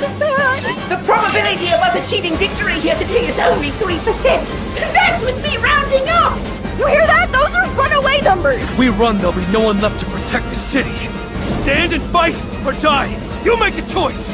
is that? The probability of us achieving victory here today is only 3%. That's with me rounding up! You hear that? Those are runaway numbers! If we run, there'll be no one left to protect the city. Stand and fight, or die! You make the choice!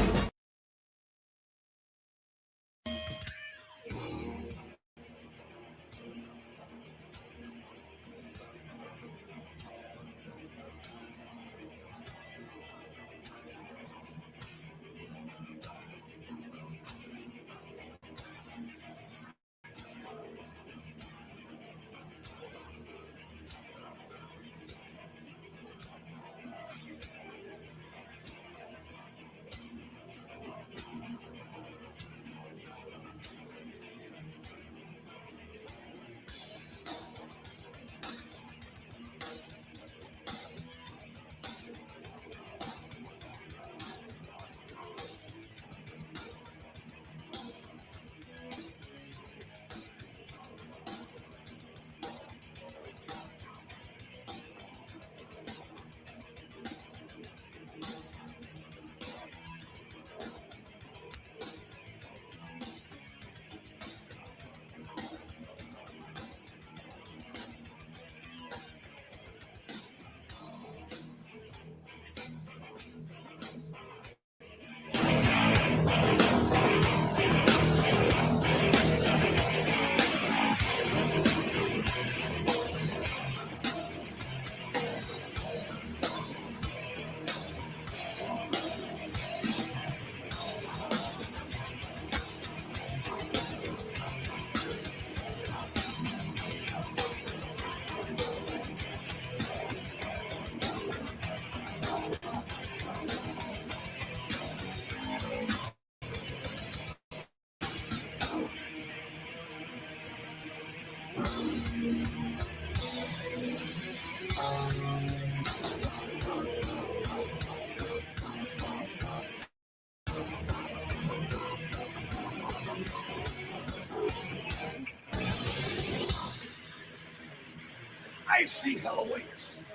I see hell awaits.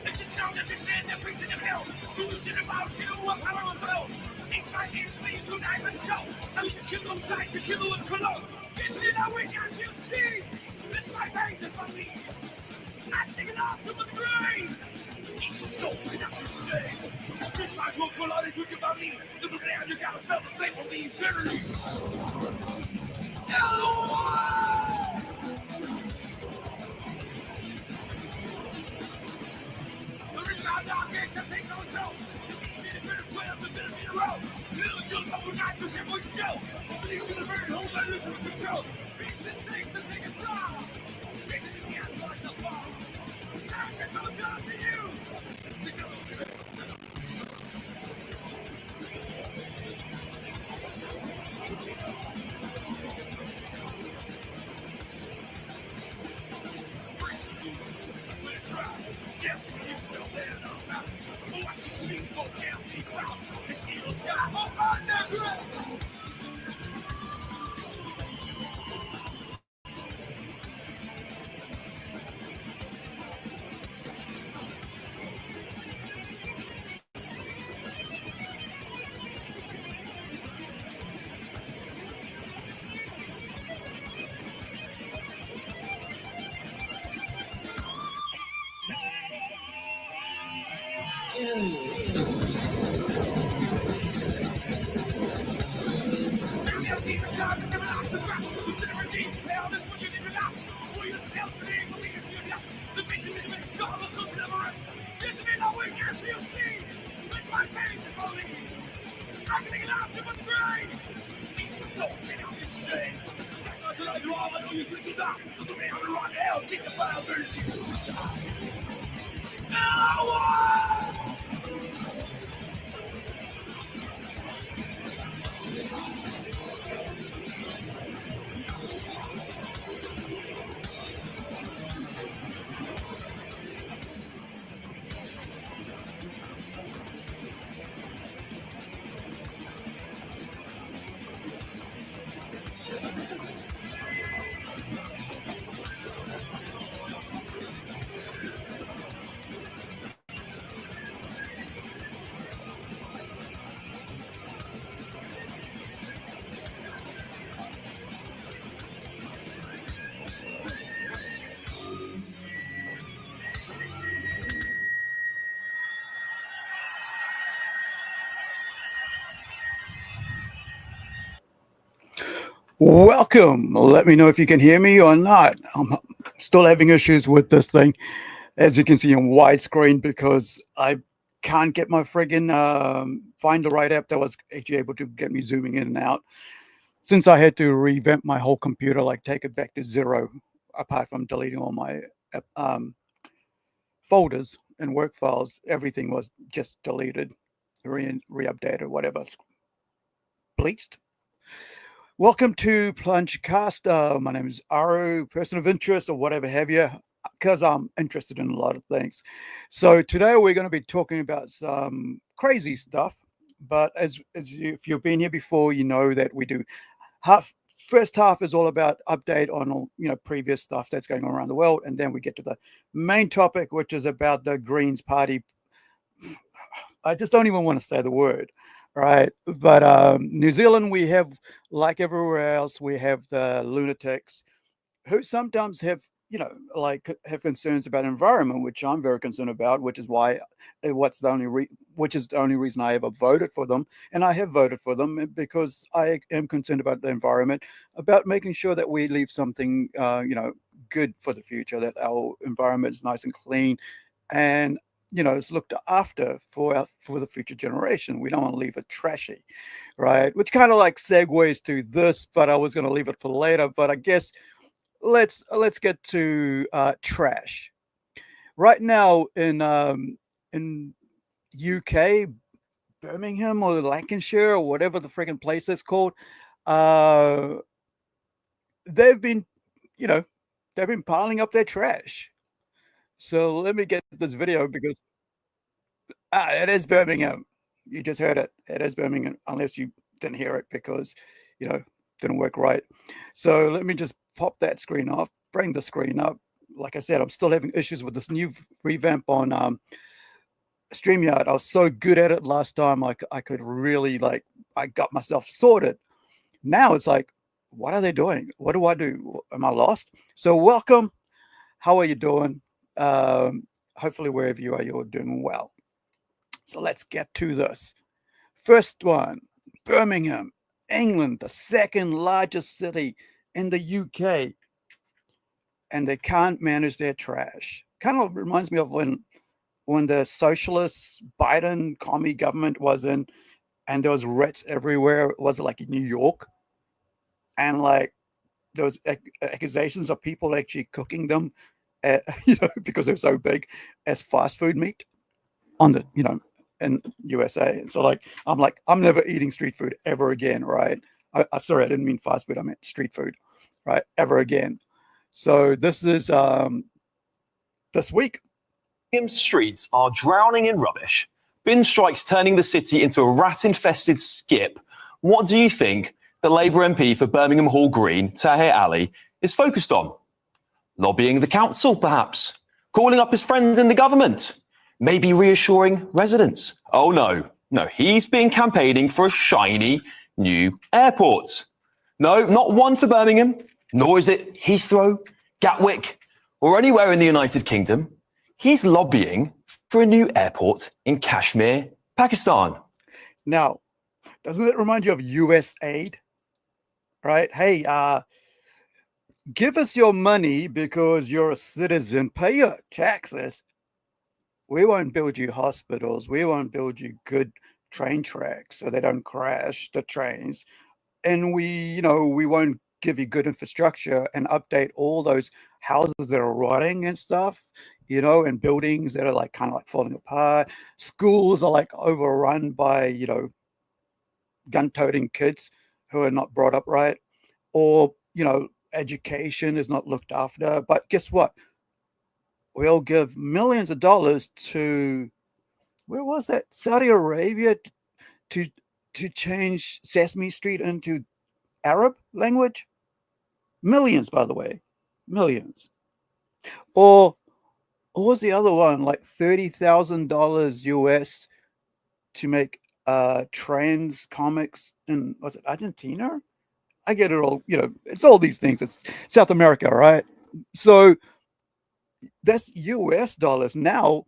It's the sound of descent, the prison of hell. Who's it about you? A power of hell. Inside in sleeves who knife and show. I leave the kill inside the killer and cologne. It's in our wing as you see. It's my veins if I leave. I take it off to the grave! Each soul cannot be saved. This might will pull out his wicked body. Look around, you gotta feel the same for the eternity. There is no dark to take no show. The bit of 12, the bit of in a row. Little children over 9% we still. Believe in the very whole that lives with control. Beats and things to take a star. Beats in the answer, watch the fall. Time to go down to you. Welcome. Let me know if you can hear me or not. I'm still having issues with this thing, as you can see on widescreen, because I can't get my friggin' find the right app that was actually able to get me zooming in and out. Since I had to revamp my whole computer, like take it back to zero, apart from deleting all my folders and work files, everything was just deleted, re-updated, whatever, bleached. Welcome to Plungecast. My name is Aru, person of interest or whatever have you, because I'm interested in a lot of things. So today we're going to be talking about some crazy stuff. But if you've been here before, you know that we do first half is all about update on all previous stuff that's going on around the world, and then we get to the main topic, which is about the Greens Party. I just don't even want to say the word. Right, but New Zealand, we have, like everywhere else, we have the lunatics who sometimes have, have concerns about environment, which I'm very concerned about, which is why, which is the only reason I ever voted for them, and I have voted for them because I am concerned about the environment, about making sure that we leave something, good for the future, that our environment is nice and clean, and it's looked after for the future generation. We don't want to leave it trashy, right? Which kind of like segues to this, but I was going to leave it for later. But I guess let's get to trash. Right now in UK, Birmingham or Lancashire or whatever the freaking place is called, they've been piling up their trash. So let me get this video because it is Birmingham. You just heard it. It is Birmingham, unless you didn't hear it because, didn't work right. So let me just pop that screen off, bring the screen up. Like I said, I'm still having issues with this new revamp on StreamYard. I was so good at it last time. I could really, I got myself sorted. Now it's like, what are they doing? What do I do? Am I lost? So welcome. How are you doing? Hopefully wherever you are, you're doing well. So let's get to this. First one, Birmingham, England, the second largest city in the UK, and they can't manage their trash. Kind of reminds me of when the socialists, Biden commie government was in, and there was rats everywhere. Was it like in New York? And there was accusations of people actually cooking them, because they're so big, as fast food meat on the, in USA. And so I'm never eating street food ever again, right? Sorry, I didn't mean fast food, I meant street food, right? Ever again. So this is this week. Streets are drowning in rubbish. Bin strikes turning the city into a rat-infested skip. What do you think the Labour MP for Birmingham Hall Green, Tahir Ali, is focused on? Lobbying the council, perhaps? Calling up his friends in the government? Maybe reassuring residents? Oh, no, he's been campaigning for a shiny new airport. No, not one for Birmingham, nor is it Heathrow, Gatwick, or anywhere in the United Kingdom. He's lobbying for a new airport in Kashmir, Pakistan. Now, doesn't it remind you of US aid? Right? Hey, give us your money because you're a citizen, pay your taxes. We won't build you hospitals. We won't build you good train tracks so they don't crash the trains. And we won't give you good infrastructure and update all those houses that are rotting and stuff, and buildings that are kind of falling apart. Schools are overrun by, gun-toting kids who are not brought up right, or, education is not looked after. But guess what? We'll give millions of dollars to, where was that? Saudi Arabia to change Sesame Street into Arab language. Millions, by the way, millions. Or what was the other one? $30,000 US to make trans comics in, was it Argentina? I get it all. It's all these things. It's South America, right? So that's US dollars. Now,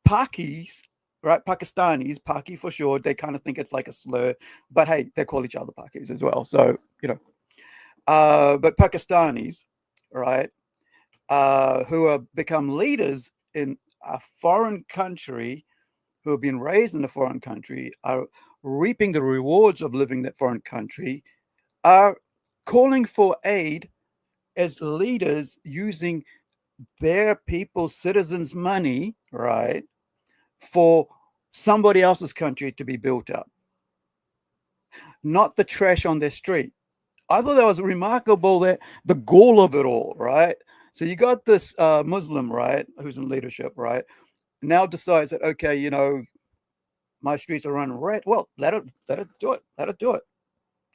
Pakis, right? Pakistanis, Paki for sure. They kind of think it's like a slur, but hey, they call each other Pakis as well. So, but Pakistanis, right, who have become leaders in a foreign country, who have been raised in a foreign country, are reaping the rewards of living in that foreign country, are calling for aid as leaders using their people's citizens' money, right, for somebody else's country to be built up, not the trash on their street. I thought that was remarkable, that the goal of it all, right? So you got this Muslim, right, who's in leadership, right, now decides that, okay, you know, my streets are running red. Well, let it do it. Let it do it.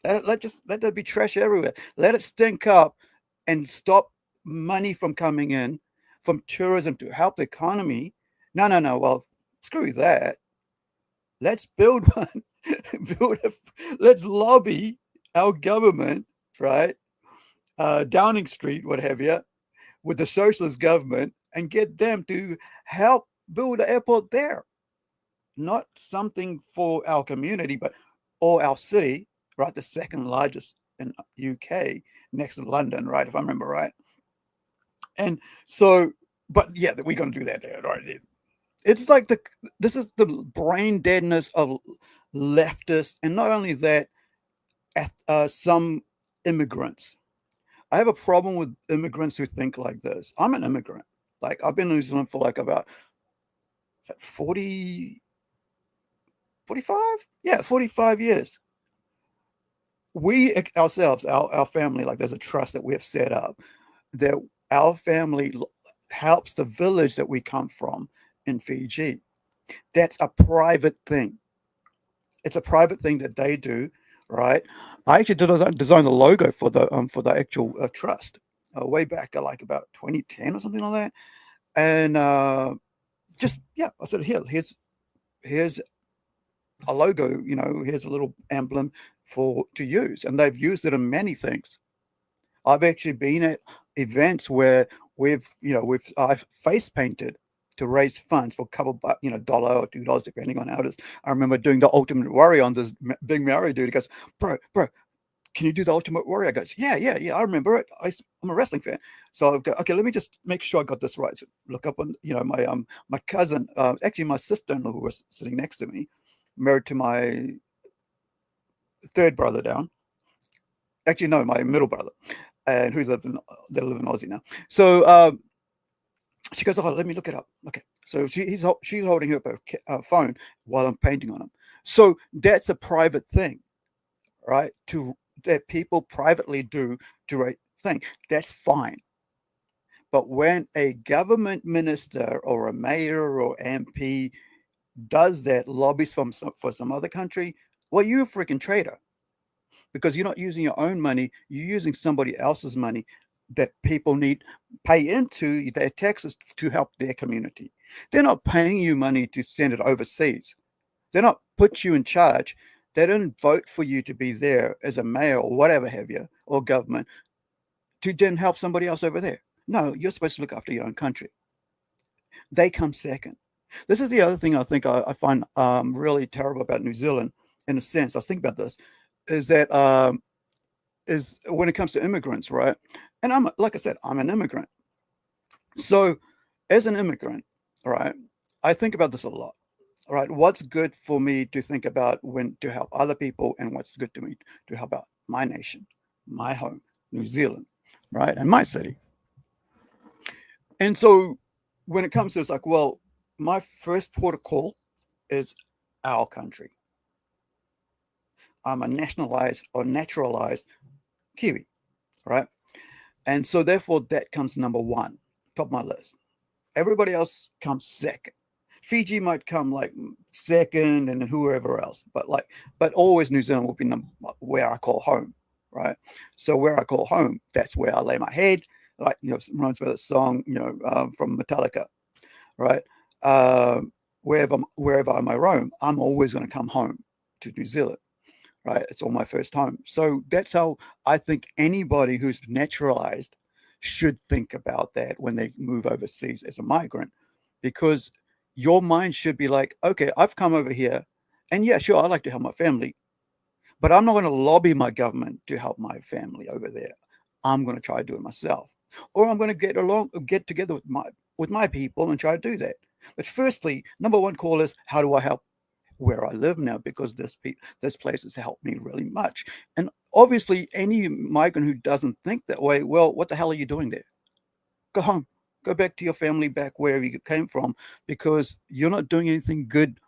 Let there be trash everywhere. Let it stink up and stop money from coming in from tourism to help the economy. No. Well, screw that. Let's build one. Let's lobby our government, right? Downing Street, what have you, with the socialist government, and get them to help build an airport there. Not something for our community, but or our city, right? The second largest in UK, next to London, right? If I remember right. And so, but yeah, we're going to do that there, right? It's like this is the brain deadness of leftists, and not only that, some immigrants. I have a problem with immigrants who think like this. I'm an immigrant. Like, I've been in New Zealand for like about 45? Yeah, 45 years. We ourselves, our family, like there's a trust that we have set up that our family helps the village that we come from in Fiji. That's a private thing. It's a private thing that they do, right? I actually did design the logo for the actual trust way back like about 2010 or something like that. And just, yeah, I said, here's a logo, you know, here's a little emblem to use, and they've used it in many things. I've actually been at events where I've face painted to raise funds for a couple, $1 or $2, depending on how it is. I remember doing the Ultimate Warrior on this big Moari dude. He goes, bro, can you do the Ultimate Warrior? I goes, yeah, I remember it. I'm a wrestling fan. So I go, okay, let me just make sure I got this right. So look up on, my cousin, actually my sister-in-law, who was sitting next to me, married to my third brother down. Actually, no, my middle brother, and they live in Aussie now. So she goes, oh, let me look it up. Okay, so she's holding up her phone while I'm painting on him. So that's a private thing, right? That people privately do to a thing. That's fine. But when a government minister or a mayor or MP does that, lobbies for some other country, well, you're a freaking traitor, because you're not using your own money. You're using somebody else's money that people pay into their taxes to help their community. They're not paying you money to send it overseas. They're not put you in charge. They didn't vote for you to be there as a mayor or whatever have you, or government, to then help somebody else over there. No, you're supposed to look after your own country. They come second. This is the other thing I think I find really terrible about New Zealand, in a sense. I was thinking about this, is that is when it comes to immigrants, right? And like I said, I'm an immigrant. So as an immigrant, right, I think about this a lot. Right, what's good for me to think about when to help other people, and what's good to me to help out my nation, my home, New Zealand, right, and my city. And so when it comes to, it's like, well, my first port of call is our country. I'm a nationalized or naturalized Kiwi, right? And so therefore that comes number one, top of my list. Everybody else comes second. Fiji might come like second, and then whoever else, but always New Zealand will be where I call home, right? So where I call home, that's where I lay my head. Like, reminds me of that song, from Metallica, right? Wherever I may roam, I'm always going to come home to New Zealand, right? It's all my first home. So that's how I think anybody who's naturalized should think about that when they move overseas as a migrant, because your mind should be like, okay, I've come over here, and yeah, sure, I like to help my family, but I'm not going to lobby my government to help my family over there. I'm going to try to do it myself, or I'm going to get together with my people and try to do that. But firstly, number one call is, how do I help where I live now? Because this place has helped me really much. And obviously, any migrant who doesn't think that way, well, what the hell are you doing there? Go home. Go back to your family, back wherever you came from, because you're not doing anything good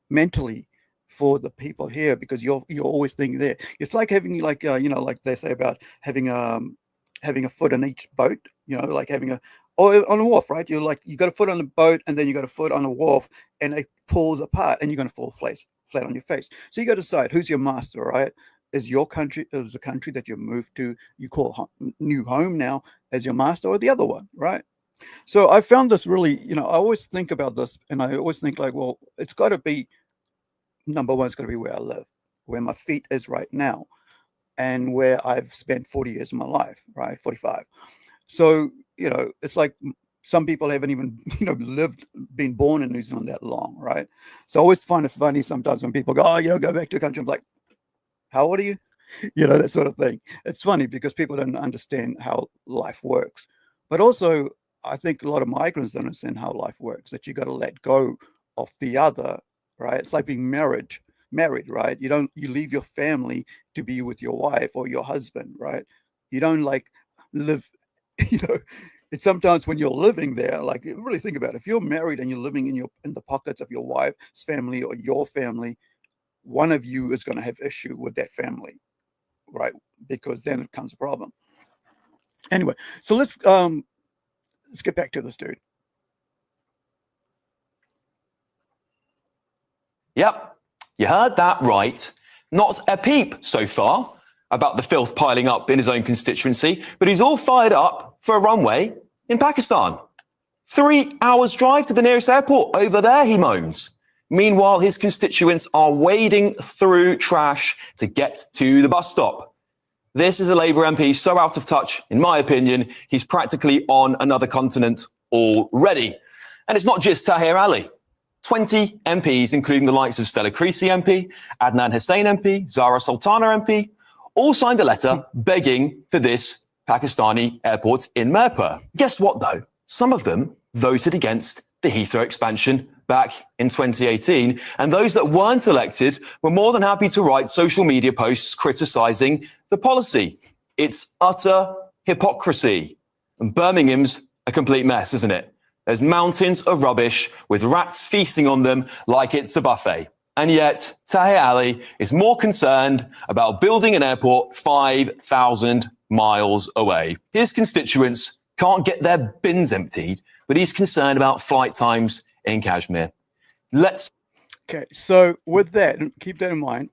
mentally for the people here, because you're always thinking there. It's like having like they say about having a foot on each boat, like having or on a wharf, right? You got a foot on the boat and then you got a foot on a wharf, and it falls apart and you're going to fall flat on your face. So you got to decide who's your master, right? Is the country that you moved to, you call new home now, as your master, or the other one, right? So I found this really, I always think about this, and I always think like, well, it's got to be, number one, it's got to be where I live, where my feet is right now, and where I've spent 40 years of my life, right? 45. So, it's like some people haven't even, been born in New Zealand that long, right? So I always find it funny sometimes when people go, oh, go back to your country. I'm like, how old are you? That sort of thing. It's funny because people don't understand how life works. But also, I think a lot of migrants don't understand how life works, that you got to let go of the other, right? It's like being married, right? You leave your family to be with your wife or your husband, right? You don't like live, it's sometimes when you're living there, like really think about it. If you're married and you're living in the pockets of your wife's family or your family, one of you is going to have issue with that family, right? Because then it becomes a problem. Anyway, so let's get back to this dude. Yep, you heard that right. Not a peep so far about the filth piling up in his own constituency, but he's all fired up for a runway in Pakistan. 3 hours drive to the nearest airport. Over there, he moans. Meanwhile, his constituents are wading through trash to get to the bus stop. This is a Labour MP so out of touch, in my opinion, he's practically on another continent already. And it's not just Tahir Ali. 20 MPs, including the likes of Stella Creasy MP, Adnan Hussain MP, Zara Sultana MP, all signed a letter begging for this Pakistani airport in Mirpur. Guess what, though? Some of them voted against the Heathrow expansion back in 2018, and those that weren't elected were more than happy to write social media posts criticising the policy. It's utter hypocrisy. And Birmingham's a complete mess, isn't it? There's mountains of rubbish with rats feasting on them like it's a buffet. And yet, Tahir Ali is more concerned about building an airport 5,000 miles away. His constituents can't get their bins emptied, but he's concerned about flight times in Kashmir. Okay, so with that, and keep that in mind,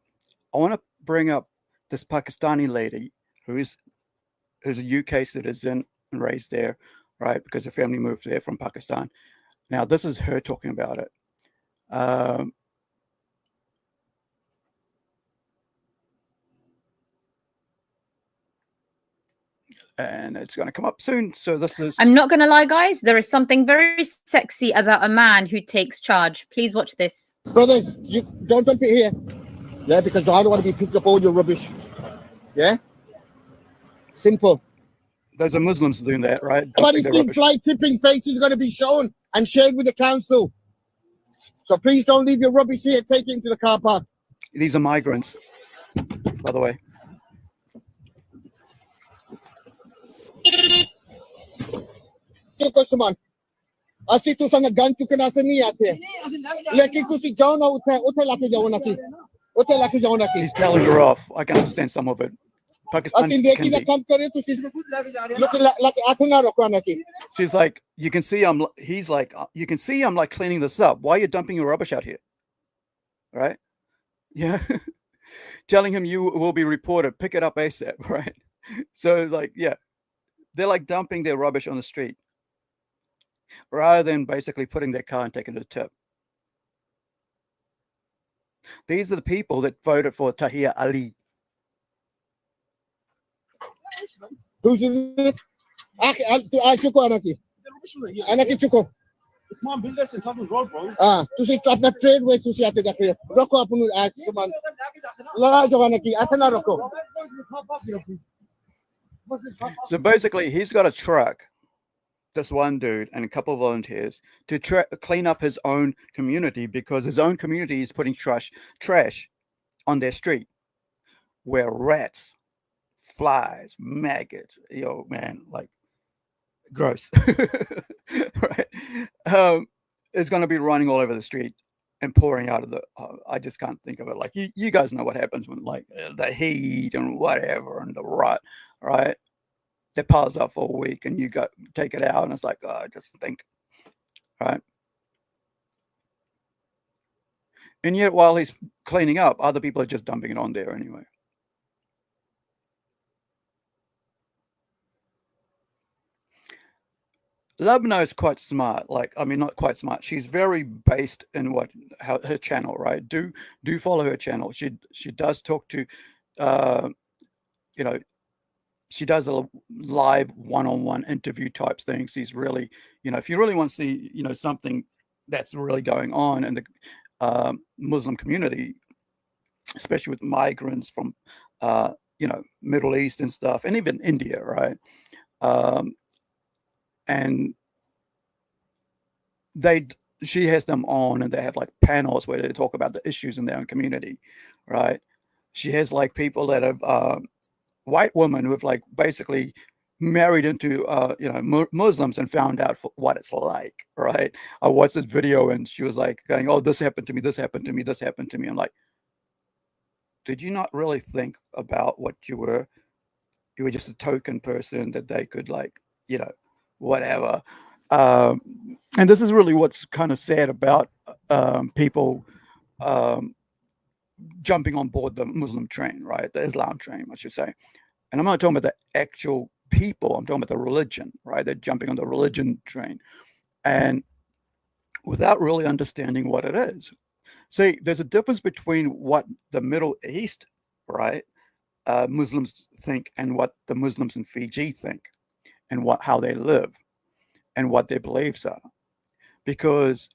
I want to bring up this Pakistani lady who's a UK citizen and raised there, right? Because her family moved there from Pakistan. Now, this is her talking about it. And it's going to come up soon. So this is... I'm not going to lie, guys. There is something very sexy about a man who takes charge. Please watch this. Brothers, you don't dump it here. Yeah, because I don't want to be picking up all your rubbish. Yeah? Simple. Those are Muslims doing that, right? But it's in flight tipping faces going to be shown and shared with the council. So please don't leave your rubbish here. Take it into the car park. These are migrants, by the way. Customer, I see tu sangat gantu kena seni ate. Lekin tu si jauh na utai laki jauh naki. Utai laki jauh naki. He's telling her off. I can understand some of it. Pakistan can be. She's like, you can see he's like, you can see I'm like cleaning this up. Why are you dumping your rubbish out here? Right? Yeah. Telling him you will be reported. Pick it up ASAP, right? So like, yeah. They're like dumping their rubbish on the street rather than basically putting their car and taking it to tip. These are the people that voted for Tahir Ali. Who's it? Anaki. Anaki Chuko. It's my builders in Tottenham Road, bro. To see Tottenham trade way to see at the Dakar. Rocco up on the Axman. La Joanaki, Atana Rocco. So basically, he's got a truck, this one dude and a couple of volunteers, to clean up his own community because his own community is putting trash on their street where rats, flies, maggots, man, like gross, right? Is going to be running all over the street and pouring out of the. I just can't think of it. Like you guys know what happens when like the heat and whatever and the rot, right? It piles up for a week and you take it out and it's like, oh, just think, right? And yet while he's cleaning up, other people are just dumping it on there anyway. Labna is quite smart. Like, I mean, not quite smart. She's very based in her channel, right? Do follow her channel. She does talk to, she does a live one-on-one interview type things. She's really, if you really want to see, something that's really going on in the Muslim community, especially with migrants from, Middle East and stuff, and even India, right? And she has them on and they have like panels where they talk about the issues in their own community, right? She has like people that have, white women who have like basically married into Muslims and found out what it's like, right? I watched this video and she was like going, oh, this happened to me, this happened to me, this happened to me. I'm like, did you not really think about what you were? You were just a token person that they could like, whatever. And this is really what's kind of sad about people jumping on board the Muslim train, right? The Islam train, I should say. And I'm not talking about the actual people. I'm talking about the religion, right? They're jumping on the religion train. And without really understanding what it is. See, there's a difference between what the Middle East, right, Muslims think and what the Muslims in Fiji think and how they live and what their beliefs are. Because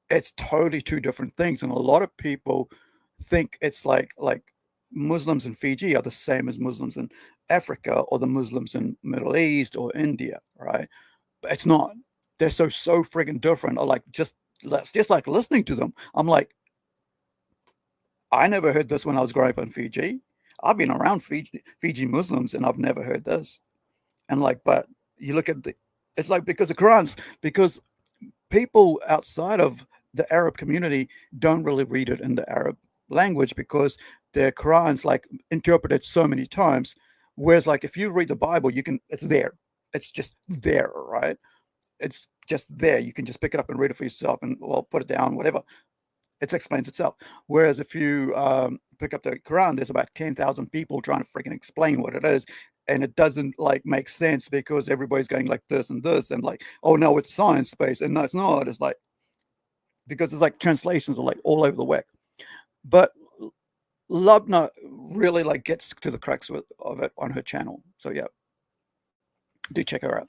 it's totally two different things. And a lot of people think it's like Muslims in Fiji are the same as Muslims in Africa or the Muslims in Middle East or India, right? But it's not. They're so friggin' different. Or like just like listening to them, I'm like, I never heard this when I was growing up in Fiji. I've been around Fiji Muslims and I've never heard this. And like, but you look at it's like because because people outside of the Arab community don't really read it in the Arab language because their Quran's like interpreted so many times. Whereas like if you read the Bible, it's there. It's just there, right? It's just there. You can just pick it up and read it for yourself and put it down, whatever. It explains itself. Whereas if you pick up the Quran, there's about 10,000 people trying to freaking explain what it is. And it doesn't like make sense because everybody's going like this and this and like, oh no, it's science based. And no, it's not. It's like, because it's like translations are like all over the whack. But Lubna really like gets to the crux of it on her channel. So yeah, do check her out.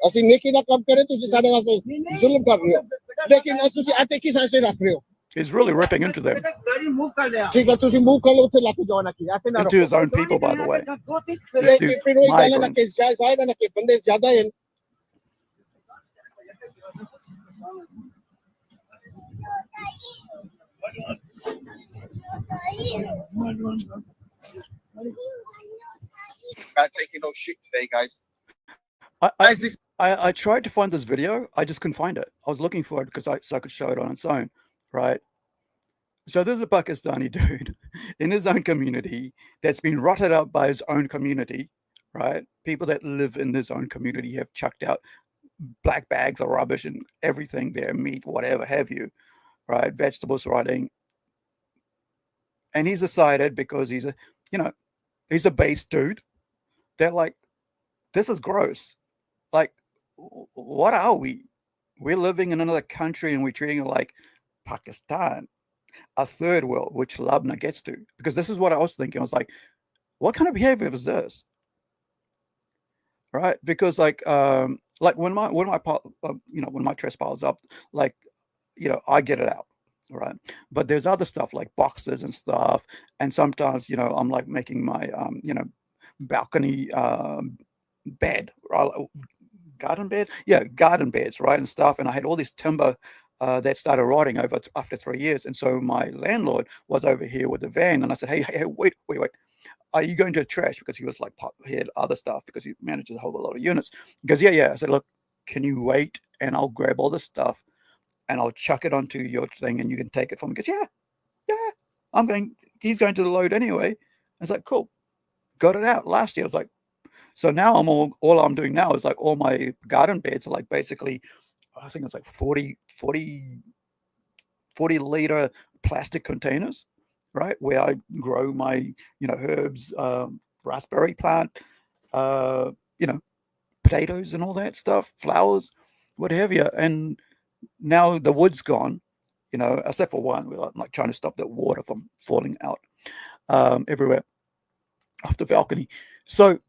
ਅਸੀਂ नेकी ਦਾ ਕੰਮ ਕਰੇ ਤੁਸੀਂ ਸਾਡੇ ਵਾਸਤੇ ਜ਼ੁਲਮ ਕਰ ਰਹੇ ਹੋ ਲੇਕਿਨ ਤੁਸੀਂ ਆਤੇ ਕੀ ਸਾਂਸੇ ਰੱਖ ਰਹੇ ਹੋ He's really ripping into them. ਠੀਕ ਹੈ ਤੁਸੀਂ ਮੂਵ ਕਰ ਲਓ ਉੱਥੇ ਲੱਗ ਜਾਓ ਨਾ ਕੀ ਆਤੇ ਨਾ Into his own people, by the way. ਲੇਕਿਨ ਫਿਰ ਉਹ ਗੱਲ ਨਾ ਕਿ ਜ਼ਾਹਿਰ ਨਾ ਕਿ ਬੰਦੇ ਜ਼ਿਆਦਾ ਹਨ Not taking no shit today, guys. I tried to find this video. I just couldn't find it. I was looking for it because so I could show it on its own, right? So there's a Pakistani dude in his own community that's been rotted out by his own community, right? People that live in his own community have chucked out black bags of rubbish and everything there, meat, whatever have you, right? Vegetables rotting. And he's decided because he's a base dude. They're like, this is gross. Like, what are we? We're living in another country and we're treating it like Pakistan, a third world, which Lubna gets to. Because this is what I was thinking. I was like, what kind of behavior is this? Right? Because like when my trash piles up, like, I get it out. right? But there's other stuff like boxes and stuff, and sometimes, you know, I'm like making my you know, balcony bed, garden bed, yeah, garden beds, right, and stuff. And I had all this timber that started rotting over after 3 years, and so my landlord was over here with the van, and I said, hey, wait, are you going to the trash? Because he was like, he had other stuff because he manages a whole lot of units. He goes, yeah. I said, look, can you wait, and I'll grab all this stuff and I'll chuck it onto your thing and you can take it from me. He goes, yeah, he's going to the load anyway. I was like, cool, got it out last year. I was like, so now all I'm doing now is like all my garden beds are like basically, I think it's like 40 liter plastic containers, right? Where I grow my, you know, herbs, raspberry plant, you know, potatoes and all that stuff, flowers, what have you. And now the wood's gone, you know, except for one. I'm like trying to stop the water from falling out everywhere off the balcony. So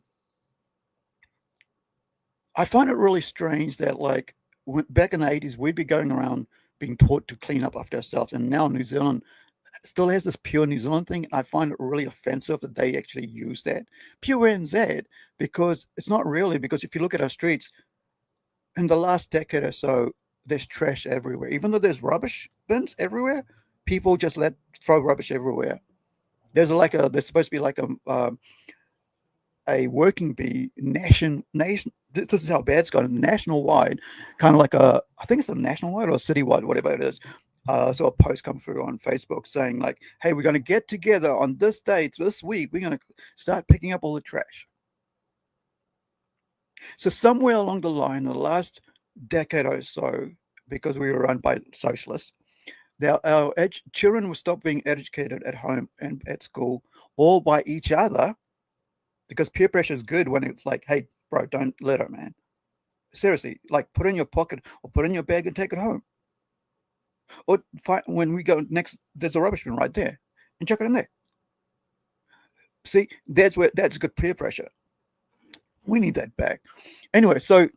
I find it really strange that like back in the 80s, we'd be going around being taught to clean up after ourselves. And now New Zealand still has this pure New Zealand thing. I find it really offensive that they actually use that. Pure NZ, because it's not really, because if you look at our streets, in the last decade or so, there's trash everywhere. Even though there's rubbish bins everywhere, people just throw rubbish everywhere. There's supposed to be like a working bee nation. This is how bad it's gotten, national-wide, kind of like I think it's a national-wide or city-wide, whatever it is. So a post come through on Facebook saying like, hey, we're going to get together on this date, this week, we're going to start picking up all the trash. So somewhere along the line, the last decade or so, because we were run by socialists, our children will stop being educated at home and at school, all by each other, because peer pressure is good when it's like, hey, bro, don't litter, man. Seriously, like put it in your pocket or put it in your bag and take it home. Or when we go next, there's a rubbish bin right there, and chuck it in there. See, that's good peer pressure. We need that back. Anyway, so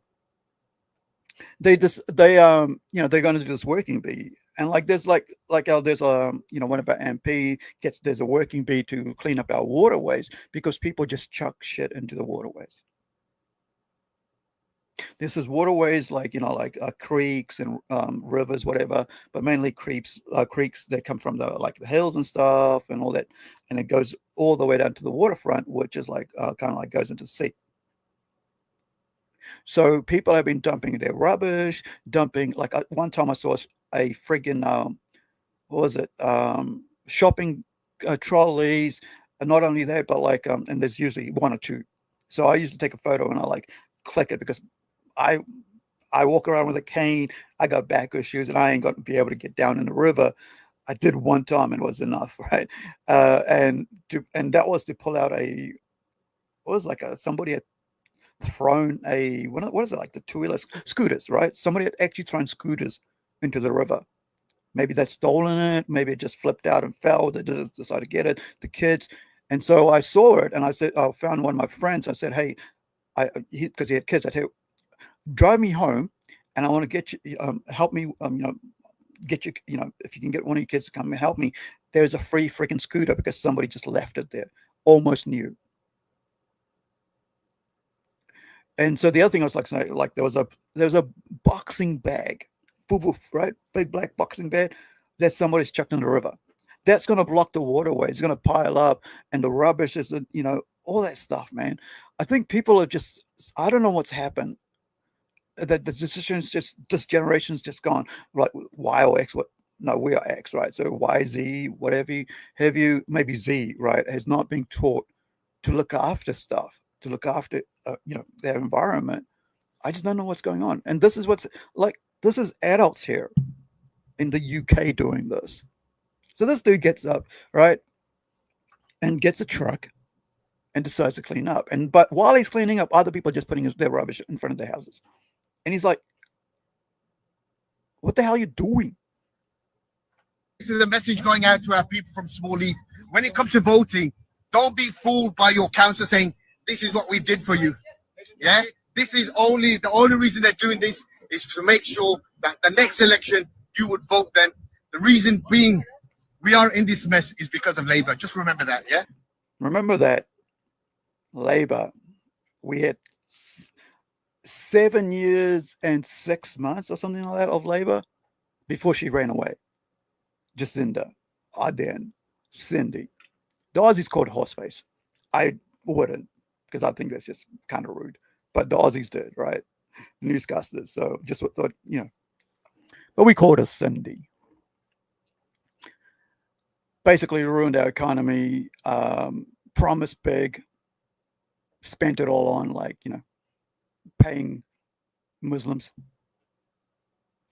they're going to do this working bee, and like there's one of our MP there's a working bee to clean up our waterways because people just chuck shit into the waterways. This is waterways like creeks and rivers, whatever, but mainly creeks that come from the hills and stuff and all that, and it goes all the way down to the waterfront, which is like kind of like goes into the sea. So people have been dumping their rubbish, like one time I saw a friggin' shopping trolleys, and not only that, but and there's usually one or two. So I used to take a photo and I click it because I walk around with a cane. I got back issues and I ain't going to be able to get down in the river. I did one time and it was enough, right? And that was to pull out somebody had thrown what is it, like the two-wheeler scooters, right? Somebody had actually thrown scooters into the river. Maybe they'd stolen it, maybe it just flipped out and fell. They decided to get it, the kids. And so I saw it and I found one of my friends. I said, hey, because he had kids, I said, drive me home and I want to get you, help me, get you, if you can get one of your kids to come and help me. There's a free freaking scooter because somebody just left it there, almost new. And so the other thing I was saying, there was a boxing bag, right? Big black boxing bag that somebody's chucked in the river. That's going to block the waterway. It's going to pile up, and the rubbish is, all that stuff, man. I think people are just, I don't know what's happened. That the decisions this generation's just gone, like Y or X. We are X, right? So Y, Z, whatever have you, maybe Z, right, has not been taught to look after stuff, to look after, their environment. I just don't know what's going on. And this is this is adults here in the UK doing this. So this dude gets up, right, and gets a truck and decides to clean up. But while he's cleaning up, other people are just putting their rubbish in front of their houses. And he's like, what the hell are you doing? This is a message going out to our people from Small Leaf. When it comes to voting, don't be fooled by your council saying, this is what we did for you. Yeah? This is the only reason they're doing this is to make sure that the next election you would vote them. The reason being we are in this mess is because of Labour. Just remember that, yeah? Remember that Labour, we had 7 years and 6 months or something like that of Labour before she ran away. Jacinda Ardern, Cindy. The Aussies called horseface. I wouldn't, because I think that's just kind of rude. But the Aussies did, right? The newscasters. So just thought, But we called her Cindy. Basically ruined our economy, promised big, spent it all on paying Muslims.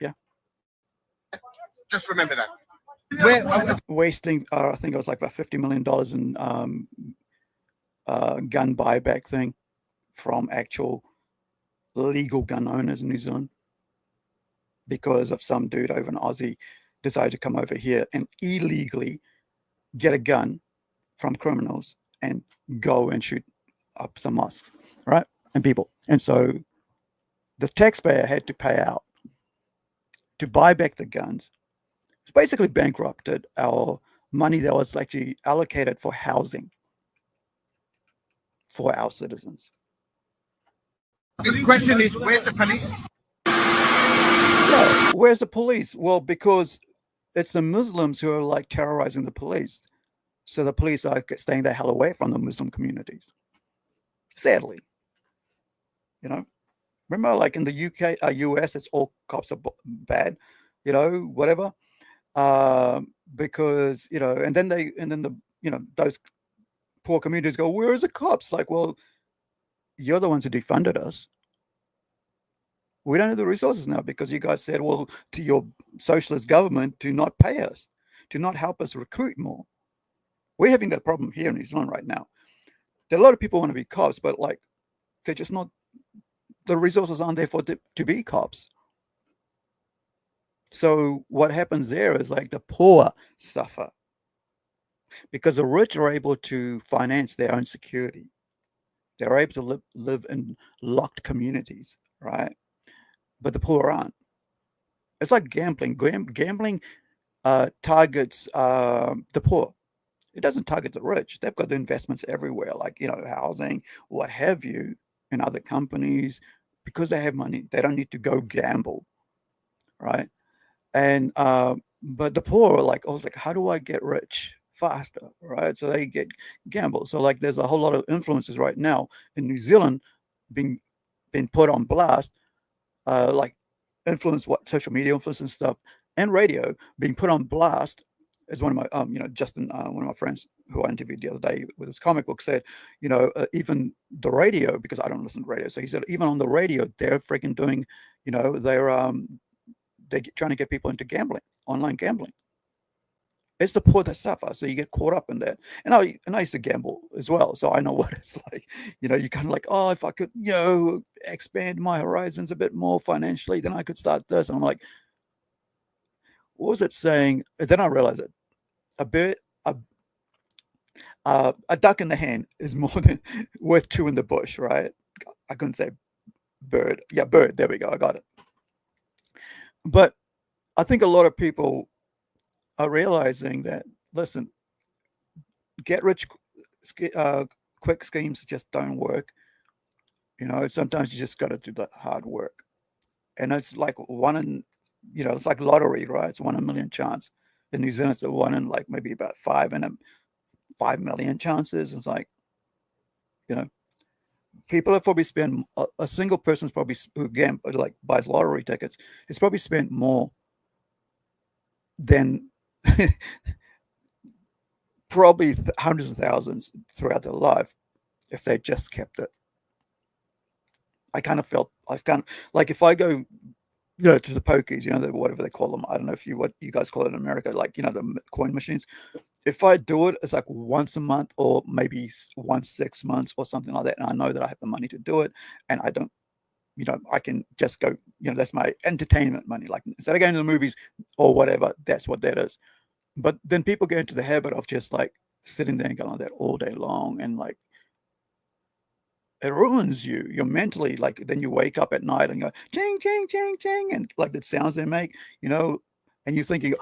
Yeah. Just remember that. Wasting, I think it was like about $50 million in gun buyback thing from actual legal gun owners in New Zealand because of some dude over in Aussie decided to come over here and illegally get a gun from criminals and go and shoot up some mosques, right? And people. And so the taxpayer had to pay out to buy back the guns. It's basically bankrupted our money that was actually allocated for housing for our citizens. The question is, where's the police? Yeah, where's the police? Well, because it's the Muslims who are terrorizing the police. So the police are staying the hell away from the Muslim communities. Sadly. Remember in the UK, US, it's all cops are bad, whatever. Because, and then those poor communities go, where is the cops? Well, you're the ones who defunded us. We don't have the resources now because you guys said, well, to your socialist government to not pay us, to not help us recruit more. We're having that problem here in New Zealand right now. There are a lot of people want to be cops, but they're just not, the resources aren't there to be cops. So what happens there is the poor suffer because the rich are able to finance their own security. They're able to live in locked communities, right? But the poor aren't. It's like gambling. Gambling targets the poor. It doesn't target the rich. They've got the investments everywhere, housing, what have you, in other companies, because they have money. They don't need to go gamble, right? And but the poor are how do I get rich faster, right? So they get gamble. So there's a whole lot of influences right now in New Zealand being put on blast, influence, social media influence and stuff, and radio being put on blast. As one of my, Justin, one of my friends who I interviewed the other day with his comic book said, even the radio, because I don't listen to radio. So he said, even on the radio, they're freaking doing, they're trying to get people into gambling, online gambling. It's the poor that suffer. So you get caught up in that. And I used to gamble as well. So I know what it's like. You kind of oh, if I could, expand my horizons a bit more financially, then I could start this. And I'm like, what was it saying? And then I realized it. A duck in the hand is more than worth two in the bush, right? I couldn't say bird. Yeah, bird. There we go. I got it. But I think a lot of people are realizing that, listen, get rich quick schemes just don't work. Sometimes you just got to do the hard work. And it's it's like lottery, right? It's 1 in a million chance. In New Zealand, it's a 1 in maybe about 5 million chances. It's people have probably spent, a single person's probably who buys lottery tickets, has probably spent more than probably hundreds of thousands throughout their life if they just kept it. If I go to the pokies, whatever they call them. I don't know what you guys call it in America, the coin machines. If I do it, it's once a month or maybe once 6 months or something like that. And I know that I have the money to do it. And I don't, I can just go, that's my entertainment money. Instead of going to the movies or whatever, that's what that is. But then people get into the habit of just sitting there and going like that all day long. And it ruins you. You're mentally then you wake up at night and you go ching ching ching ching, and the sounds they make, and you're thinking,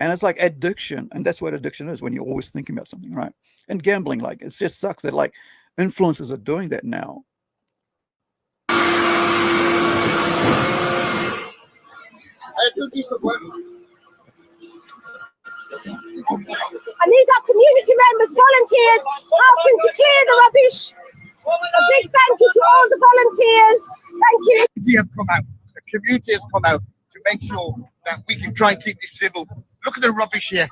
And it's like addiction, and that's what addiction is, when you're always thinking about something, right? And gambling, like, it just sucks that like influencers are doing that now. And these are community members, volunteers, helping to clear the rubbish. A big thank you to all the volunteers. Thank you. The community has come out to make sure that we can try and keep this civil. Look at the rubbish here.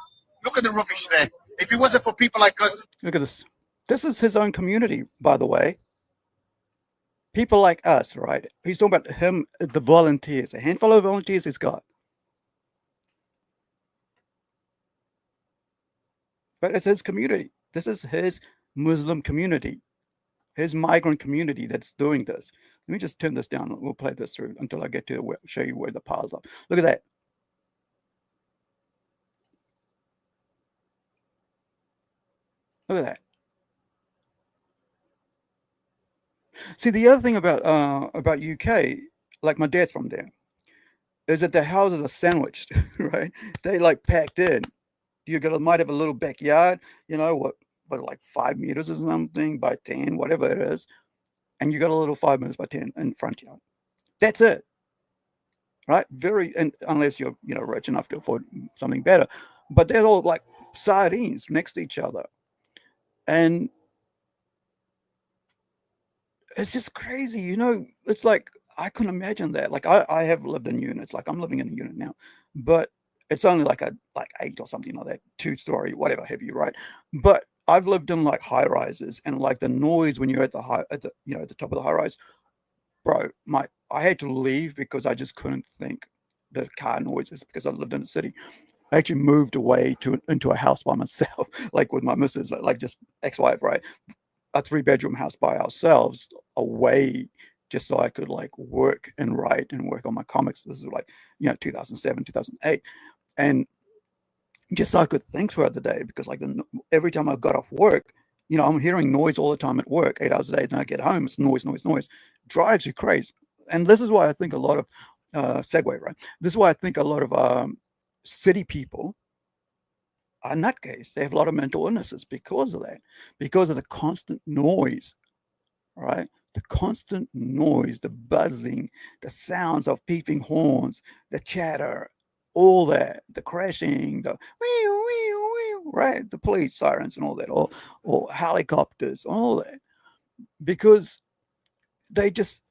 Look at the rubbish there. If it wasn't for people like us. Look at this. This is his own community, by the way. People like us, right? He's talking about him, the volunteers, a handful of volunteers he's got. But it's his community. This is his Muslim community, his migrant community that's doing this. Let me just turn this down. We'll play this through until I get to show you where the piles are. Look at that. Look at that. See, the other thing about UK, like my dad's from there, is that the houses are sandwiched, right? They like packed in. You might have a little backyard, you know, what like 5 meters or something by 10, whatever it is, and you got a little 5 meters by 10 in front yard. That's it, right? And unless you're rich enough to afford something better, but they're all like sardines next to each other, and it's just crazy, It's like I couldn't imagine that. Like I have lived in units, like I'm living in a unit now, but it's only like 8 or something like that, 2-story, whatever have you, right? But I've lived in like high rises, and like the noise when you're at the top of the high rise, bro. I had to leave because I just couldn't think the car noises, because I lived in the city. I actually moved away into a house by myself, like with my missus, like just ex-wife, right? A 3-bedroom house by ourselves, away, just so I could like work and write and work on my comics. This is like 2007, 2008. And just so I could think throughout the day, because like every time I got off work, I'm hearing noise all the time at work, 8 hours a day. Then I get home, it's noise, drives you crazy. And this is why I think a lot of segue, right? This is why I think a lot of city people are nutcase. They have a lot of mental illnesses because of that, because of the constant noise, right? The constant noise, the buzzing, the sounds of beeping horns, the chatter, all that, the crashing, the right, the police sirens and all that, or helicopters, all that, because they just,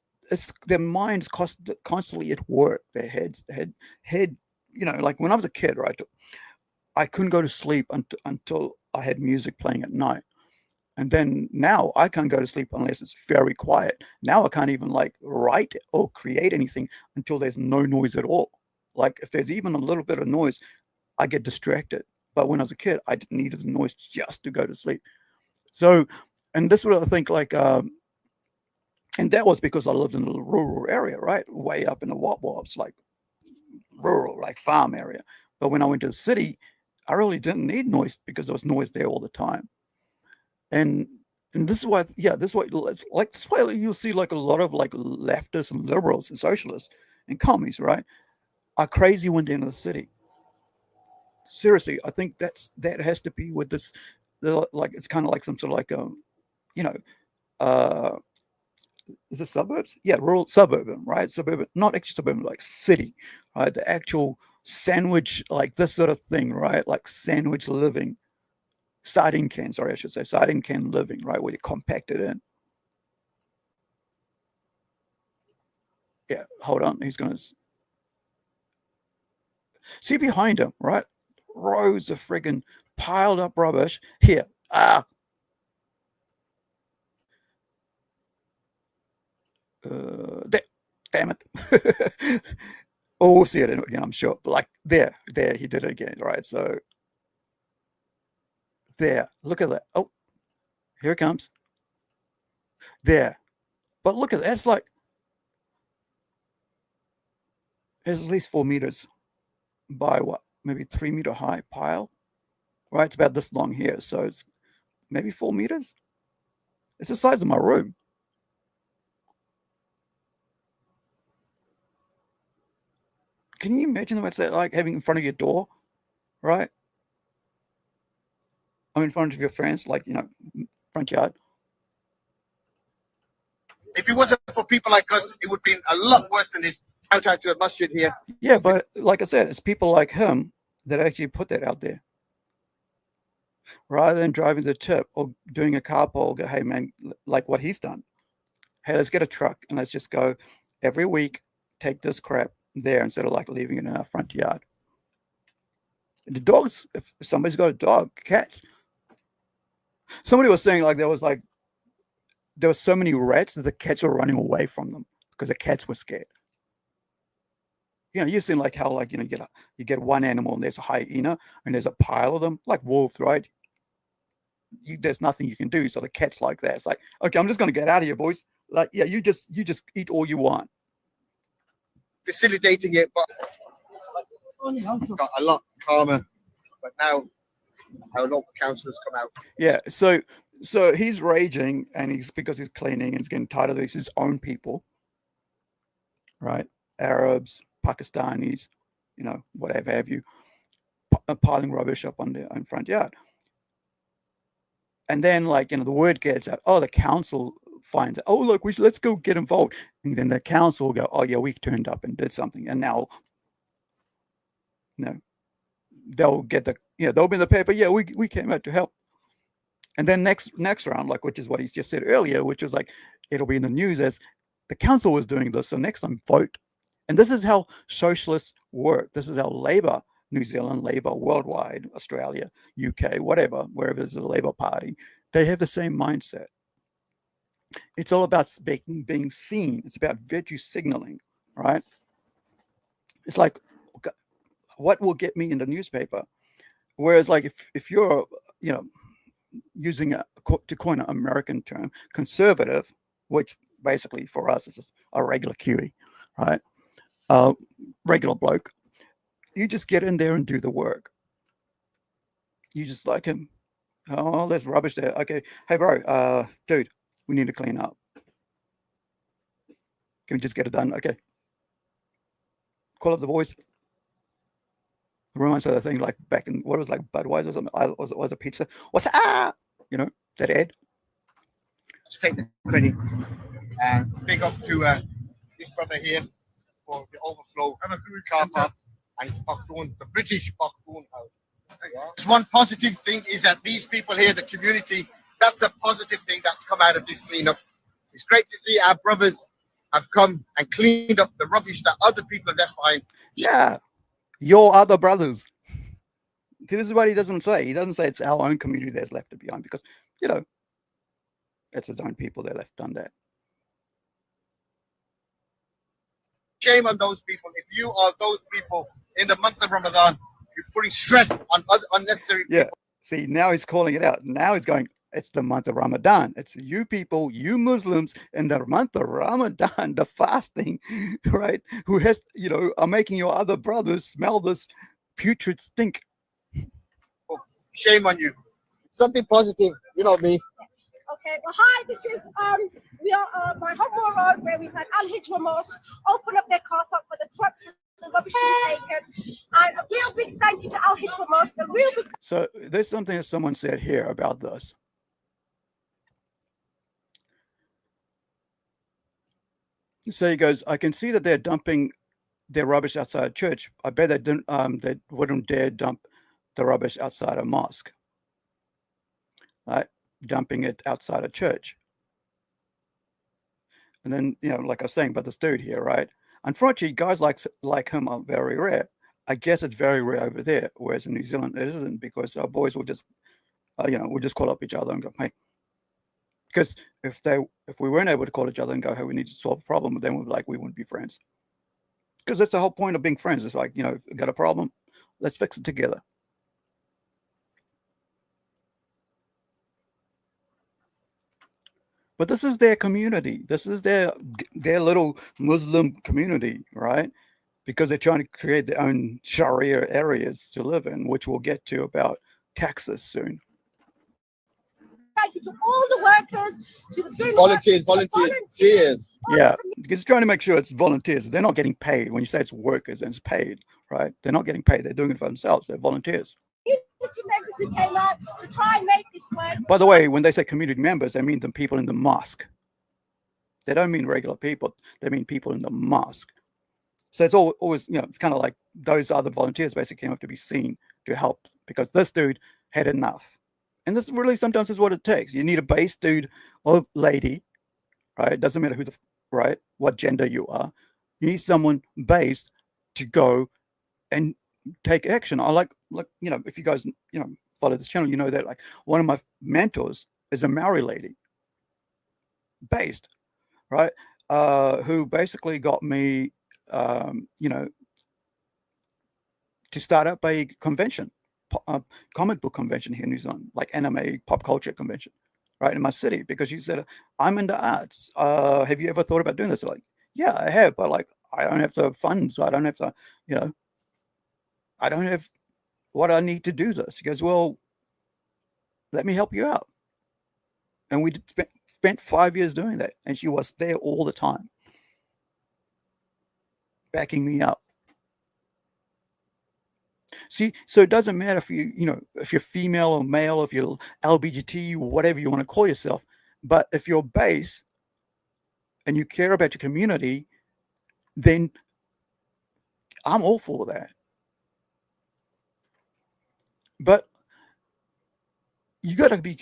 their minds constantly at work, their head, like when I was a kid, right, I couldn't go to sleep until I had music playing at night. And then now I can't go to sleep unless it's very quiet. Now I can't even like write or create anything until there's no noise at all. Like if there's even a little bit of noise, I get distracted. But when I was a kid, I needed the noise just to go to sleep. So, and this would I think like, and that was because I lived in a rural area, right? Way up in the Wop-Wops, like rural, like farm area. But when I went to the city, I really didn't need noise because there was noise there all the time. And this is why, this is why you'll see like a lot of like leftists and liberals and socialists and commies, right, are crazy when they're in the city. Seriously, I think that has to be with this, like it's kind of like some sort of like is it suburbs? Yeah, rural suburban, right? Suburban, not actually suburban, like city, right? The actual sandwich, like this sort of thing, right? Like sandwich living. Sardine can living, right, where you compact it in. Yeah, hold on, he's gonna see behind him, right? Rows of friggin' piled up rubbish here. Damn it. Oh, we'll see it again, I'm sure. But like there, he did it again, right? So there, look at that. Oh, here it comes. There. But look at that. It's like, it's at least 4 meters by what? Maybe 3 meter high pile. Right? It's about this long here. So it's maybe 4 meters. It's the size of my room. Can you imagine what's that like having in front of your door? right? I'm in front of your friends, like, front yard. If it wasn't for people like us, it would be a lot worse than this. Outside to a masjid here. Yeah, but like I said, it's people like him that actually put that out there. Rather than driving the tip or doing a carpool, go, hey man, like what he's done. Hey, let's get a truck and let's just go every week, take this crap there instead of like leaving it in our front yard. The dogs, if somebody's got a dog, cats. Somebody was saying like there were so many rats that the cats were running away from them because the cats were scared. You've seen like how like you get one animal and there's a hyena and there's a pile of them, like wolves, right? There's nothing you can do. So the cat's like that. It's like, okay, I'm just gonna get out of here, boys. Like, yeah, you just eat all you want. Facilitating it, but got a lot calmer. But now our local councillors come out. Yeah, so he's raging and because he's cleaning and he's getting tired of his own people, right? Arabs, Pakistanis, whatever have you, piling rubbish up on their own front yard. And then, like, the word gets out, oh, the council finds out, oh, look, let's go get involved. And then the council will go, oh, yeah, we turned up and did something. And now, they'll get they'll be in the paper, yeah, we came out to help. And then next round, like, which is what he just said earlier, which was like, it'll be in the news as the council was doing this, so next time vote. And this is how socialists work. This is how Labour, New Zealand, Labour worldwide, Australia, UK, whatever, wherever there's a Labour Party, they have the same mindset. It's all about being seen. It's about virtue signaling, right? It's like, what will get me in the newspaper? Whereas, like, if you're, using to coin an American term, conservative, which basically for us is just a regular Kiwi, right? Regular bloke. You just get in there and do the work. You just like him. Oh, there's rubbish there. Okay. Hey, bro, dude, we need to clean up. Can we just get it done? Okay. Call up the voice. Reminds me of the thing like back in, what was like Budweiser or something? Was a pizza. What's that ad? Just take the credit. Big up to this brother here for the overflow car park and the British Bakdoon House. There's one positive thing is that these people here, the community, that's a positive thing that's come out of this cleanup. It's great to see our brothers have come and cleaned up the rubbish that other people have left behind. Yeah, your other brothers. This is what he doesn't say. He doesn't say it's our own community that's left behind because, it's his own people that left done that. Shame on those people. If you are those people in the month of Ramadan, you're putting stress on unnecessary people. Yeah. See, now he's calling it out. Now he's going, it's the month of Ramadan. It's you people, you Muslims in the month of Ramadan, the fasting, right? Who has, are making your other brothers smell this putrid stink. Shame on you. Something positive, you know me. Okay, well, hi, this is, we are by Moari Road where we've had Al-Hijra Mosque open up their car park for the trucks for the rubbish to be taken. And a real big thank you to Al-Hijra Mosque. So there's something that someone said here about this. So he goes, I can see that they're dumping their rubbish outside church. I bet they wouldn't dare dump the rubbish outside a mosque. Right? Dumping it outside a church. And then, like I was saying about this dude here, right? Unfortunately, guys like him are very rare. I guess it's very rare over there, whereas in New Zealand it isn't, because our boys will just, we'll just call up each other and go, hey. Because if we weren't able to call each other and go, hey, we need to solve a problem, then we wouldn't be friends. Because that's the whole point of being friends. It's like, got a problem, let's fix it together. But this is their community. This is their little Muslim community, right? Because they're trying to create their own Sharia areas to live in, which we'll get to about taxes soon. thank you to all the workers, to the bin Volunteers, workers, to the volunteers, cheers. all Yeah, the community. because it's trying to make sure it's volunteers. They're not getting paid. When you say it's workers and it's paid, right? They're not getting paid. They're doing it for themselves. They're volunteers. Community members who came out to try and make this work. By the way, when they say community members, they mean the people in the mosque. They don't mean regular people. They mean people in the mosque. So it's always, it's kind of like those other volunteers basically came up to be seen to help because this dude had enough. And this really sometimes is what it takes. You need a base dude or lady, right? It doesn't matter what gender you are. You need someone based to go and take action. I like, if you guys, follow this channel, you know that like one of my mentors is a Moari lady based, right? Who basically got me, to start up a convention, comic book convention here in New Zealand, like anime pop culture convention, right, in my city, because she said, I'm into arts. Have you ever thought about doing this? Like, yeah, I have, but like, I don't have the funds. So I don't have the, I don't have what I need to do this. He goes, well, let me help you out. And we spent 5 years doing that. And she was there all the time, backing me up. See, so it doesn't matter if if you're female or male, if you're LGBT, whatever you want to call yourself, but if you're base and you care about your community, then I'm all for that. But you got to be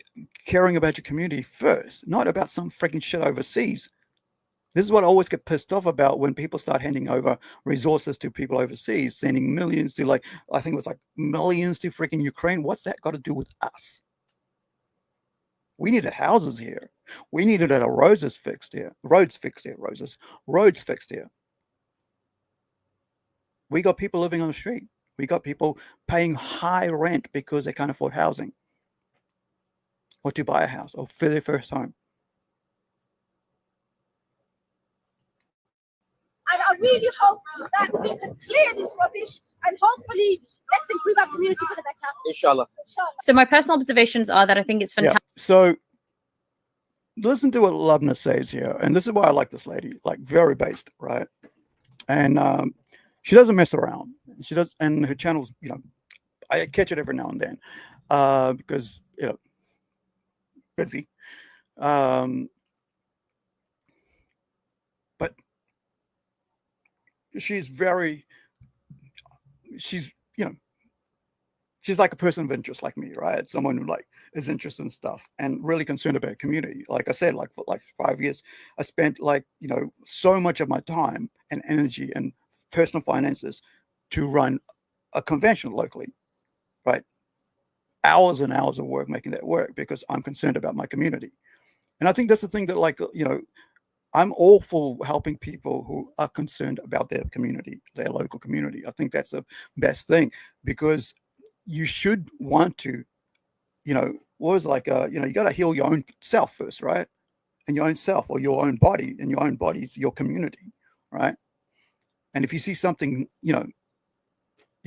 caring about your community first, not about some freaking shit overseas. This is what I always get pissed off about when people start handing over resources to people overseas, sending millions to I think it was millions to freaking Ukraine. What's that got to do with us? We needed houses here. We needed our roads fixed here. Roads fixed here. We got people living on the street. We got people paying high rent because they can't afford housing or to buy a house or for their first home. And I really hope that we can clear this rubbish and hopefully let's improve our community for the better. Inshallah. So my personal observations are that I think it's fantastic. Yeah. So listen to what Lubna says here. And this is why I like this lady, very based, right? And she doesn't mess around. She does, and her channel's, I catch it every now and then because, busy. But she's like a person of interest like me, right? Someone who is interested in stuff and really concerned about community. Like I said, for 5 years, I spent so much of my time and energy and personal finances to run a convention locally, right? Hours and hours of work making that work because I'm concerned about my community. And I think that's the thing that I'm all for helping people who are concerned about their community, their local community. I think that's the best thing because you should want to, you got to heal your own self first, right? And your own self or your own body, and your own body is your community, right? And if you see something, you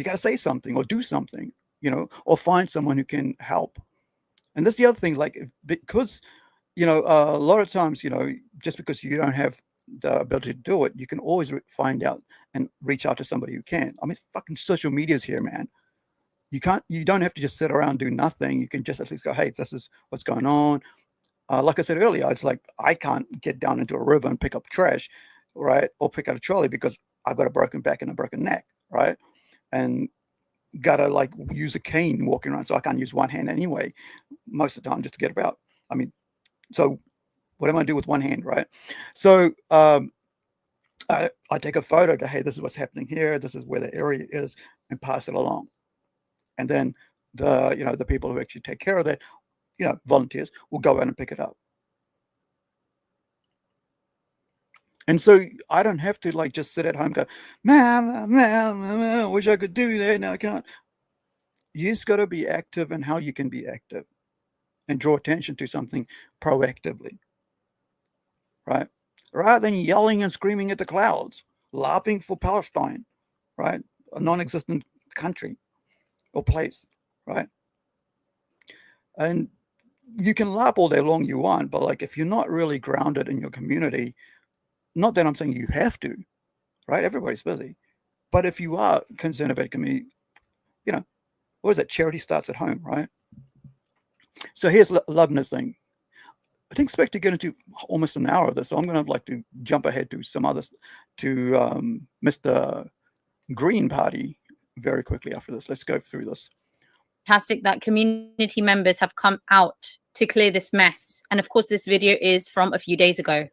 got to say something or do something, or find someone who can help. And that's the other thing, because, a lot of times, just because you don't have the ability to do it, you can always find out and reach out to somebody who can. I mean, fucking social media is here, man. You don't have to just sit around and do nothing. You can just at least go, hey, this is what's going on. Like I said earlier, it's like I can't get down into a river and pick up trash, right? Or pick out a trolley because I've got a broken back and a broken neck, right? And gotta use a cane walking around, so I can't use one hand anyway most of the time just to get about. I mean, so what am I do with one hand, right? So I take a photo, go, hey, this is what's happening here, this is where the area is, and pass it along. And then the people who actually take care of that, volunteers, will go out and pick it up. And so I don't have to just sit at home and go, man, I wish I could do that. No, I can't. You just got to be active in how you can be active and draw attention to something proactively, right? Rather than yelling and screaming at the clouds, laughing for Palestine, right? A non-existent country or place, right? And you can LARP all day long you want, but like if you're not really grounded in your community, not that I'm saying you have to, right? Everybody's busy. But if you are concerned about community, you know, what is that? Charity starts at home, right? So here's Lubna's thing. I didn't expect to get into almost an hour of this, so I'm going to like to jump ahead to some others, to Mr. Green Party very quickly after this. Let's go through this. Fantastic that community members have come out to clear this mess. And of course, this video is from a few days ago.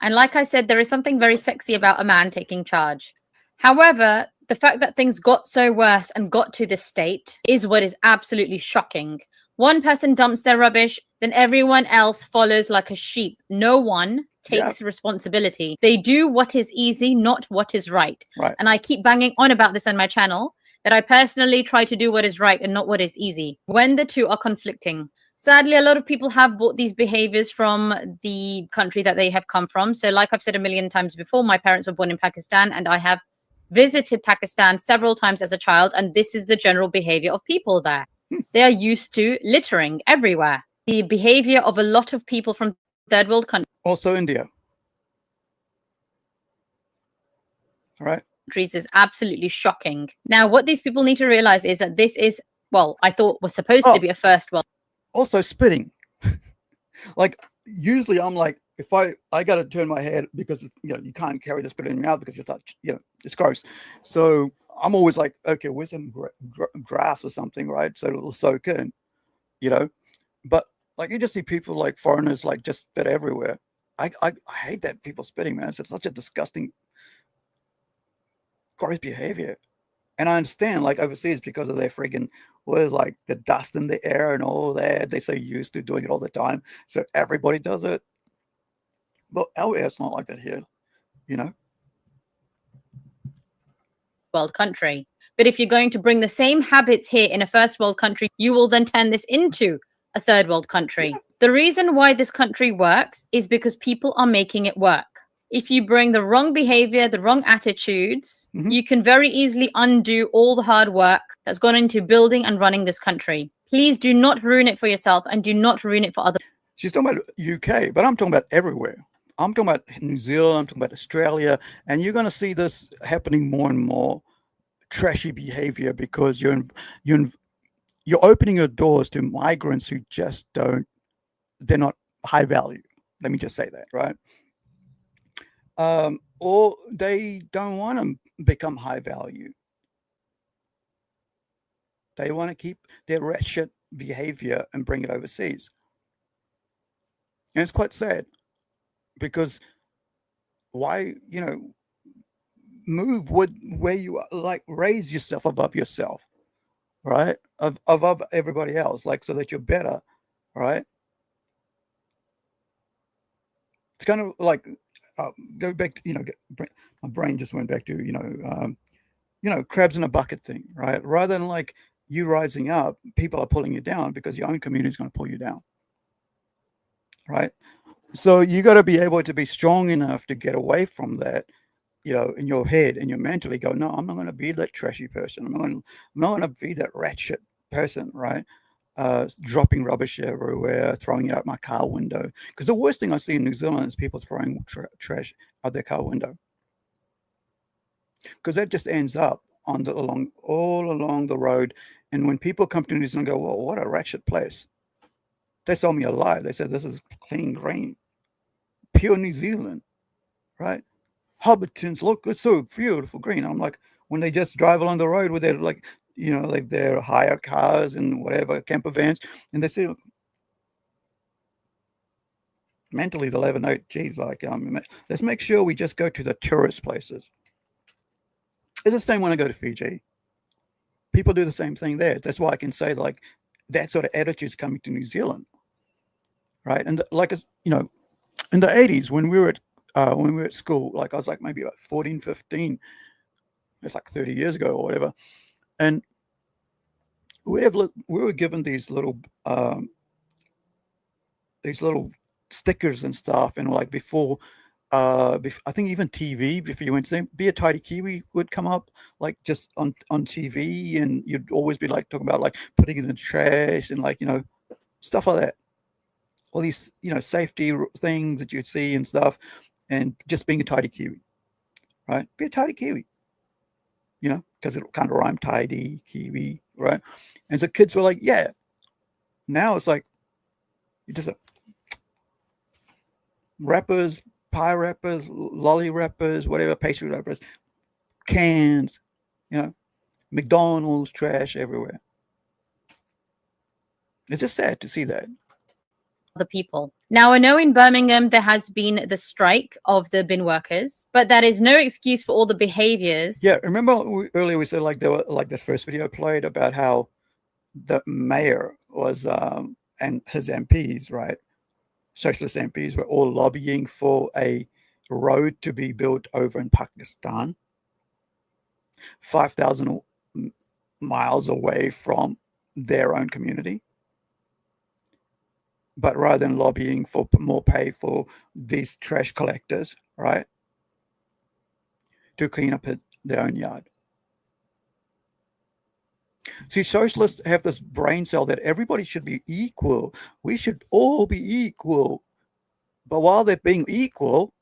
And like I said, there is something very sexy about a man taking charge. However, the fact that things got so worse and got to this state is what is absolutely shocking. One person dumps their rubbish, then everyone else follows like a sheep. No one takes responsibility. They do what is easy, not what is right. And I keep banging on about this on my channel, that I personally try to do what is right and not what is easy when the two are conflicting. Sadly, a lot of people have bought these behaviors from the country that they have come from. So like I've said a million times before, my parents were born in Pakistan and I have visited Pakistan several times as a child, and this is the general behavior of people there. They are used to littering everywhere. The behavior of a lot of people from third world countries. Also India. All right. Is absolutely shocking. Now, what these people need to realize is that this is, well, I thought was supposed to be a first world. Also spitting. Like usually I'm like, if I got to turn my head because, you know, you can't carry the spit in your mouth because you touch, you know, it's gross. So I'm always like, okay, where's some grass or something, right? So it'll soak in, you know. But like you just see people like foreigners like just spit everywhere. I hate that people spitting, man. It's such a disgusting, gross behavior. And I understand like overseas because of their friggin' what is like the dust in the air and all that. They're so used to doing it all the time. So everybody does it. But our air's not like that here, you know. World country. But if you're going to bring the same habits here in a first world country, you will then turn this into a third world country. The reason why this country works is because people are making it work. If you bring the wrong behavior, the wrong attitudes, you can very easily undo all the hard work that's gone into building and running this country. Please do not ruin it for yourself and do not ruin it for others. She's talking about UK, but I'm talking about everywhere. I'm talking about New Zealand, I'm talking about Australia, and you're going to see this happening more and more, trashy behavior, because you're opening your doors to migrants who just they're not high value. Let me just say that, right? Or they don't want to become high value. They want to keep their wretched behavior and bring it overseas. And it's quite sad. Because why, you know, move where you are, like raise yourself above yourself, right? Above everybody else, like so that you're better, right? It's kind of like go back to, you know, my brain just went back to, you know, crabs in a bucket thing, right? Rather than like you rising up, people are pulling you down because your own community is going to pull you down, right? So you got to be able to be strong enough to get away from that, you know, in your head and you mentally go, no, I'm not going to be that trashy person. I'm not going to be that ratchet person, right? Dropping rubbish everywhere, throwing it out my car window. Because the worst thing I see in New Zealand is people throwing trash out their car window. Because that just ends up on all along the road. And when people come to New Zealand and go, well, what a ratchet place. They sold me a lie. They said, this is clean green. Pure New Zealand, right? Hobbiton's look, it's so beautiful green. I'm like, when they just drive along the road with their, like, you know, like their hire cars and whatever, camper vans, and they say, mentally they'll have a note, geez, like, let's make sure we just go to the tourist places. It's the same when I go to Fiji. People do the same thing there. That's why I can say, like, that sort of attitude is coming to New Zealand, right? And like, you know, in the 80s when we were at school, like I was like maybe about 14, 15, it's like 30 years ago or whatever, and we were given these little stickers and stuff, and like before I think even TV, before you went to Be a Tidy Kiwi would come up like just on TV, and you'd always be like talking about like putting it in the trash and like, you know, stuff like that. all these, safety things that you'd see and stuff, and just being a tidy Kiwi, right? Be a tidy Kiwi, because it kind of rhyme, tidy Kiwi, right? And so kids were like, yeah. Now it's like, you just rappers, pie rappers, lolly rappers, whatever, pastry rappers, cans, McDonald's trash everywhere. It's just sad to see that. The people. Now, I know in Birmingham there has been the strike of the bin workers, but that is no excuse for all the behaviors. Yeah, remember earlier we said there were the first video played about how the mayor was and his MPs, right? Socialist MPs were all lobbying for a road to be built over in Pakistan, 5,000 miles away from their own community. But rather than lobbying for more pay for these trash collectors, right, to clean up their own yard. See, socialists have this brain cell that everybody should be equal. We should all be equal. But while they're being equal,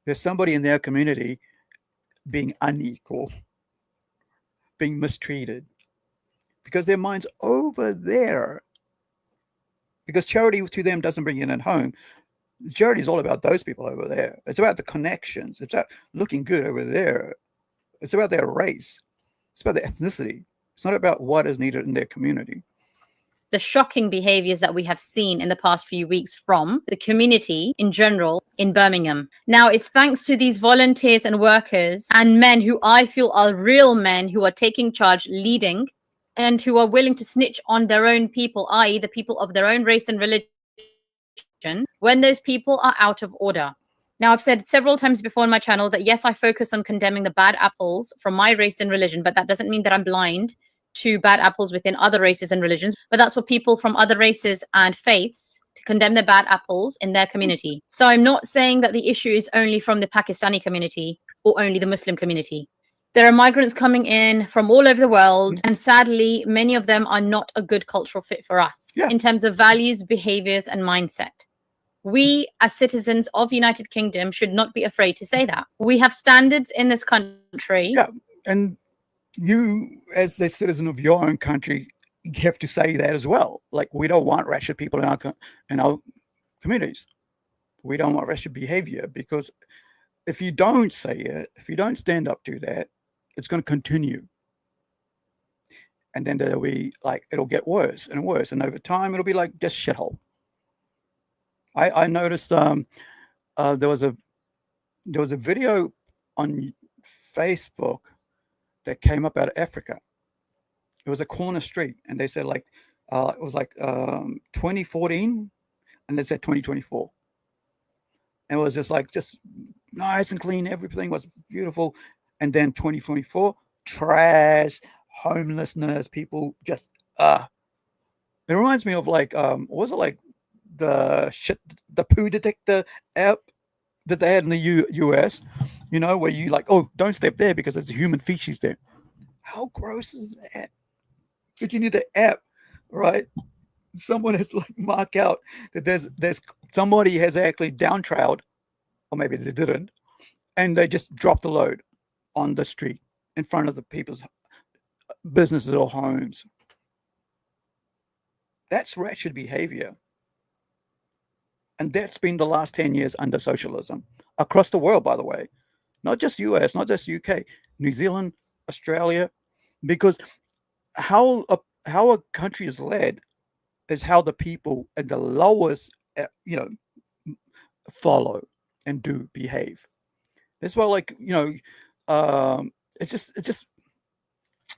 there's somebody in their community being unequal, being mistreated, because their mind's over there. Because charity to them doesn't bring in at home. Charity is all about those people over there. It's about the connections. It's about looking good over there. It's about their race. It's about their ethnicity. It's not about what is needed in their community. The shocking behaviors that we have seen in the past few weeks from the community in general in Birmingham. Now, it's thanks to these volunteers and workers and men who I feel are real men who are taking charge, leading, and who are willing to snitch on their own people, i.e. the people of their own race and religion, when those people are out of order. Now, I've said several times before on my channel that, yes, I focus on condemning the bad apples from my race and religion, but that doesn't mean that I'm blind to bad apples within other races and religions. But that's for people from other races and faiths to condemn the bad apples in their community. So I'm not saying that the issue is only from the Pakistani community or only the Muslim community. There are migrants coming in from all over the world, and sadly, many of them are not a good cultural fit for us in terms of values, behaviors, and mindset. We, as citizens of United Kingdom, should not be afraid to say that. We have standards in this country. Yeah, and you, as the citizen of your own country, have to say that as well. Like, we don't want wretched people in our communities. We don't want wretched behavior, because if you don't say it, if you don't stand up to that, it's going to continue. And then it'll get worse and worse. And over time, it'll be like just shithole. I noticed there was a video on Facebook that came up out of Africa. It was a corner street, and they said it was 2014, and they said 2024. And it was just nice and clean. Everything was beautiful. And then 2024, trash, homelessness, people just it reminds me of the poo detector app that they had in the US, where you don't step there because there's a human feces there. How gross is that? But you need an app, right? Someone has mark out that there's somebody has actually downtrowed, or maybe they didn't, and they just dropped the load on the street in front of the people's businesses or homes. That's wretched behavior. And that's been the last 10 years under socialism across the world, by the way. Not just US, not just UK, New Zealand, Australia, because how a country is led is how the people at the lowest, follow and do behave. That's why, it's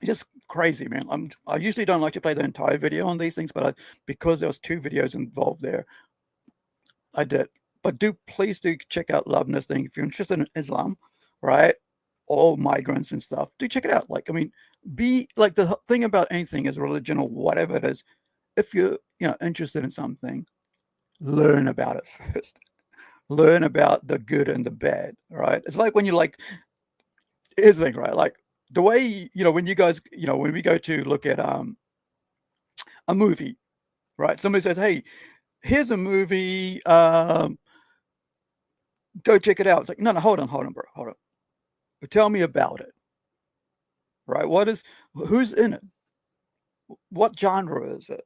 just crazy, man. I usually don't like to play the entire video on these things, but because there was 2 videos involved there, I did. But please do check out Loveness thing if you're interested in Islam, right? All migrants and stuff. Do check it out. The thing about anything is religion or whatever it is. If you're interested in something, learn about it first. Learn about the good and the bad, right? It's like when here's the thing, right? Like the way, when you guys, when we go to look at a movie, right? Somebody says, hey, here's a movie. Go check it out. It's like, no, hold on, bro, hold on. Tell me about it. Right? Who's in it? What genre is it?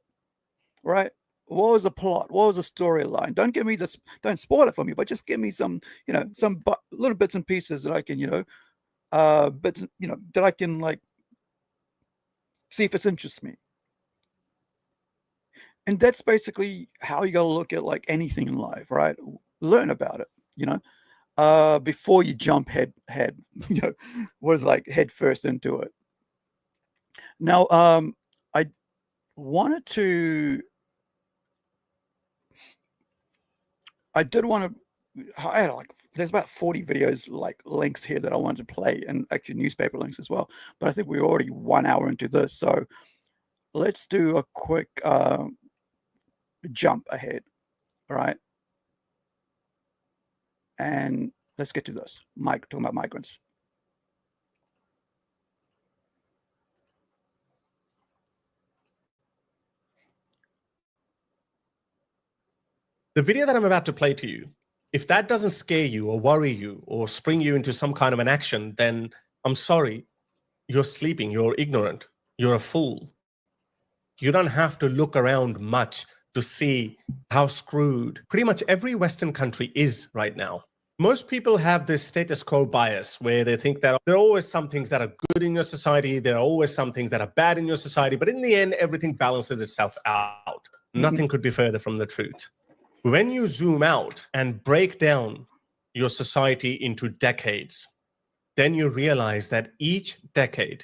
Right? What was the plot? What was the storyline? Don't give me this. Don't spoil it for me, but just give me some, some little bits and pieces that I can, bits, that I can like see if it interests me. And that's basically how you got to look at like anything in life, right? Learn about it, before you jump head, was like head first into it. Now, I wanted to. I did want to. I had there's about 40 videos, like links here that I wanted to play, and actually newspaper links as well. But I think we're already 1 hour into this, so let's do a quick jump ahead, right? And let's get to this. Talking about migrants. The video that I'm about to play to you, if that doesn't scare you or worry you or spring you into some kind of an action, then I'm sorry, you're sleeping, you're ignorant, you're a fool. You don't have to look around much to see how screwed pretty much every Western country is right now. Most people have this status quo bias where they think that there are always some things that are good in your society, there are always some things that are bad in your society, but in the end, everything balances itself out. Nothing could be further from the truth. When you zoom out and break down your society into decades, then you realize that each decade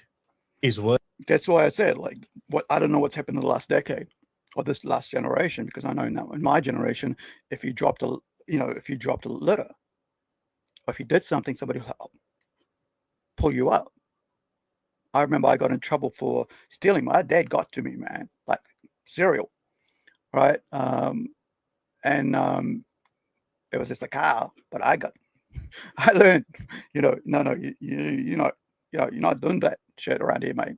is worth. That's why I said, like, I don't know what's happened in the last decade or this last generation, because I know now in my generation, if you dropped a litter, or if you did something, somebody will help pull you out. I remember I got in trouble for stealing. My dad got to me, man, like cereal, right? And it was just a cow, but I learned, no, you're not doing that shit around here, mate,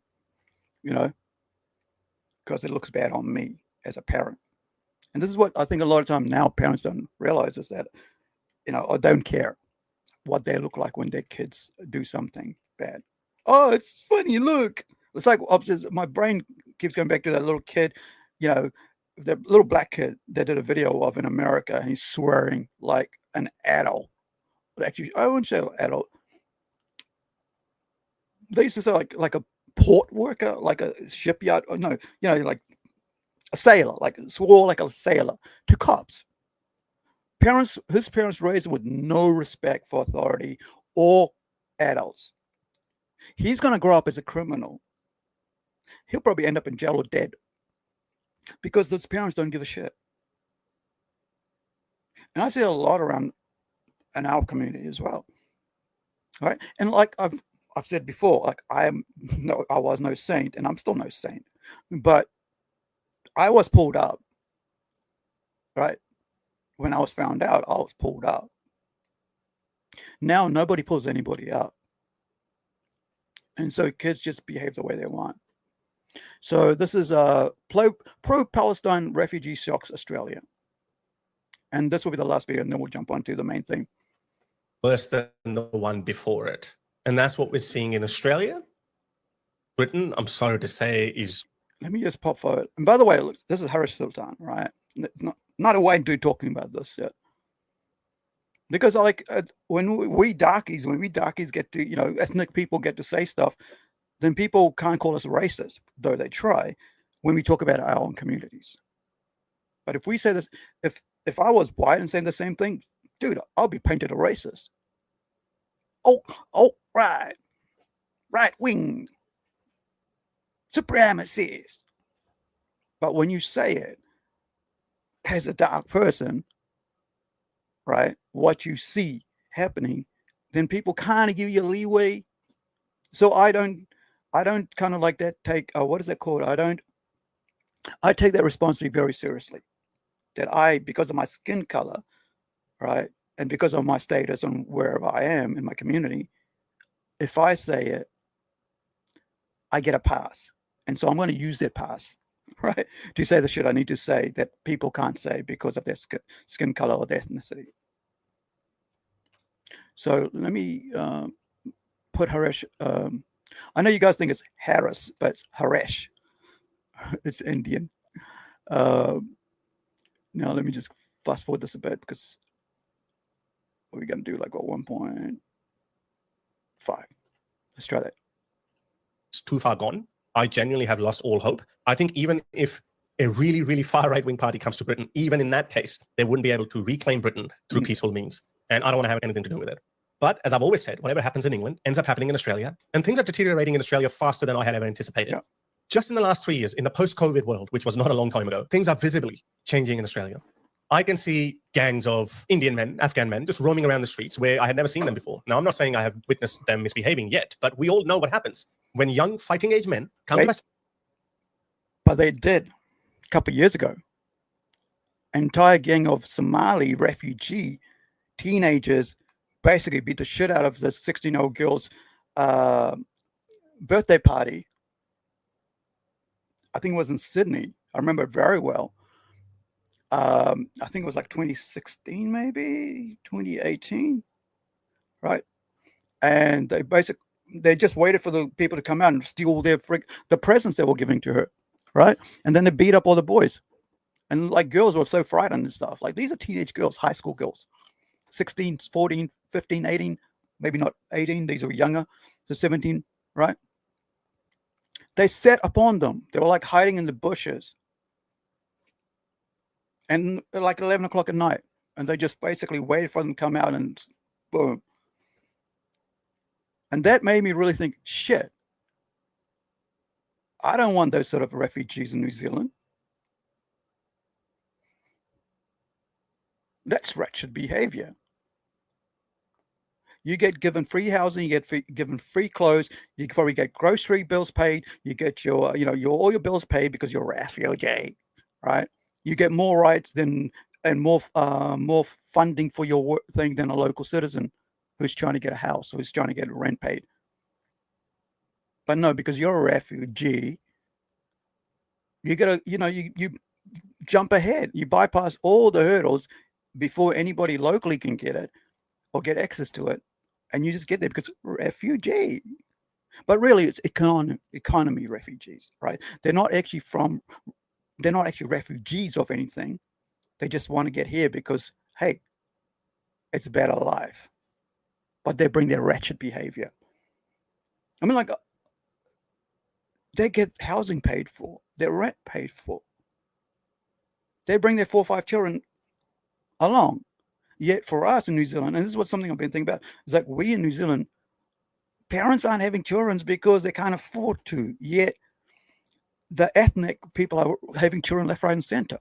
because it looks bad on me as a parent. And this is what I think a lot of time now parents don't realize is that, or don't care what they look like when their kids do something bad. Oh, it's funny, look. It's like my brain keeps going back to that little kid, the little black kid they did a video of in America, and he's swearing like an adult. Actually, I wouldn't say adult. They used to say like a port worker, like a shipyard, or no, like a sailor, like swore like a sailor to cops. His parents raised him with no respect for authority or adults. He's going to grow up as a criminal. He'll probably end up in jail or dead because those parents don't give a shit. And I see a lot around in our community as well. Right? And like I've said before, like I was no saint, and I'm still no saint, but I was pulled up. Right? When I was found out, I was pulled up. Now nobody pulls anybody out. And so kids just behave the way they want. So this is pro-Palestine refugee shocks Australia. And this will be the last video, and then we'll jump on to the main thing. Worse than the one before it. And that's what we're seeing in Australia. Britain, I'm sorry to say, is... Let me just pop forward. And by the way, look, this is Harris Sultan, right? It's not a white dude talking about this yet. Because when we darkies get to, ethnic people get to say stuff, then people can't call us racist, though they try, when we talk about our own communities. But if we say this, if I was white and saying the same thing, dude, I'll be painted a racist. Oh, right wing supremacist. But when you say it as a dark person, right, what you see happening, then people kind of give you a leeway. So I don't kind of like that take, what is that called? I take that responsibility very seriously. That because of my skin color, right, and because of my status and wherever I am in my community, if I say it, I get a pass. And so I'm going to use that pass right? To say the shit I need to say that people can't say because of their skin color or their ethnicity. So let me put Haresh. I know you guys think it's Harris, but it's Haresh. It's Indian. Now let me just fast forward this a bit because we're going to do like 1.5. Let's try that. It's too far gone. I genuinely have lost all hope. I think even if a really, really far right-wing party comes to Britain, even in that case, they wouldn't be able to reclaim Britain through peaceful means. And I don't want to have anything to do with it. But as I've always said, whatever happens in England ends up happening in Australia. And things are deteriorating in Australia faster than I had ever anticipated. Yeah. Just in the last 3 years, in the post-COVID world, which was not a long time ago, things are visibly changing in Australia. I can see gangs of Indian men, Afghan men, just roaming around the streets where I had never seen them before. Now, I'm not saying I have witnessed them misbehaving yet, but we all know what happens when young fighting-age men come to... But they did a couple of years ago. An entire gang of Somali refugee teenagers basically beat the shit out of this 16-year-old girl's birthday party. I think it was in Sydney. I remember it very well. I think it was like 2016, maybe 2018, right? And they just waited for the people to come out and steal the presents they were giving to her, right? And then they beat up all the boys, and like girls were so frightened and stuff. Like these are teenage girls, high school girls, 16, 14, 15, 18, maybe not 18. These are younger, so 17, right? They set upon them. They were like hiding in the bushes. And like 11 o'clock at night, and they just basically waited for them to come out and boom. And that made me really think, shit, I don't want those sort of refugees in New Zealand. That's wretched behavior. You get given free housing, you get given free clothes, you probably get grocery bills paid, you get your all your bills paid because you're a refugee, right? You get more rights and more funding for your thing than a local citizen who's trying to get a house, who's trying to get rent paid. But no, because you're a refugee, you gotta, you jump ahead. You bypass all the hurdles before anybody locally can get it or get access to it, and you just get there because refugee. But really, it's economy refugees, right? They're not actually refugees of anything. They just want to get here because, hey, it's a better life. But they bring their wretched behavior. I mean, like, they get housing paid for, their rent paid for. They bring their 4 or 5 children along. Yet for us in New Zealand, and this is something I've been thinking about, is like we in New Zealand, parents aren't having children because they can't afford to. Yet the ethnic people are having children left, right, and center.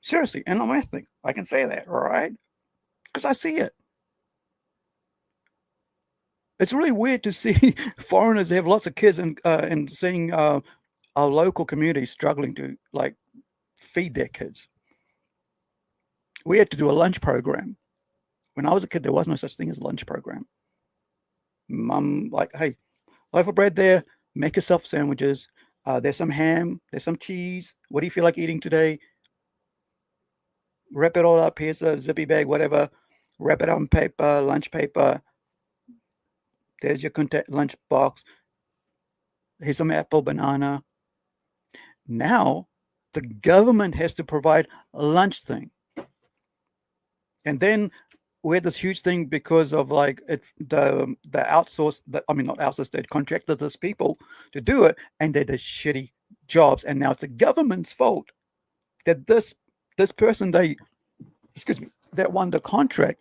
Seriously, and I'm ethnic. I can say that, right? Because I see it. It's really weird to see foreigners have lots of kids and seeing our local community struggling to like feed their kids. We had to do a lunch program. When I was a kid, there was no such thing as a lunch program. Mum, like, hey, loaf of bread there, make yourself sandwiches. There's some ham, there's some cheese. What do you feel like eating today? Wrap it all up. Here's a zippy bag, whatever. Wrap it on paper, lunch paper. There's your lunch box. Here's some apple, banana. Now, the government has to provide a lunch thing. And then we had this huge thing because of like the outsourced, not outsourced, they contracted these people to do it, and they did shitty jobs. And now it's the government's fault that this person that won the contract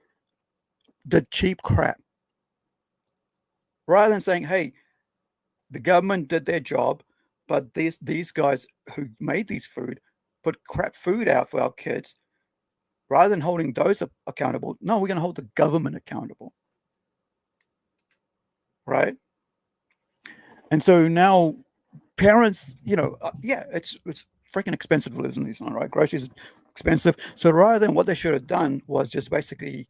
did cheap crap. Rather than saying, hey, the government did their job, but these guys who made these food put crap food out for our kids. Rather than holding those accountable, no, we're going to hold the government accountable, right? And so now parents, it's freaking expensive to live in New Zealand, right? Groceries are expensive. So rather than what they should have done was just basically,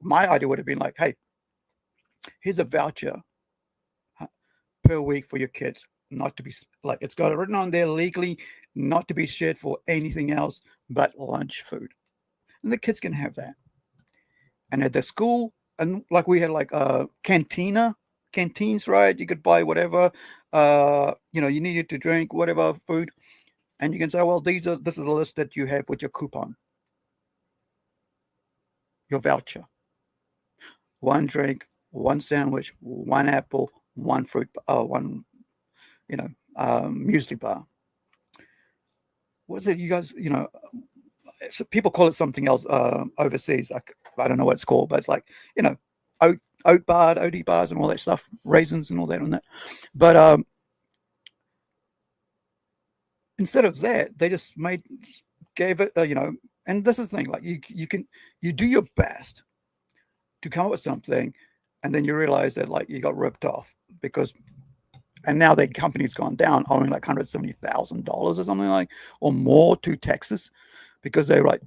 my idea would have been like, hey, here's a voucher per week for your kids. not to be like it's got it written on there legally, not to be shared for anything else but lunch food, and the kids can have that. And at the school, and like we had like canteens, right? You could buy whatever you needed to drink, whatever food, and you can say, well, this is a list that you have with your coupon, your voucher. 1 drink, 1 sandwich, 1 apple, 1 fruit, one muesli bar. What's it? You guys, so people call it something else overseas. I don't know what it's called, but it's like oat bars and all that stuff, raisins and all that on that. But instead of that, they just gave it, and this is the thing, like you do your best to come up with something, and then you realize that like you got ripped off and now their company's gone down, owing like $170,000 or something like, or more to Texas, because they're like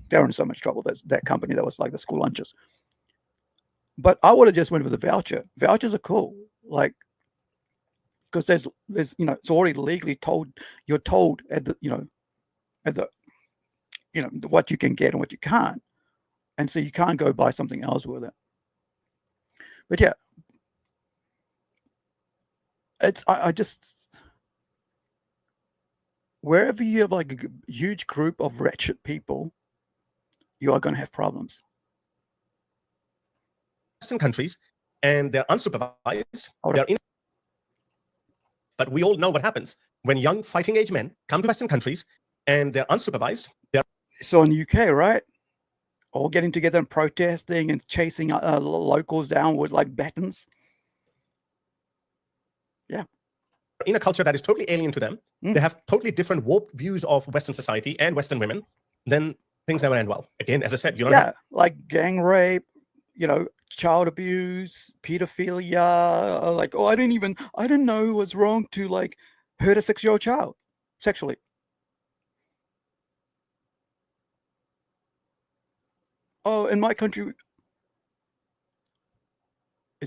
they're in so much trouble. That company that was like the school lunches. But I would have just went with the voucher. Vouchers are cool, like because there's it's already legally told. You're told at the what you can get and what you can't, and so you can't go buy something else with it. But yeah, I just wherever you have like a huge group of wretched people, you are going to have problems. Western countries, and they're unsupervised. But we all know what happens when young fighting age men come to Western countries and they're unsupervised. So in the UK, right? All getting together and protesting and chasing locals down with like batons. Yeah. In a culture that is totally alien to them, they have totally different warped views of Western society and Western women, then things never end well. Again, as I said, like gang rape, child abuse, pedophilia, like, I didn't know it was wrong to like hurt a 6-year-old child sexually. Oh, in my country,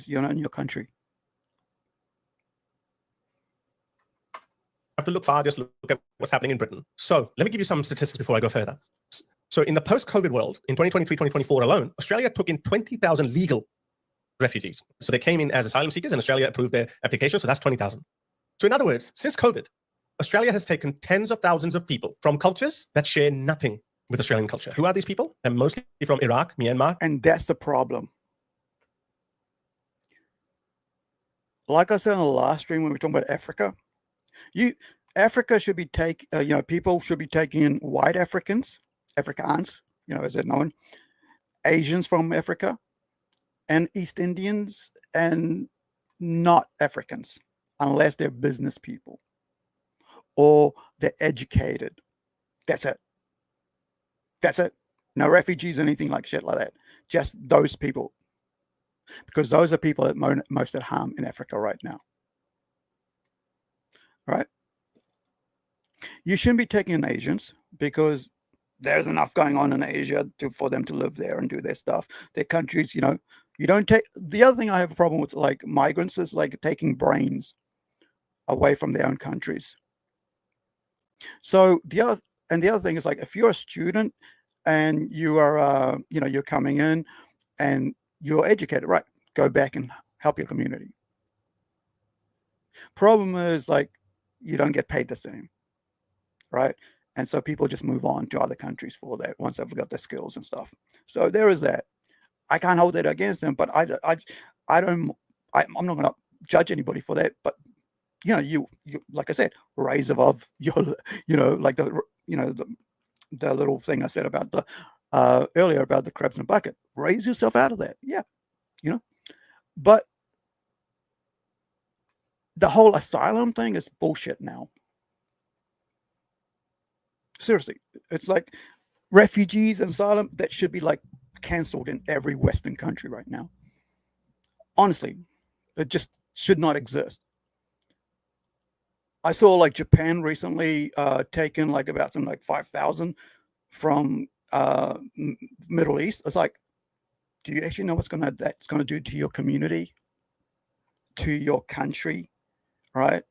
you're not in your country. Have to look far, just look at what's happening in Britain. So let me give you some statistics before I go further. So in the post-COVID world, in 2023, 2024 alone, Australia took in 20,000 legal refugees. So they came in as asylum seekers and Australia approved their application. So that's 20,000. So in other words, since COVID, Australia has taken tens of thousands of people from cultures that share nothing with Australian culture. Who are these people? They're mostly from Iraq, Myanmar. And that's the problem. Like I said in the last stream when we were talking about Africa, Africa should be people should be taking in white Africans, Afrikaans, as they're known, Asians from Africa, and East Indians, and not Africans, unless they're business people or they're educated. That's it. That's it. No refugees, anything like shit like that. Just those people. Because those are people that most at harm in Africa right now. Right? You shouldn't be taking in Asians because there's enough going on in Asia for them to live there and do their stuff. Their countries, you don't take. The other thing I have a problem with, like migrants, is like taking brains away from their own countries. So the other thing is, like, if you're a student and you are, you're coming in and you're educated, right? Go back and help your community. Problem is, like, you don't get paid the same, right? And so people just move on to other countries for that once they've got their skills and stuff. So there is that. I can't hold that against them, but I'm not going to judge anybody for that. But you like I said, raise above your, like the little thing I said about the earlier about the crabs in a bucket. Raise yourself out of that. Yeah, But the whole asylum thing is bullshit now. Seriously, it's like refugees and asylum that should be like cancelled in every Western country right now. Honestly, it just should not exist. I saw like Japan recently taken like about 5,000 from Middle East. It's like, do you actually know that's gonna do to your community, to your country, right?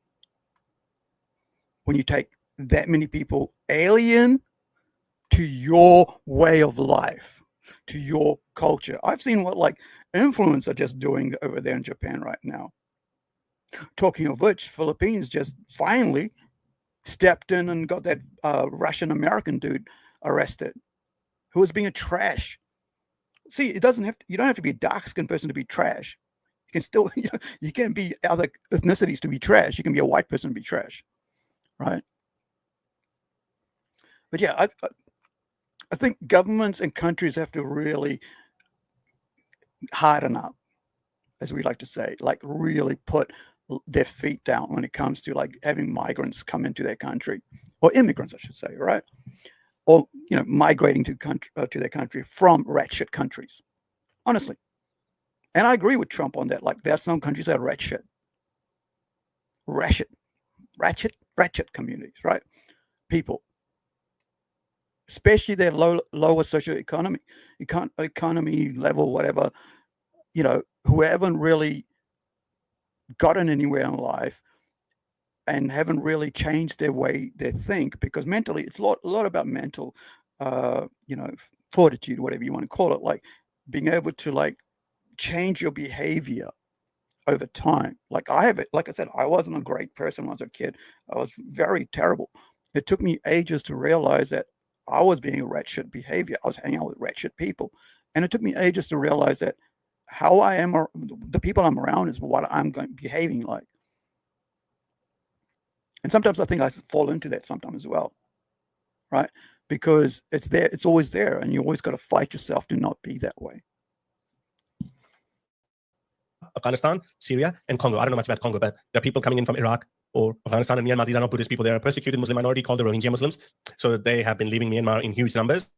when you take that many people alien to your way of life, to your culture. I've seen what like influencers are just doing over there in Japan right now. Talking of which, Philippines just finally stepped in and got that Russian American dude arrested, who was being a trash. See, you don't have to be a dark-skinned person to be trash. You can still, you can be other ethnicities to be trash. You can be a white person to be trash, right? But yeah, I think governments and countries have to really harden up, as we like to say, like really put their feet down when it comes to like having migrants come into their country, or immigrants, I should say, right? Or migrating to their country from rat shit countries, honestly. And I agree with Trump on that. Like, there are some countries that are rat shit communities, right? People, especially their lower socioeconomic economy level, whatever, who haven't really gotten anywhere in life and haven't really changed their way they think, because mentally it's a lot about mental fortitude, whatever you want to call it, like being able to like change your behavior over time. Like I said, I wasn't a great person when I was a kid. I was very terrible. It took me ages to realize that I was being a wretched behavior. I was hanging out with wretched people, and it took me ages to realize that how I am, or the people I'm around, is what I'm behaving like. And sometimes I think I fall into that sometimes as well, right? Because it's there, it's always there, and you always got to fight yourself to not be that way. Afghanistan, Syria, and Congo. I don't know much about Congo, but there are people coming in from Iraq or Afghanistan and Myanmar. These are not Buddhist people. They are a persecuted Muslim minority called the Rohingya Muslims. So they have been leaving Myanmar in huge numbers.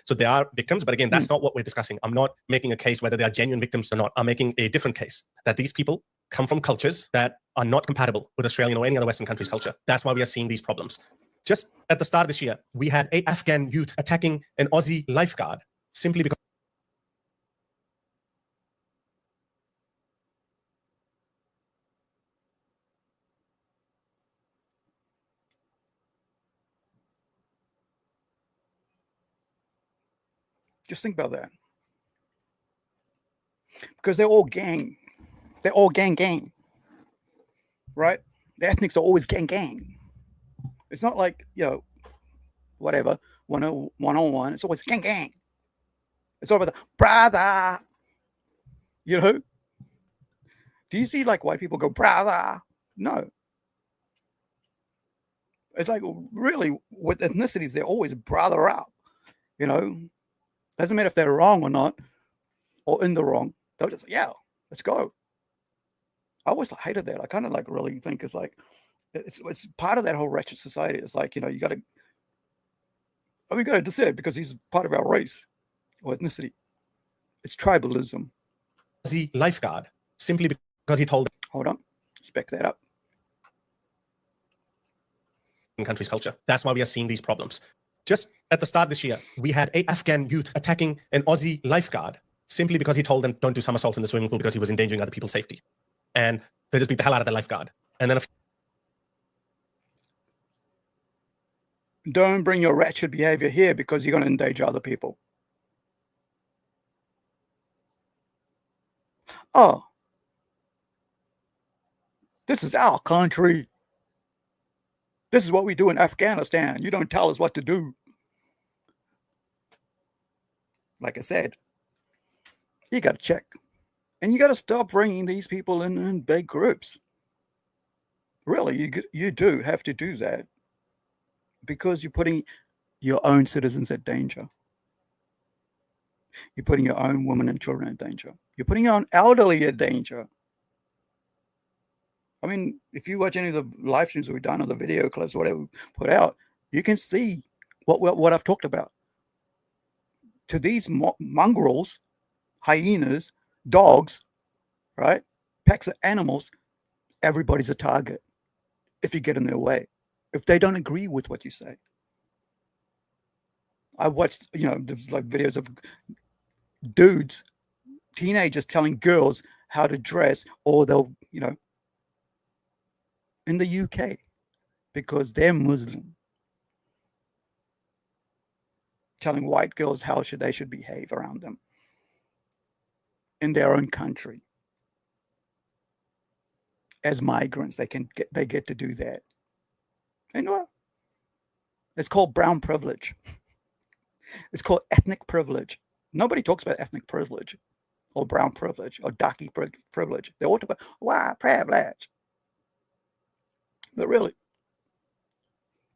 So they are victims. But again, that's not what we're discussing. I'm not making a case whether they are genuine victims or not. I'm making a different case that these people come from cultures that are not compatible with Australian or any other Western country's culture. That's why we are seeing these problems. Just at the start of this year, we had 8 Afghan youth attacking an Aussie lifeguard simply because Just think about that. Because they're all gang. They're all gang. Right? The ethnics are always gang. It's not like, whatever, 101. It's always gang. It's all about the brother. Do you see like white people go, brother? No. It's like, really, with ethnicities, they're always brother up. Doesn't matter if they're wrong or not, or in the wrong. They'll just say, yeah, let's go. I always hated that. I kind of like really think it's like, it's part of that whole wretched society. It's like, you got to decide because he's part of our race or ethnicity. It's tribalism. The lifeguard, simply because he told them. Hold on, spec that up. In country's culture. That's why we are seeing these problems. Just at the start of this year, we had 8 Afghan youth attacking an Aussie lifeguard simply because he told them don't do somersaults in the swimming pool because he was endangering other people's safety. And they just beat the hell out of the lifeguard. And then don't bring your wretched behavior here because you're going to endanger other people. Oh, this is our country. This is what we do in Afghanistan. You don't tell us what to do. Like I said, you got to check. And you got to stop bringing these people in big groups. Really, you do have to do that. Because you're putting your own citizens at danger. You're putting your own women and children at danger. You're putting your own elderly at danger. I mean, if you watch any of the live streams we've done or the video clips or whatever we put out, you can see what I've talked about. To these mongrels, hyenas, dogs, right? Packs of animals, everybody's a target if you get in their way, if they don't agree with what you say. I watched, there's like videos of dudes, teenagers telling girls how to dress, or they'll, in the UK, because they're Muslim, telling white girls how they should behave around them in their own country. As migrants, they get to do that. And well, it's called brown privilege. It's called ethnic privilege. Nobody talks about ethnic privilege or brown privilege or darky privilege. They all talk about white privilege. But really,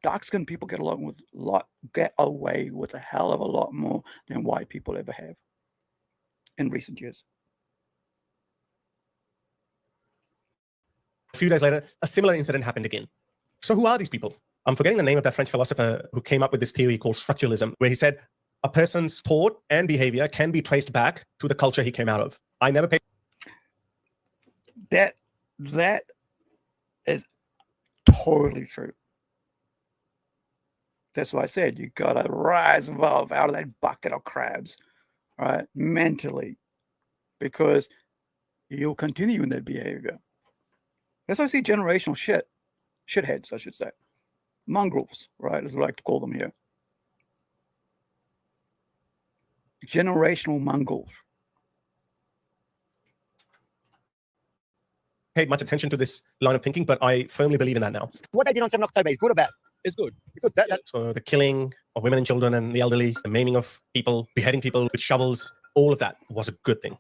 dark-skinned people get away with a hell of a lot more than white people ever have in recent years. A few days later, a similar incident happened again. So who are these people? I'm forgetting the name of that French philosopher who came up with this theory called structuralism, where he said a person's thought and behavior can be traced back to the culture he came out of. I never paid. That is totally true. That's why I said you gotta rise and evolve out of that bucket of crabs, right? Mentally, because you'll continue in that behavior. That's why I see generational shitheads, I should say. Mongrels, right, as we like to call them here. Generational mongrels. Paid much attention to this line of thinking, but I firmly believe in that now. What they did on 7 October is good or bad? It's good. It's good. So the killing of women and children and the elderly, the maiming of people, beheading people with shovels, all of that was a good thing.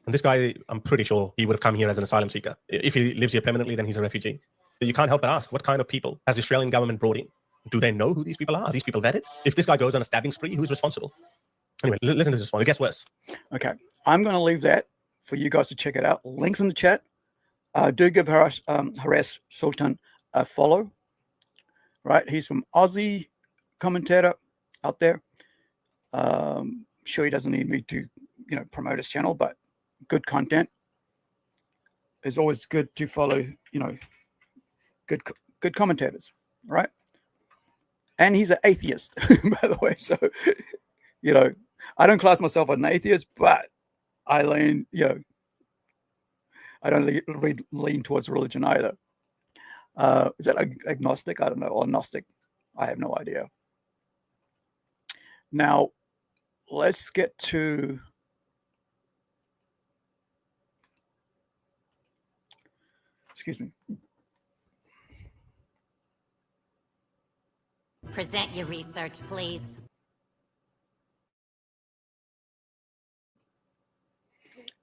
And this guy, I'm pretty sure he would have come here as an asylum seeker. If he lives here permanently, then he's a refugee. You can't help but ask, what kind of people has the Australian government brought in? Do they know who these people are? Are these people vetted? If this guy goes on a stabbing spree, who's responsible? Anyway, listen to this one. It gets worse. Okay. I'm going to leave that for you guys to check it out. Links in the chat. Do give Harass Sultan a follow. Right? He's from Aussie commentator out there. Sure, he doesn't need me to, promote his channel, but good content. It's always good to follow, good commentators, right? And he's an atheist, by the way. So, I don't class myself as an atheist, but I lean, I don't lean towards religion either. Is that agnostic? I don't know. Or Gnostic? I have no idea. Now, let's get to excuse me. Present your research, please.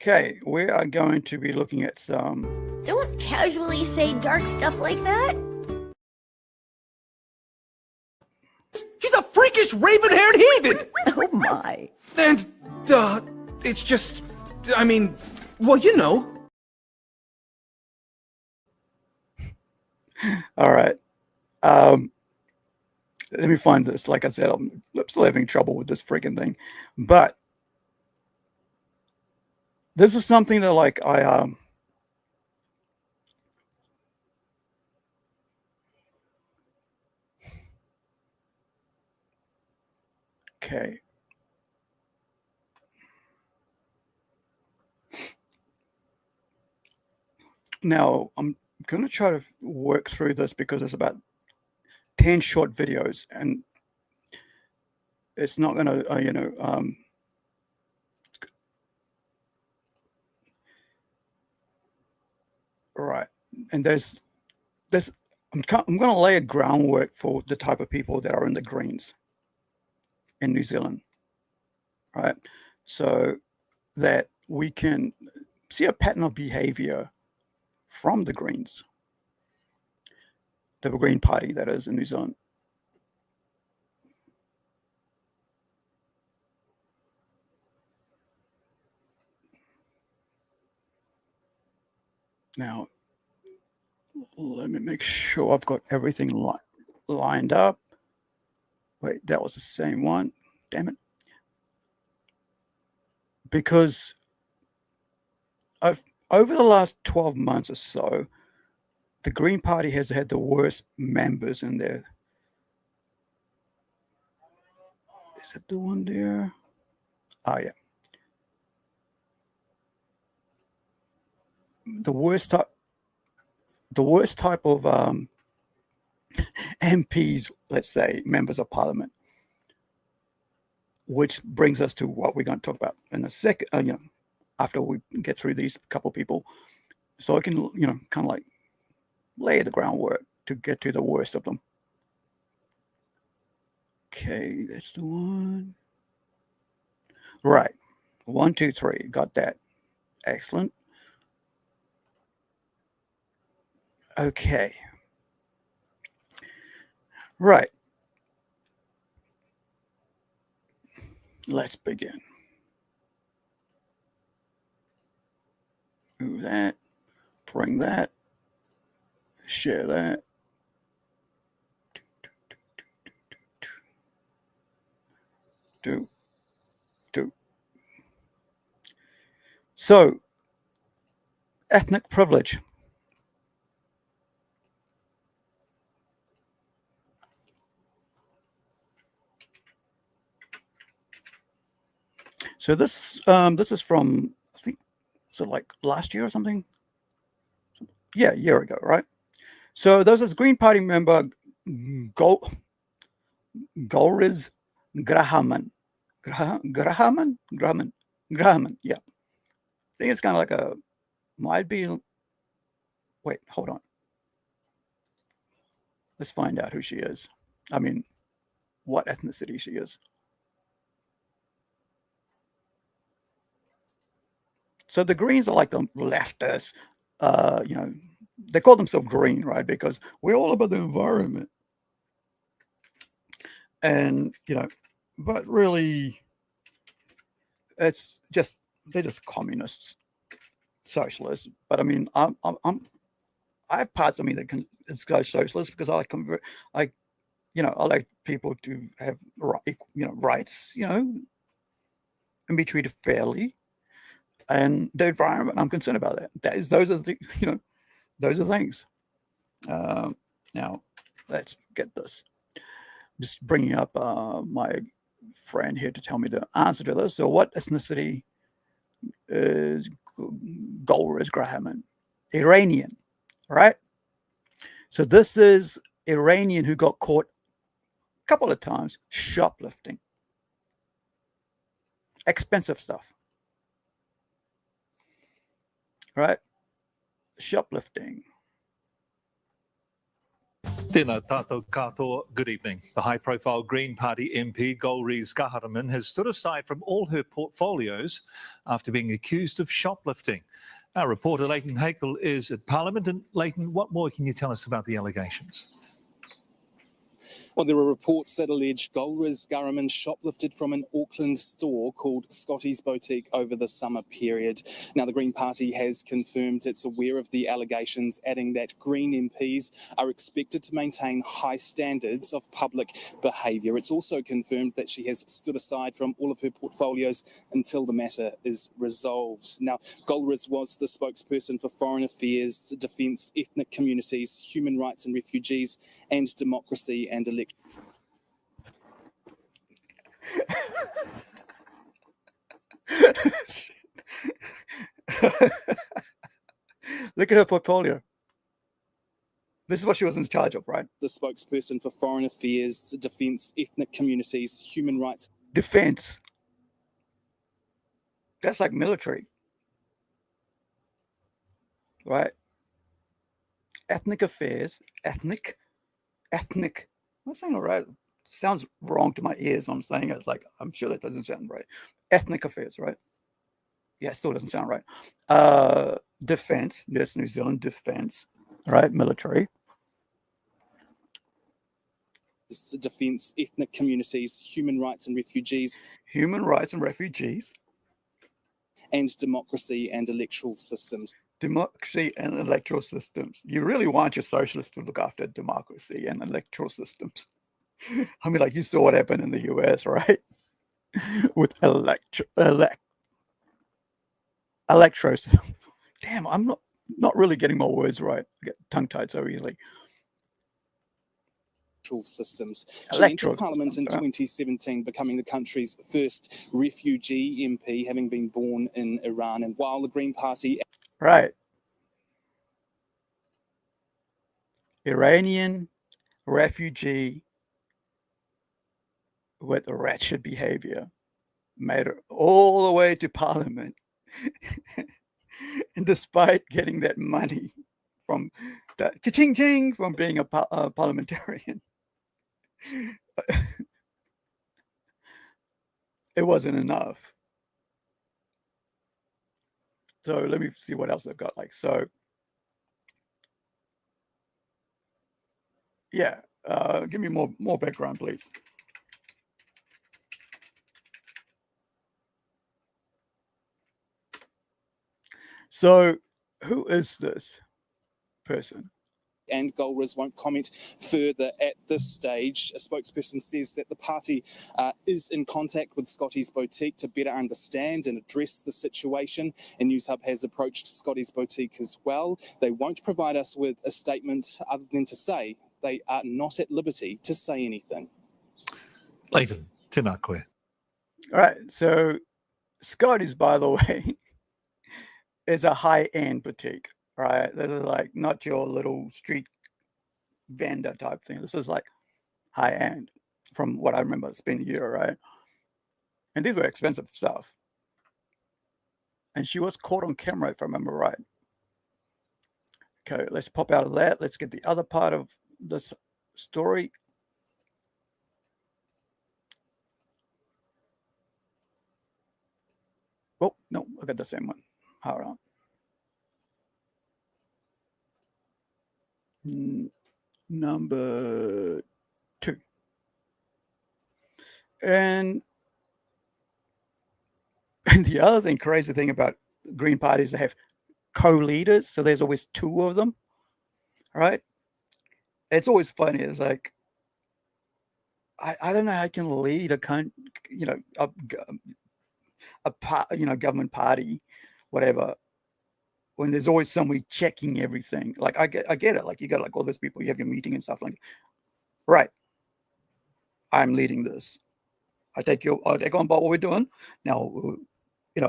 Okay, we are going to be looking at some... Don't casually say dark stuff like that. He's a freakish raven-haired heathen! Oh my. And, it's just... I mean, well, you know. All right. Let me find this. Like I said, I'm still having trouble with this freaking thing. But this is something that, like, okay. Now, I'm going to try to work through this because there's about 10 short videos and it's not going to, right. And there's I'm going to lay a groundwork for the type of people that are in the Greens in New Zealand, right? So that we can see a pattern of behavior from the Greens, the Green Party that is in New Zealand. Now, let me make sure I've got everything lined up. Wait, that was the same one. Damn it. Because over the last 12 months or so, the Green Party has had the worst members in there. Is it the one there? Oh, yeah. The worst type of MPs, let's say, members of parliament, which brings us to what we're going to talk about in a second, after we get through these couple people. So I can, kind of like lay the groundwork to get to the worst of them. Okay, that's the one. Right. 1, 2, 3. Got that. Excellent. Okay. Right. Let's begin. Do that. Bring that. Share that. Do. So, ethnic privilege. So this is from, I think, so like last year or something. Yeah, a year ago, right? So there's this Green Party member, Golriz Ghahraman. Ghahraman. Yeah, I think it's kind of like might be. Wait, hold on. Let's find out who she is. I mean, what ethnicity she is. So the Greens are like the leftists. They call themselves green, right? Because we're all about the environment. And, but really, they're just communists, socialists. But I mean, I have parts of me that can go socialist because I like I like people to have rights, and be treated fairly. And the environment, I'm concerned about that. Those are those are things. Now, let's get this. Just bringing up my friend here to tell me the answer to this. So, what ethnicity is Golriz Ghahraman? Iranian, right? So this is Iranian who got caught a couple of times shoplifting expensive stuff. Right? Shoplifting. Tēnā tātou katoa, good evening. The high-profile Green Party MP Golriz Ghahraman has stood aside from all her portfolios after being accused of shoplifting. Our reporter Leighton Hakel is at Parliament. And Leighton, what more can you tell us about the allegations? Well, there are reports that allege Golriz Ghahraman shoplifted from an Auckland store called Scotty's Boutique over the summer period. Now, the Green Party has confirmed it's aware of the allegations, adding that Green MPs are expected to maintain high standards of public behaviour. It's also confirmed that she has stood aside from all of her portfolios until the matter is resolved. Now, Golriz was the spokesperson for Foreign Affairs, Defence, Ethnic Communities, Human Rights and Refugees, and Democracy and Election. Look at her portfolio. This is what she was in charge of, right? The spokesperson for Foreign Affairs, Defence, Ethnic Communities, Human Rights. Defence. That's like military. Right? Ethnic affairs. Ethnic. I'm saying all right. Sounds wrong to my ears when I'm saying it. It's like, I'm sure that doesn't sound right. Ethnic affairs, right? Yeah, it still doesn't sound right. Defense. Yes, New Zealand defense. Right? Military. Defence, ethnic communities, human rights and refugees. Human rights and refugees. And democracy and electoral systems. Democracy and electoral systems. You really want your socialists to look after democracy and electoral systems. I mean, like you saw what happened in the US, right? With electro. Damn, I'm not really getting my words right. I get tongue-tied so easily. Systems. She entered Parliament in 2017, becoming the country's first refugee MP, having been born in Iran. And while the Green Party... Right. Iranian refugee with wretched behavior made it all the way to Parliament. And despite getting that money from the cha-ching-ching from being a parliamentarian, it wasn't enough. So let me see what else I've got. Like, so yeah, give me more background, please. So who is this person? And Golriz won't comment further at this stage. A spokesperson says that the party is in contact with Scotty's Boutique to better understand and address the situation. And Newshub has approached Scotty's Boutique as well. They won't provide us with a statement other than to say they are not at liberty to say anything. Leighton, tēnā koe. All right, so Scotty's, by the way, is a high-end boutique, right? This is like not your little street vendor type thing. This is like high-end from what I remember. It's been a year, right? And these were expensive stuff. And she was caught on camera, if I remember right. Okay, let's pop out of that. Let's get the other part of this story. Oh, no, I got the same one. Hold on. Number 2. And the other thing, crazy thing about Green Party is they have co-leaders. So there's always 2 of them, right? It's always funny. It's like, I don't know how I can lead a country, government party, whatever, when there's always somebody checking everything. Like I get it. Like you got like all those people, you have your meeting and stuff like, right, I'm leading this. I take on board what we're doing. Now,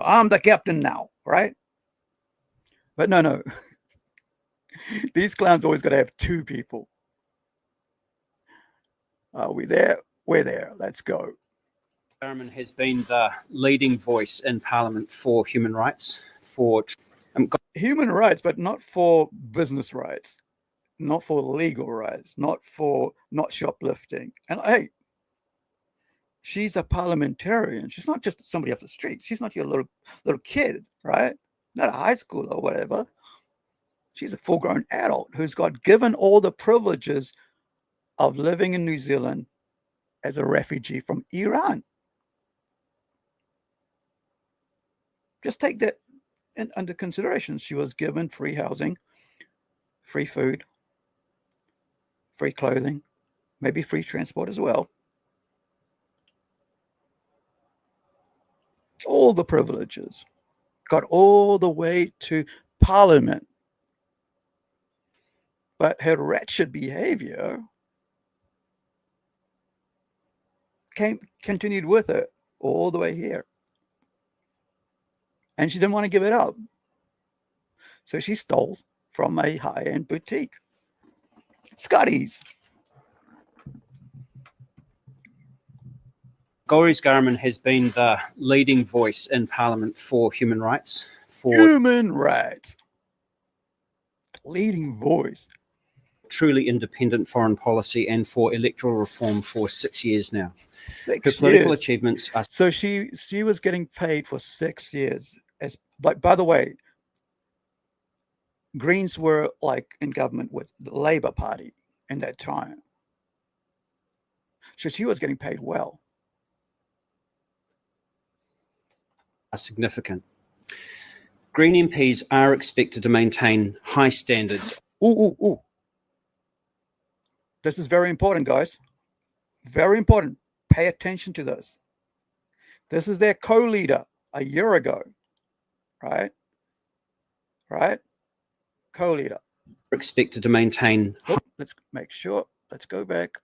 I'm the captain now, right? But no. These clowns always got to have 2 people. Are we there? We're there. Let's go. Ghahraman has been the leading voice in Parliament for human rights, human rights, but not for business rights, not for legal rights, not shoplifting. And hey, she's a parliamentarian. She's not just somebody off the street. She's not your little kid, right? Not a high schooler or whatever. She's a full-grown adult who's got given all the privileges of living in New Zealand as a refugee from Iran. Just take that under consideration. She was given free housing, free food, free clothing, maybe free transport as well. All the privileges. Got all the way to Parliament. But her wretched behavior continued with her all the way here. And she didn't want to give it up. So she stole from a high-end boutique. Scotty's. Golriz Ghahraman has been the leading voice in Parliament for human rights. Human rights. Leading voice. Truly independent foreign policy and for electoral reform for 6 years now. Her 6 political years. achievements are... So she was getting paid for 6 years. By the way, Greens were like in government with the Labour Party in that time. So she was getting paid well. Are significant. Green MPs are expected to maintain high standards. Ooh. This is very important, guys. Very important. Pay attention to this. This is their co-leader a year ago. Right? Co-leader. Expected to maintain. Let's make sure. Let's go back.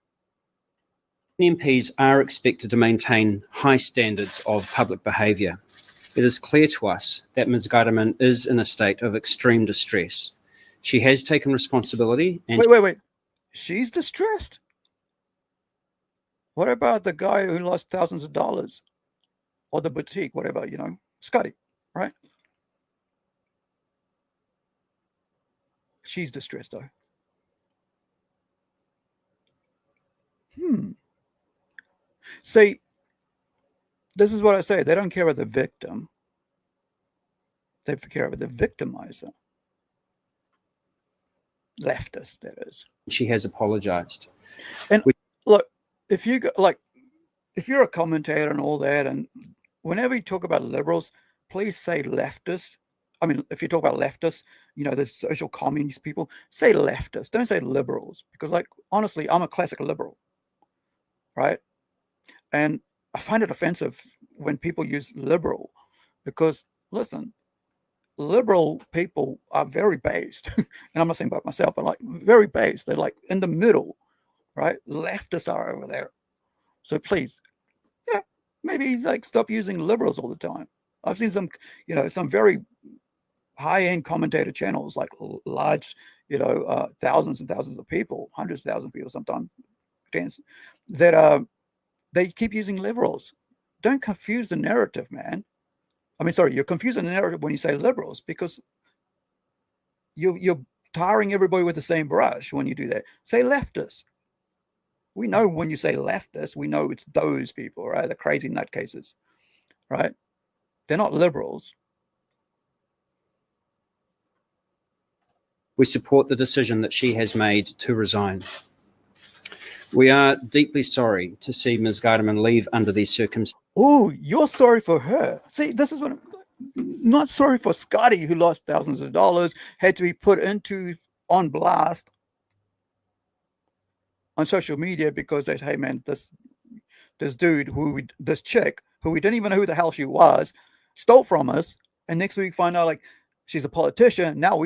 MPs are expected to maintain high standards of public behaviour. It is clear to us that Ms. Ghahraman is in a state of extreme distress. She has taken responsibility and... Wait. she's distressed. What about the guy who lost thousands of dollars? Or the boutique, whatever, Scotty, right? She's distressed, though. See, this is what I say. They don't care about the victim. They care about the victimizer. Leftist, that is. She has apologized. And look, if you're a commentator and all that, and whenever you talk about liberals, please say leftists. I mean, if you talk about leftists, the social communist people, say leftists. Don't say liberals, because, honestly, I'm a classic liberal, right? And I find it offensive when people use liberal, because, listen, liberal people are very based, and I'm not saying about myself, but very based. They're in the middle, right? Leftists are over there. So please, maybe stop using liberals all the time. I've seen some, some very high-end commentator channels, large, thousands and thousands of people, hundreds of thousands of people sometimes, that they keep using liberals. Don't confuse the narrative, man. I mean, sorry, you're confusing the narrative when you say liberals, because you're tarring everybody with the same brush when you do that. Say leftists. We know when you say leftists, we know it's those people, right? The crazy nutcases, right? They're not liberals. We support the decision that she has made to resign. We are deeply sorry to see Ms. Ghahraman leave under these circumstances. Oh, you're sorry for her. See, this is what I'm not sorry for Scotty, who lost thousands of dollars, had to be put on blast on social media because they, hey man, this dude this chick who we didn't even know who the hell she was, stole from us, and next week find out she's a politician. Now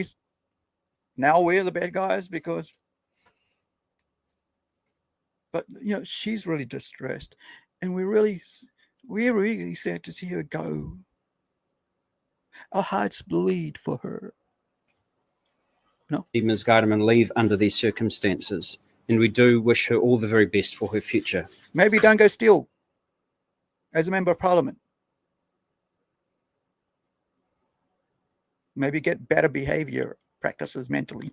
we're the bad guys because. But she's really distressed, and we're really sad to see her go. Our hearts bleed for her. No, Ms. Ghahraman leave under these circumstances, and we do wish her all the very best for her future. Maybe don't go steal as a member of parliament. Maybe get better behavior practices mentally.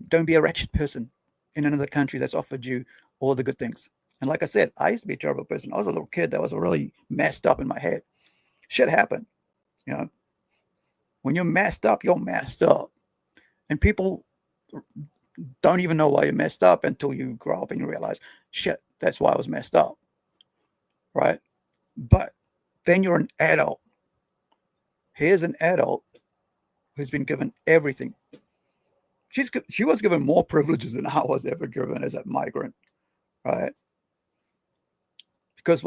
Don't be a wretched person in another country that's offered you all the good things. And like I said, I used to be a terrible person. I was a little kid that was really messed up in my head. Shit happened. When you're messed up, you're messed up. And people don't even know why you're messed up until you grow up and you realize, shit, that's why I was messed up. Right? But then you're an adult. Here's an adult who's been given everything. She was given more privileges than I was ever given as a migrant, right? Because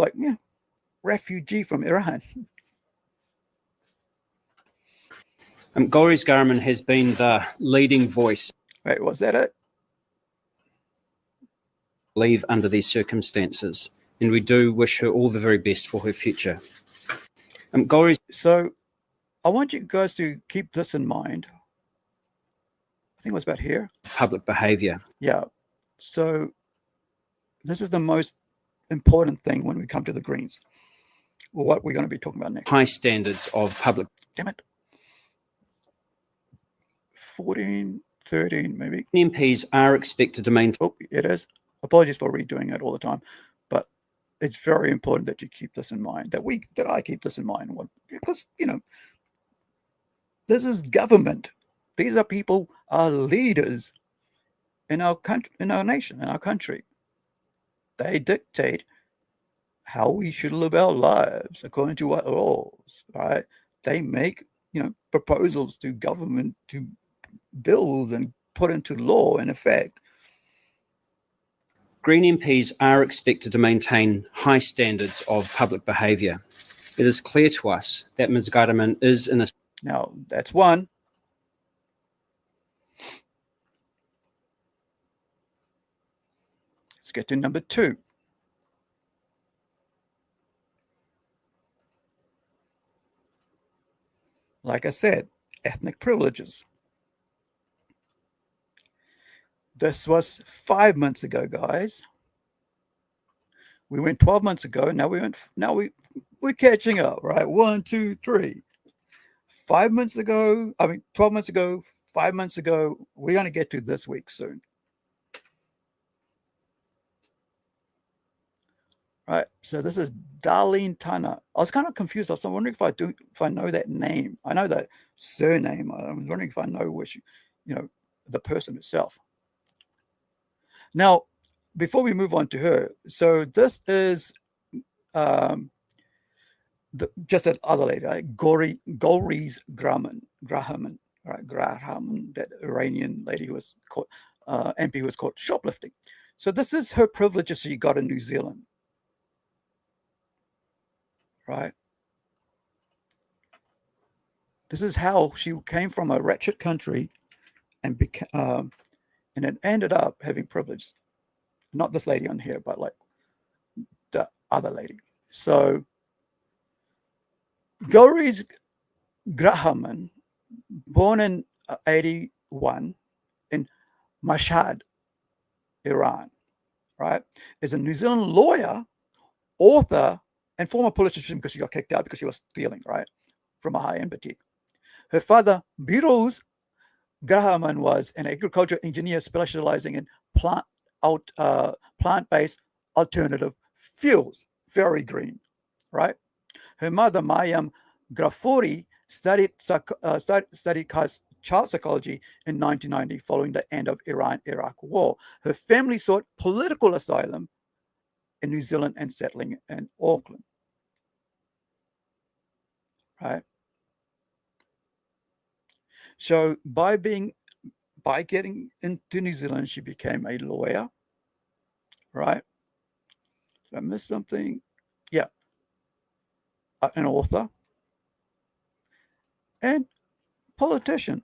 refugee from Iran. Golriz Ghahraman has been the leading voice. Wait, was that it? Leave under these circumstances, and we do wish her all the very best for her future. Golriz. So I want you guys to keep this in mind. I think it was about here. Public behavior. Yeah. So this is the most important thing when we come to the Greens. What we're going to be talking about next. High standards of public. Damn it. 14, 13, maybe. MPs are expected to maintain. Oh, it is. Apologies for redoing it all the time, but it's very important that you keep this in mind. That I keep this in mind, because this is government. These are people, are leaders in our country, in our nation, in our country. They dictate how we should live our lives according to what laws, right? They make, proposals to government, to bills, and put into law in effect. Green MPs are expected to maintain high standards of public behaviour. It is clear to us that Ms. Ghahraman is in a... Now, that's one. Let's get to number two. Like I said, ethnic privileges. This was 5 months ago, guys. We went 12 months ago. We're catching up, right? 1, 2, 3. 5 months ago, 12 months ago, 5 months ago. We're going to get to this week soon. Right. So this is Darleen Tana. I was kind of confused. I was wondering if I know that name. I know that surname. I was wondering if I know which, the person itself. Now, before we move on to her, so this is just that other lady, right? Golriz Ghahraman, right? Ghahraman, that Iranian lady who was caught, MP who was caught shoplifting. So this is her privileges she got in New Zealand, right? This is how she came from a wretched country and became, and it ended up having privilege. Not this lady on here, but like the other lady. So Golriz Ghahraman, born in 81 in Mashhad, Iran, right, is a New Zealand lawyer, author, and former politician because she got kicked out because she was stealing, right, from a high-end boutique. Her father, Biruz Ghahraman, was an agricultural engineer specializing in plant-based alternative fuels, very green, right? Her mother, Mayam Ghafouri, studied child psychology in 1990 following the end of Iran-Iraq war. Her family sought political asylum in New Zealand and settling in Auckland, right? So by getting into New Zealand, she became a lawyer, right? Did I miss something? Yeah. An author and politician.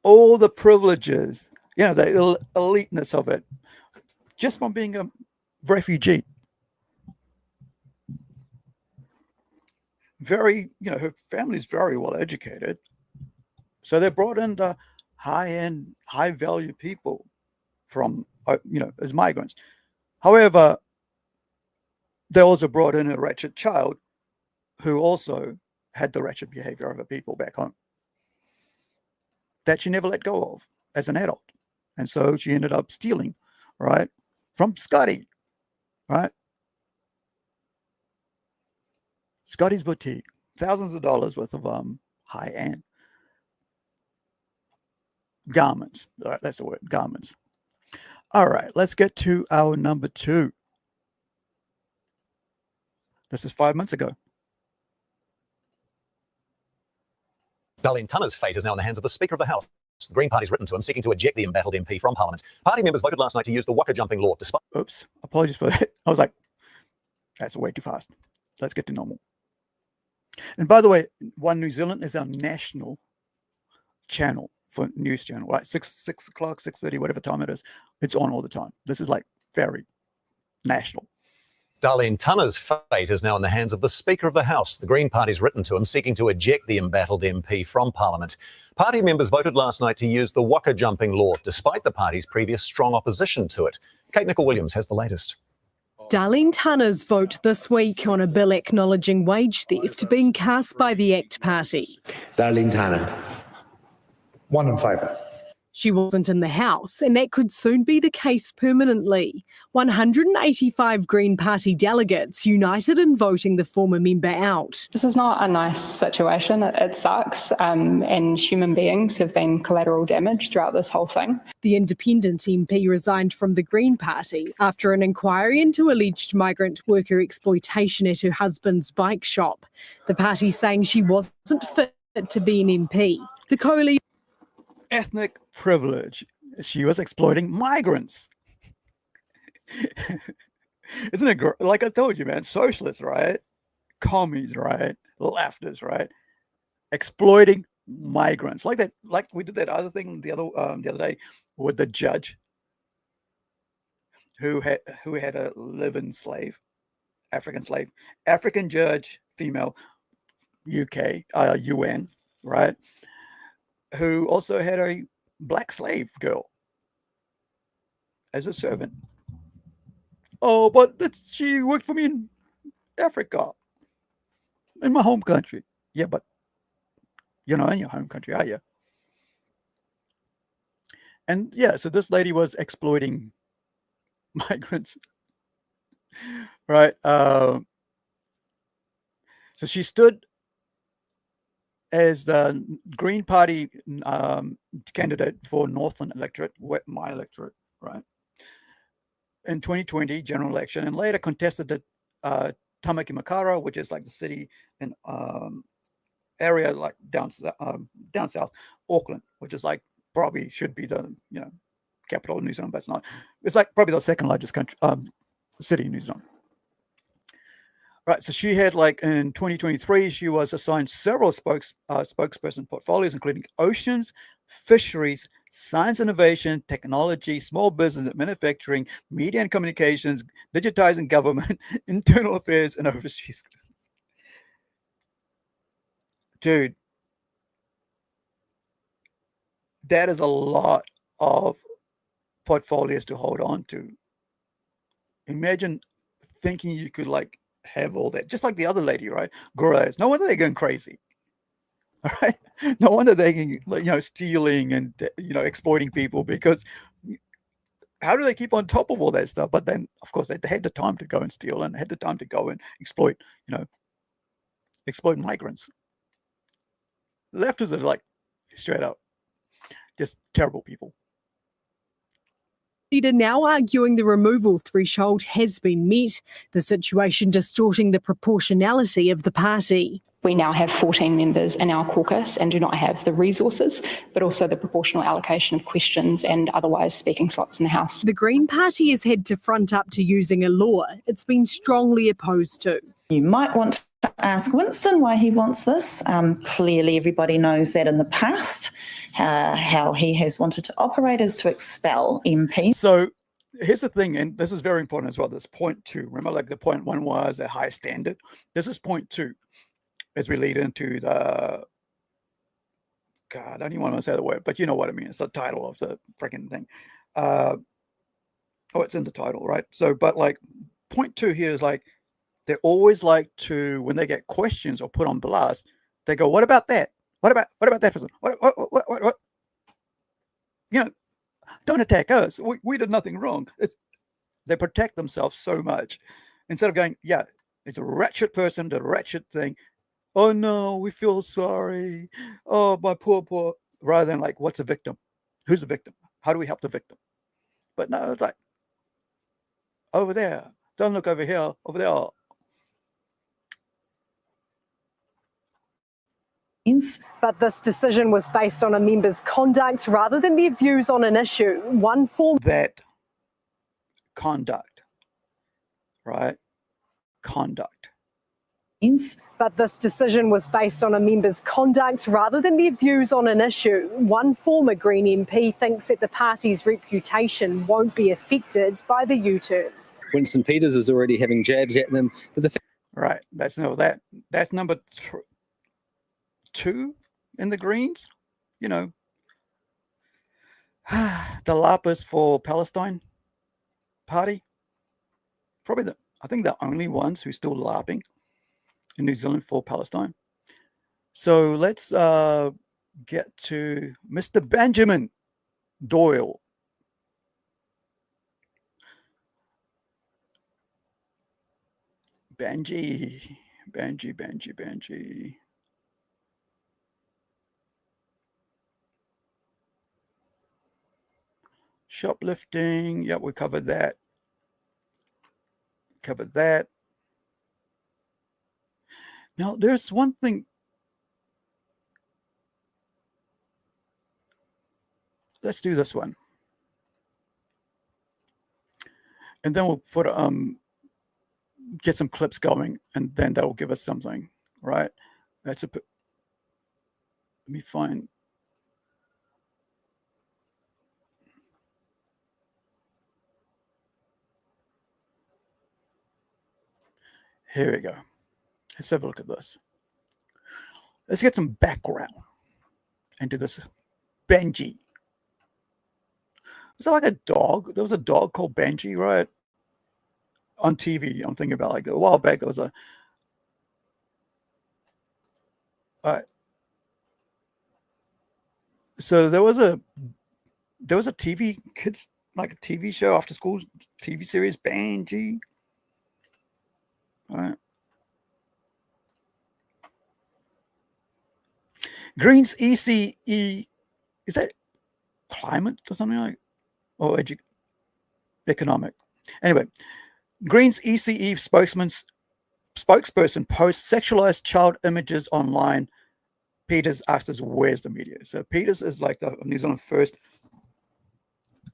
All the privileges, the eliteness of it, just from being a refugee. Very, her family's very well educated. So they brought in the high-end, high-value people from, as migrants. However, they also brought in a wretched child who also had the wretched behavior of her people back home that she never let go of as an adult. And so she ended up stealing, right, from Scotty, right? Scotty's boutique, thousands of dollars worth of high-end garments. All right, that's the word, garments. All right, let's get to our number 2. This is 5 months ago. Darleen Tana's fate is now in the hands of the Speaker of the House. The Green Party's written to him, seeking to eject the embattled MP from Parliament. Party members voted last night to use the waka jumping law despite... Oops, apologies for that. I was like, that's way too fast. Let's get to normal. And by the way, One New Zealand is our national channel for news channel, right? 6 o'clock, 6:30, whatever time it is. It's on all the time. This is like very national. Darleen Tana's fate is now in the hands of the Speaker of the House. The Green Party's written to him, seeking to eject the embattled MP from Parliament. Party members voted last night to use the waka jumping law, despite the party's previous strong opposition to it. Kate Nichol-Williams has the latest. Darleen Tana's vote this week on a bill acknowledging wage theft being cast by the ACT Party. Darleen Tana, 1 in favour. She wasn't in the House, and that could soon be the case permanently. 185 Green Party delegates united in voting the former member out. This is not a nice situation. It sucks, and human beings have been collateral damage throughout this whole thing. The independent MP resigned from the Green Party after an inquiry into alleged migrant worker exploitation at her husband's bike shop. The party saying she wasn't fit to be an MP. The coalition... Ethnic privilege. She was exploiting migrants. Isn't it great? Like I told you, man, socialists, right? Commies, right? Leftists, right? Exploiting migrants. Like that, like we did that other thing the other day with the judge who had a live-in slave, African judge, female, UK, UN, right? Who also had a black slave girl. as a servant. Oh, but she worked for me in Africa, in my home country. Yeah, but you're not in your home country, are you? And yeah, so this lady was exploiting migrants, right? So she stood as the Green Party candidate for Northland electorate, my electorate, right? In 2020 general election, and later contested the Tamakimakara, which is like the city and area like down south, Auckland, which is like probably should be the capital of New Zealand, but it's not. It's like probably the second largest country city in New Zealand. Right, so she had like in 2023, she was assigned several spokesperson portfolios, including oceans, fisheries, science innovation, technology, small business, manufacturing, media and communications, digitizing government, internal affairs, and overseas. Dude, that is a lot of portfolios to hold on to. Imagine thinking you could like have all that, just like the other lady, right? Golriz. No wonder they're going crazy. All right, no wonder they're stealing and exploiting people, because how do they keep on top of all that stuff? But then, of course, they had the time to go and steal and had the time to go and exploit migrants. Leftists are like straight up just terrible people. Leader now arguing the removal threshold has been met, the situation distorting the proportionality of the party. We now have 14 members in our caucus and do not have the resources, but also the proportional allocation of questions and otherwise speaking slots in the House. The Green Party has had to front up to using a law it's been strongly opposed to. You might want to ask Winston why he wants this. Clearly, everybody knows that in the past, how he has wanted to operate is to expel MPs. So here's the thing, and this is very important as well. This point 2. Remember, like the point 1 was a high standard. This is point 2. As we lead into the, God, I don't even want to say the word, but you know what I mean. It's the title of the freaking thing. It's in the title, right? So, but like point 2 here is like, they always like to, when they get questions or put on blast, they go, what about that? What about that person? What? Don't attack us. We did nothing wrong. They protect themselves so much. Instead of going, yeah, it's a wretched person, the wretched thing. Oh no, we feel sorry. Oh, my poor. Rather than like, what's the victim? Who's the victim? How do we help the victim? But no, it's like, over there. Don't look over here. Over there. But this decision was based on a member's conduct rather than their views on an issue. One form that conduct, right? Conduct. But this decision was based on a member's conduct rather than their views on an issue. One former Green MP thinks that the party's reputation won't be affected by the U-turn. Winston Peters is already having jabs at them. Right. That's number 2 in the Greens. The Larpers for Palestine party. Probably I think the only ones who still LARPing in New Zealand for Palestine. So let's get to Mr. Benjimin Doyle. Benji. Shoplifting. Yep, we covered that. Now, there's one thing. Let's do this one. And then we'll put get some clips going, and then that will give us something, right? Let me find. Here we go. Let's have a look at this. Let's get some background into this Benji. Was it like a dog? There was a dog called Benji, right? On TV. I'm thinking about like a while back. There was a. All right. So there was a TV kids like a TV show after school TV series Benji. All right. Greens ECE, is that climate or something like, or economic? Anyway, Greens ECE spokesperson posts sexualized child images online. Peters asks us, where's the media? So Peters is like the New Zealand first,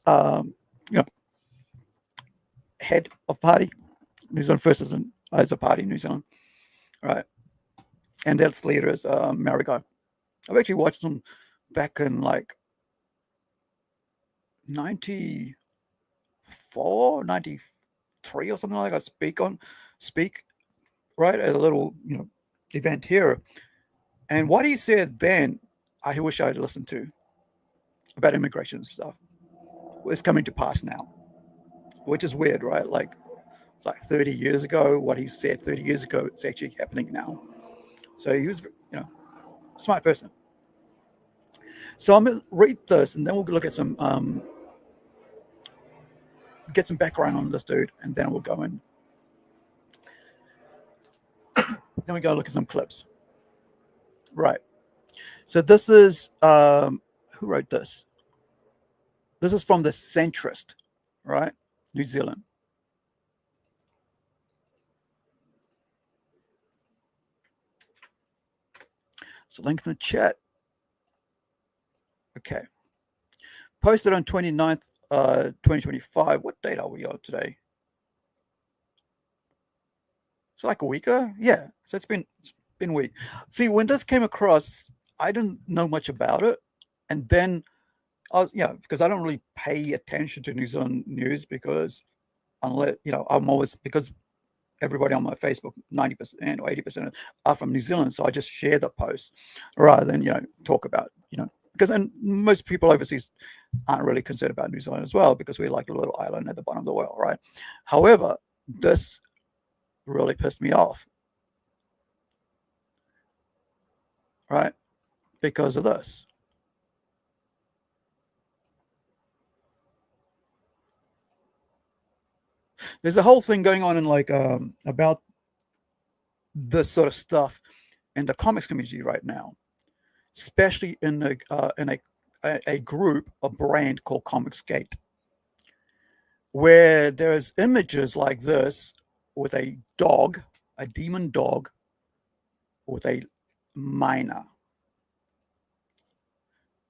head of party. New Zealand first as a party in New Zealand, right? And its leader is Maori guy. I've actually watched them back in like 94, 93 or something like that. I speak right at a little event here. And what he said then, I wish I'd listened to about immigration and stuff, is coming to pass now, which is weird, right? Like it's like 30 years ago, what he said 30 years ago, it's actually happening now. So he was, smart person. So I'm gonna read this, and then we'll look at some get some background on this dude, and then we'll go in. Then we go look at some clips. Right. So this is who wrote this? This is from the Centrist, right? New Zealand. So link in the chat. Okay. Posted on 29th, 2025. What date are we on today? It's like a week ago? Yeah. So it's been a week. See, when this came across, I didn't know much about it. And then I was, because I don't really pay attention to New Zealand news because unless, I'm always, because everybody on my Facebook, 90% or 80% are from New Zealand. So I just share the post rather than, talk about, because most people overseas aren't really concerned about New Zealand as well, because we're like a little island at the bottom of the world, right? However, this really pissed me off, right? Because of this. There's a whole thing going on in like about this sort of stuff in the comics community right now, especially in a group, a brand called Comicsgate, where there's images like this with a dog, a demon dog, with a minor,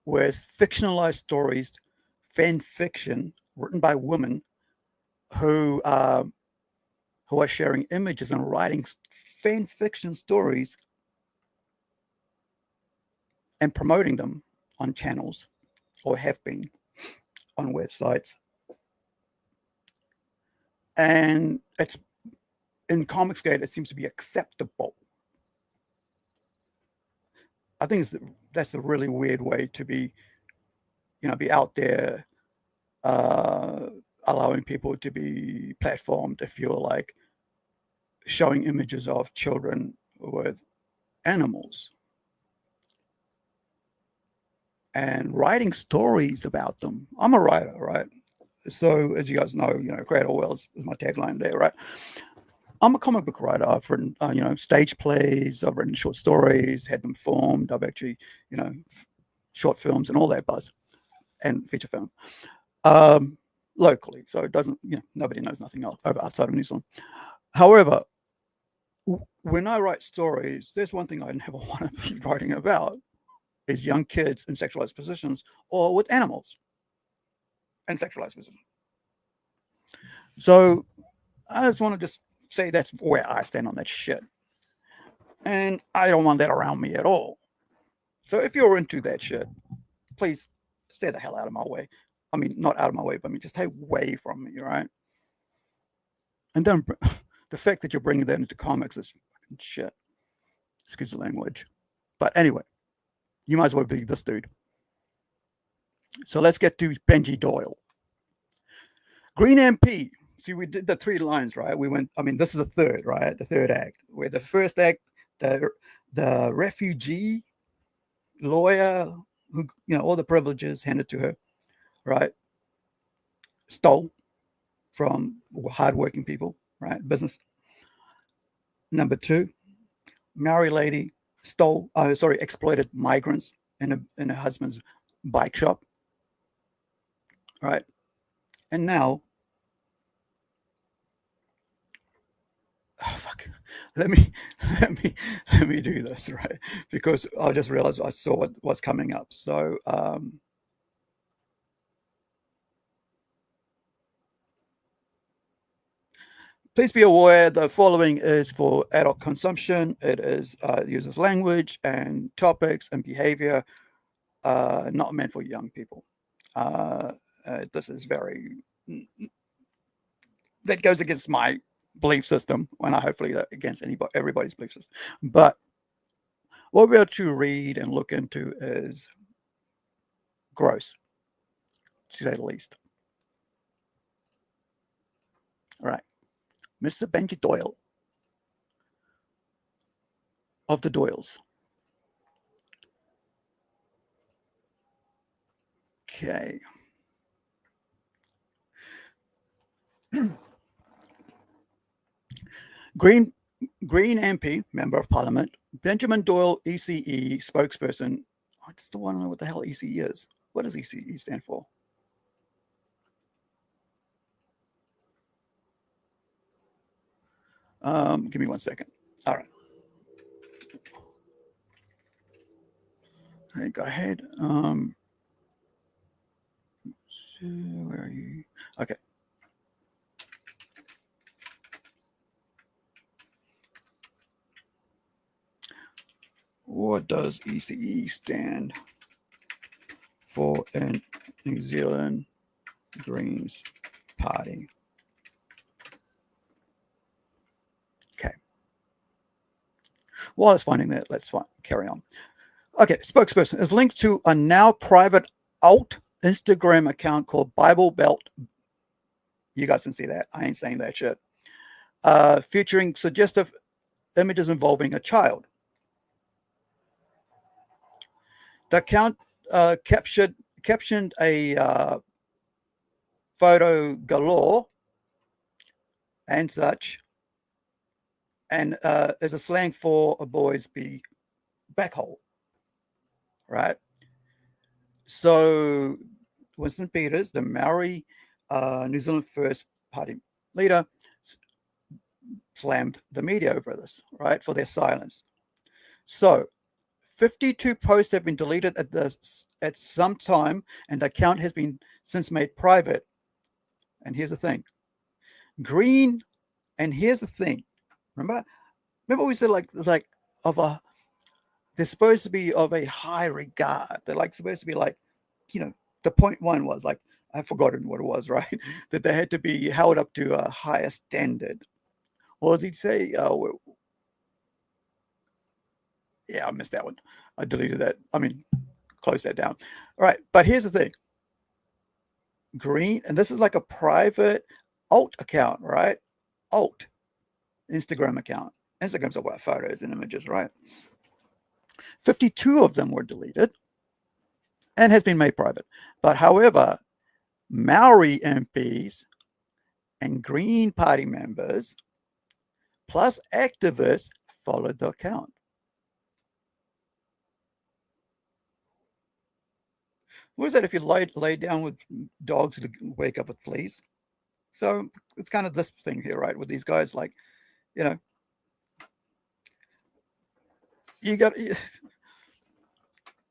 whereas fictionalized stories, fan fiction written by women who are sharing images and writing fan fiction stories and promoting them on channels, or have been on websites. And it's in Comicsgate, it seems to be acceptable. I think that's a really weird way to be, be out there allowing people to be platformed if you're like showing images of children with animals and writing stories about them. I'm a writer, right? So as you guys know, create all worlds is my tagline there, right? I'm a comic book writer. I've written, stage plays. I've written short stories, had them formed. I've actually, short films and all that buzz, and feature film. Locally, so it doesn't, nobody knows nothing else outside of New Zealand. However, when I write stories, there's one thing I never want to be writing about is young kids in sexualized positions or with animals in sexualized positions. So I just want to just say that's where I stand on that shit. And I don't want that around me at all. So if you're into that shit, please stay the hell out of my way. I mean, not out of my way, but just stay away from me, right? And then the fact that you're bringing that into comics is fucking shit. Excuse the language. But anyway, you might as well be this dude. So let's get to Benji Doyle. Green MP. See, we did the 3 lines, right? We went, I mean, this is the third, right? The third act, where the first act, the refugee lawyer, who, all the privileges handed to her, right? Stole from hardworking people, right? Business. Number 2, Maori lady exploited migrants in her husband's bike shop, right? And now, oh fuck, let me do this, right? Because I just realized I saw what was coming up. So please be aware the following is for adult consumption. It is uses language and topics and behavior not meant for young people. This is that goes against my belief system, when hopefully that against everybody's belief system. But what we're to read and look into is gross, to say the least. All right. Mr. Benji Doyle of the Doyles. Okay. Green MP, Member of Parliament, Benjimin Doyle, ECE spokesperson. I still want to know what the hell ECE is. What does ECE stand for? Give me 1 second. All right. All right, go ahead. Where are you? Okay. What does ECE stand for in New Zealand Greens Party? Okay. While it's finding that, let's carry on. Okay, spokesperson is linked to a now private alt Instagram account called Bible Belt. You guys can see that. I ain't saying that shit. Featuring suggestive images involving a child. The account captioned a photo galore and such, and is a slang for a boy's back hole, right? So Winston Peters, the Maori New Zealand First Party leader, slammed the media over this, right, for their silence. So 52 posts have been deleted at some time, and the account has been since made private. And here's the thing. Here's the thing. Remember we said they're supposed to be of a high regard. They're supposed to be the point one was I've forgotten what it was, right? That they had to be held up to a higher standard. What does he say? Yeah, I missed that one. I deleted that. Close that down. All right, but here's the thing. And this is like a private alt account, right? Alt Instagram account. Instagram's about photos and images, right? 52 of them were deleted and has been made private. But however, Maori MPs and Green Party members plus activists followed the account. What is that if you lay down with dogs to wake up with fleas? So it's kind of this thing here, right? With these guys, you got.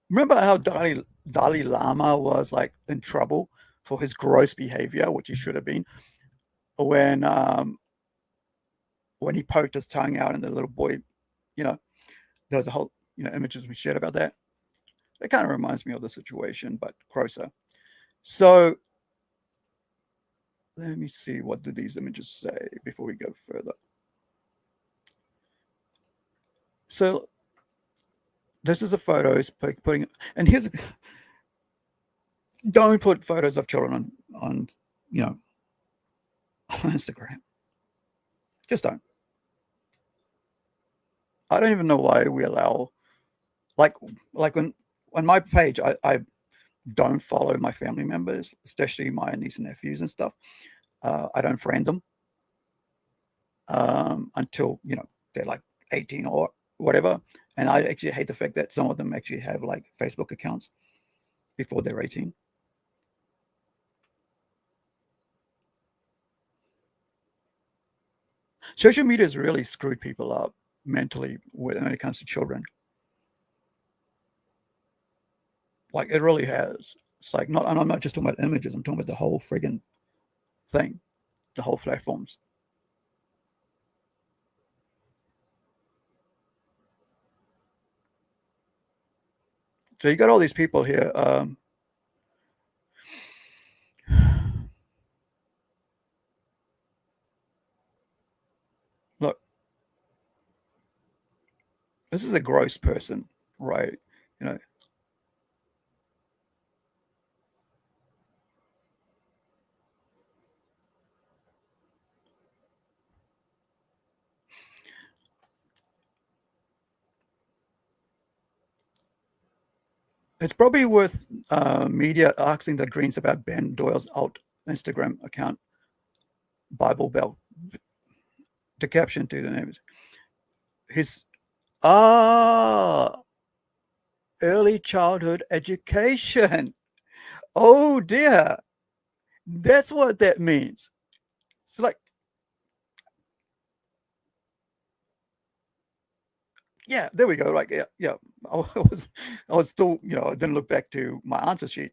Remember how Dalai Lama was in trouble for his gross behavior, which he should have been, when he poked his tongue out and the little boy, there's a whole images we shared about that. It kind of reminds me of the situation, but grosser. So let me see, what do these images say before we go further? So this is the photos putting, and here's don't put photos of children on on Instagram. Just don't. I don't even know why we allow, like on my page, I don't follow my family members, especially my niece and nephews and stuff. I don't friend them until, you know, they're like 18 or whatever. And I actually hate the fact that some of them actually have like Facebook accounts before they're 18. Social media has really screwed people up mentally when it comes to children. Like, it really has. It's like, not, and I'm not just talking about images, I'm talking about the whole friggin' thing, the whole platforms. So you got all these people here. Look, this is a gross person, right? You know, it's probably worth media asking the Greens about Ben Doyle's alt Instagram account, Bible Belt. The caption to the name is his early childhood education. Oh dear, that's what that means. It's like, yeah, there we go. Like, yeah. I was still, you know, I didn't look back to my answer sheet,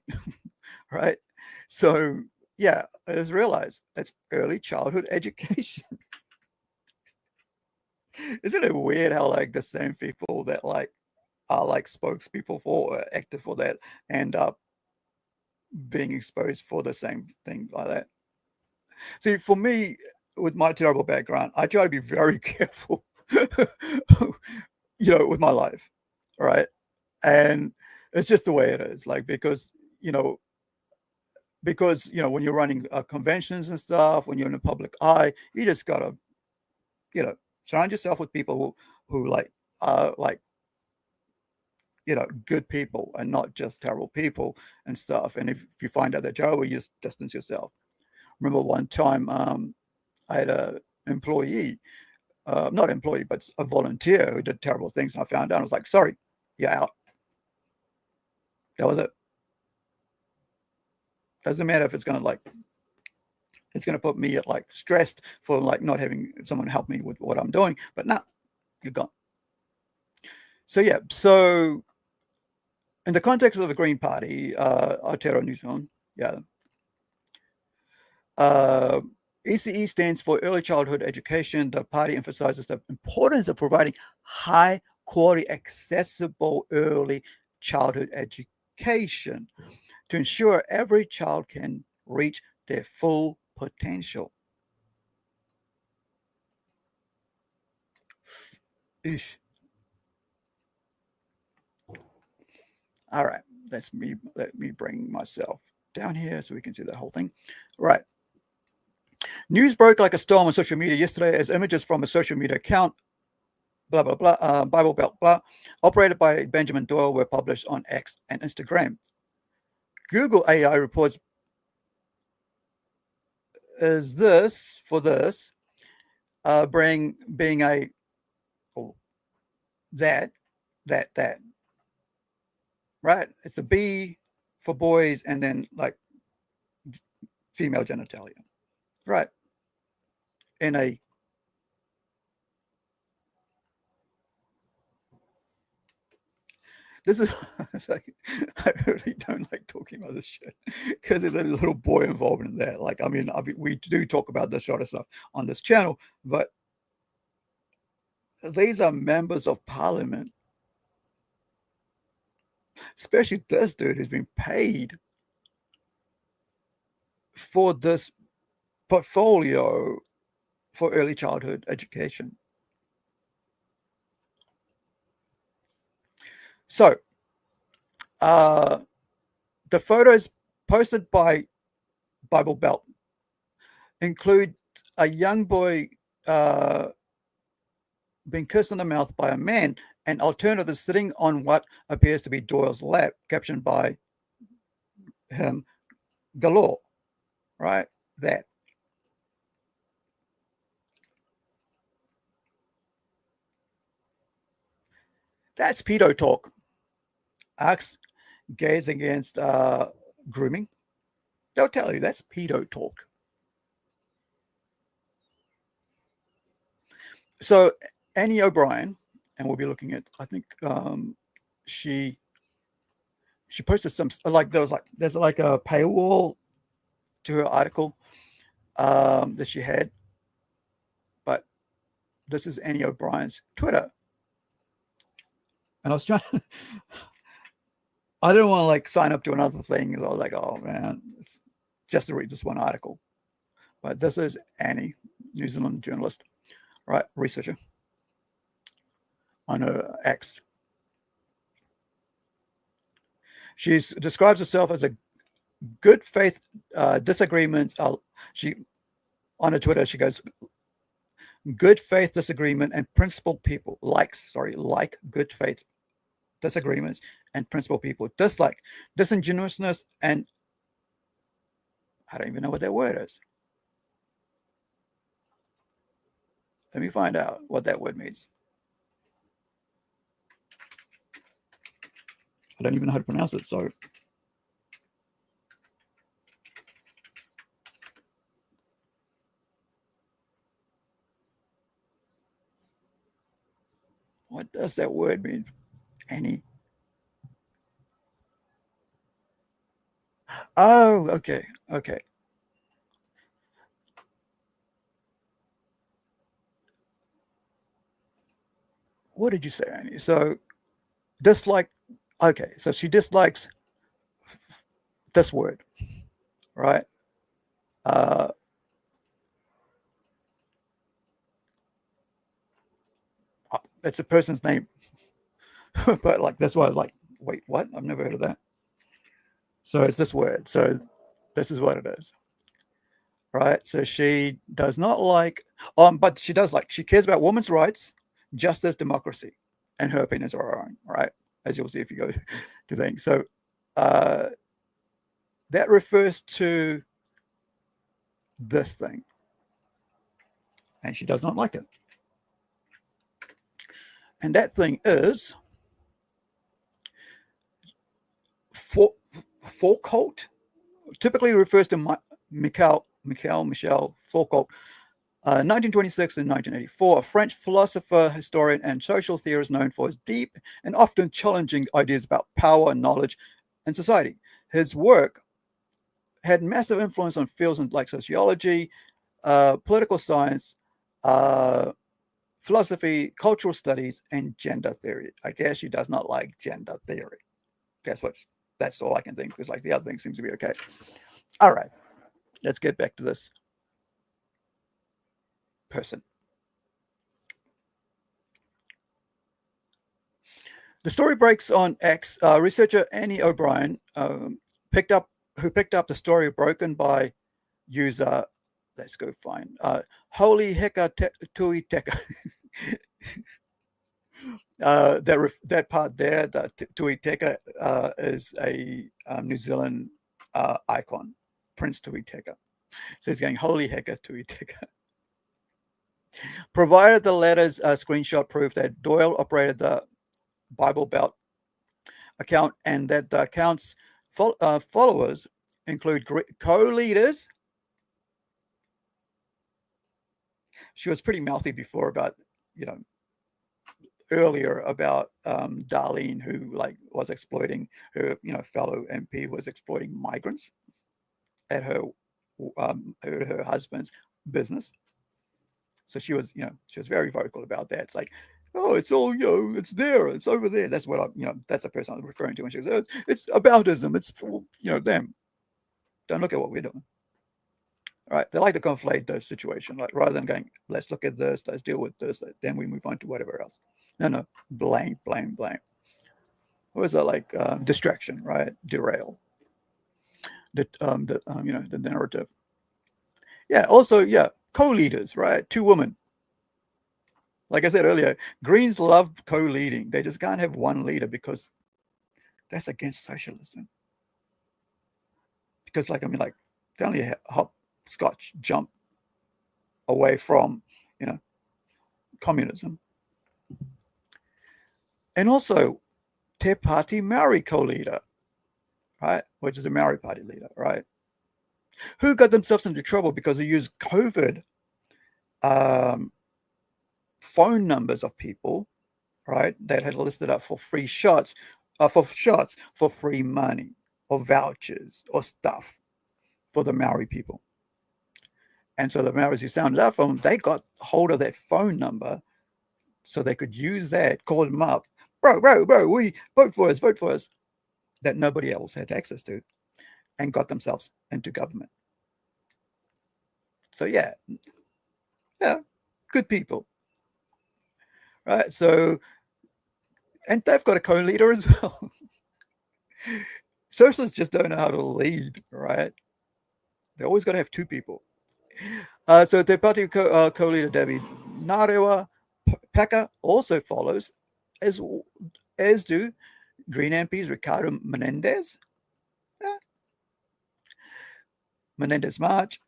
right? So yeah, I just realized that's early childhood education. Isn't it weird how like the same people that like are like spokespeople for or active for that end up being exposed for the same thing like that? See, for me, with my terrible background, I try to be very careful, you know, with my life, right? And it's just the way it is. Like, because you know, when you're running conventions and stuff, when you're in the public eye, you just gotta, you know, surround yourself with people who like are like, you know, good people and not just terrible people and stuff. And if you find out they're terrible, you just distance yourself. Remember one time I had a employee, not employee, but a volunteer who did terrible things, and I found out. I was like, sorry, you're out. That was it. Doesn't matter if it's gonna like, it's gonna put me at like stressed for like not having someone help me with what I'm doing, but nah, you're gone. So yeah, so in the context of the Green Party, Aotearoa New Zealand, yeah. ECE stands for Early Childhood Education. The party emphasizes the importance of providing high quality, accessible early childhood education to ensure every child can reach their full potential. Eesh. All right, let me bring myself down here so we can see the whole thing. Right. News broke like a storm on social media yesterday as images from a social media account, blah, blah, blah, Bible Belt, blah, operated by Benjimin Doyle were published on X and Instagram. Google AI reports is this, for this, being a, oh, that, right? It's a B for boys and then like female genitalia, right? In a this is like, I really don't like talking about this shit because there's a little boy involved in that. Like, I mean, we do talk about this sort of stuff on this channel, but these are members of parliament, especially this dude who's been paid for this portfolio for early childhood education. So the photos posted by Bible Belt include a young boy being kissed on the mouth by a man, and alternative is sitting on what appears to be Doyle's lap, captioned by him, galore, right? That's pedo talk. Ask gays against grooming. They'll tell you that's pedo talk. So Annie O'Brien, and we'll be looking at, I think she posted some, there's like a paywall to her article that she had, but this is Annie O'Brien's Twitter. And I was trying I didn't want to like sign up to another thing. I was like, oh man, it's just to read this one article. But this is Annie, New Zealand journalist, right? Researcher on her X. She describes herself as a good faith disagreement. She on her Twitter, she goes, good faith disagreement and principled people like good faith disagreements and principled people dislike disingenuousness and I don't even know what that word is. Let me find out what that word means. I don't even know how to pronounce it, so what does that word mean, Annie? Oh, okay. What did you say, Annie? So dislike. Okay, so she dislikes this word, right? It's a person's name, but like that's why I was like, wait, what? I've never heard of that. So it's this word. So this is what it is, right? So she does not like, but she does like. She cares about women's rights, justice, democracy, and her opinions are her own, right? As you'll see if you go to things. So that refers to this thing, and she does not like it. And that thing is Foucault. Typically refers to Michel Foucault, 1926 and 1984, a French philosopher, historian, and social theorist known for his deep and often challenging ideas about power, knowledge, and society. His work had massive influence on fields like sociology, political science, philosophy, cultural studies, and gender theory. I guess she does not like gender theory. That's all I can think, because like the other thing seems to be okay. All right, let's get back to this person. The story breaks on X. Researcher Annie O'Brien picked up the story broken by user. Let's go find Holy Heka Tui Teka. That part there, the Tui Teka, is a New Zealand icon, Prince Tui Teka. So he's going Holy Heka Tui Teka. Provided the letter's screenshot proof that Doyle operated the Bible Belt account and that the account's followers include co-leaders. She was pretty mouthy before about, earlier about Darleen, who was exploiting her, fellow MP was exploiting migrants at her husband's business. So she was very vocal about that. It's like, oh, it's all, it's there, it's over there. That's what that's the person I'm referring to. And she goes, oh, it's aboutism. It's for, them. Don't look at what we're doing. All right. They like to conflate the situation, like rather than going, let's look at this, let's deal with this, then we move on to whatever else. No, blame. What was that like? Distraction, right? Derail. The narrative. Yeah. Also, co-leaders, right? 2 women. Like I said earlier, Greens love co-leading. They just can't have one leader because that's against socialism. Because, like, I mean, like, they only hopscotch jump away from, communism. And also, Te Party Maori co-leader, right? Which is a Maori party leader, right? Who got themselves into trouble because they used COVID phone numbers of people, right, that had listed up for free shots, for free money or vouchers or stuff for the Maori people. And so the Maoris who sounded up from them, they got hold of that phone number so they could use that, call them up. Bro, we vote for us, that nobody else had access to, and got themselves into government. So yeah, good people. Right, so, and they've got a co-leader as well. Socialists just don't know how to lead, right? They always got to have 2 people. So Te Party co-leader Debbie Narewa Peka also follows, as do Green MPs Ricardo Menendez, Menendez March,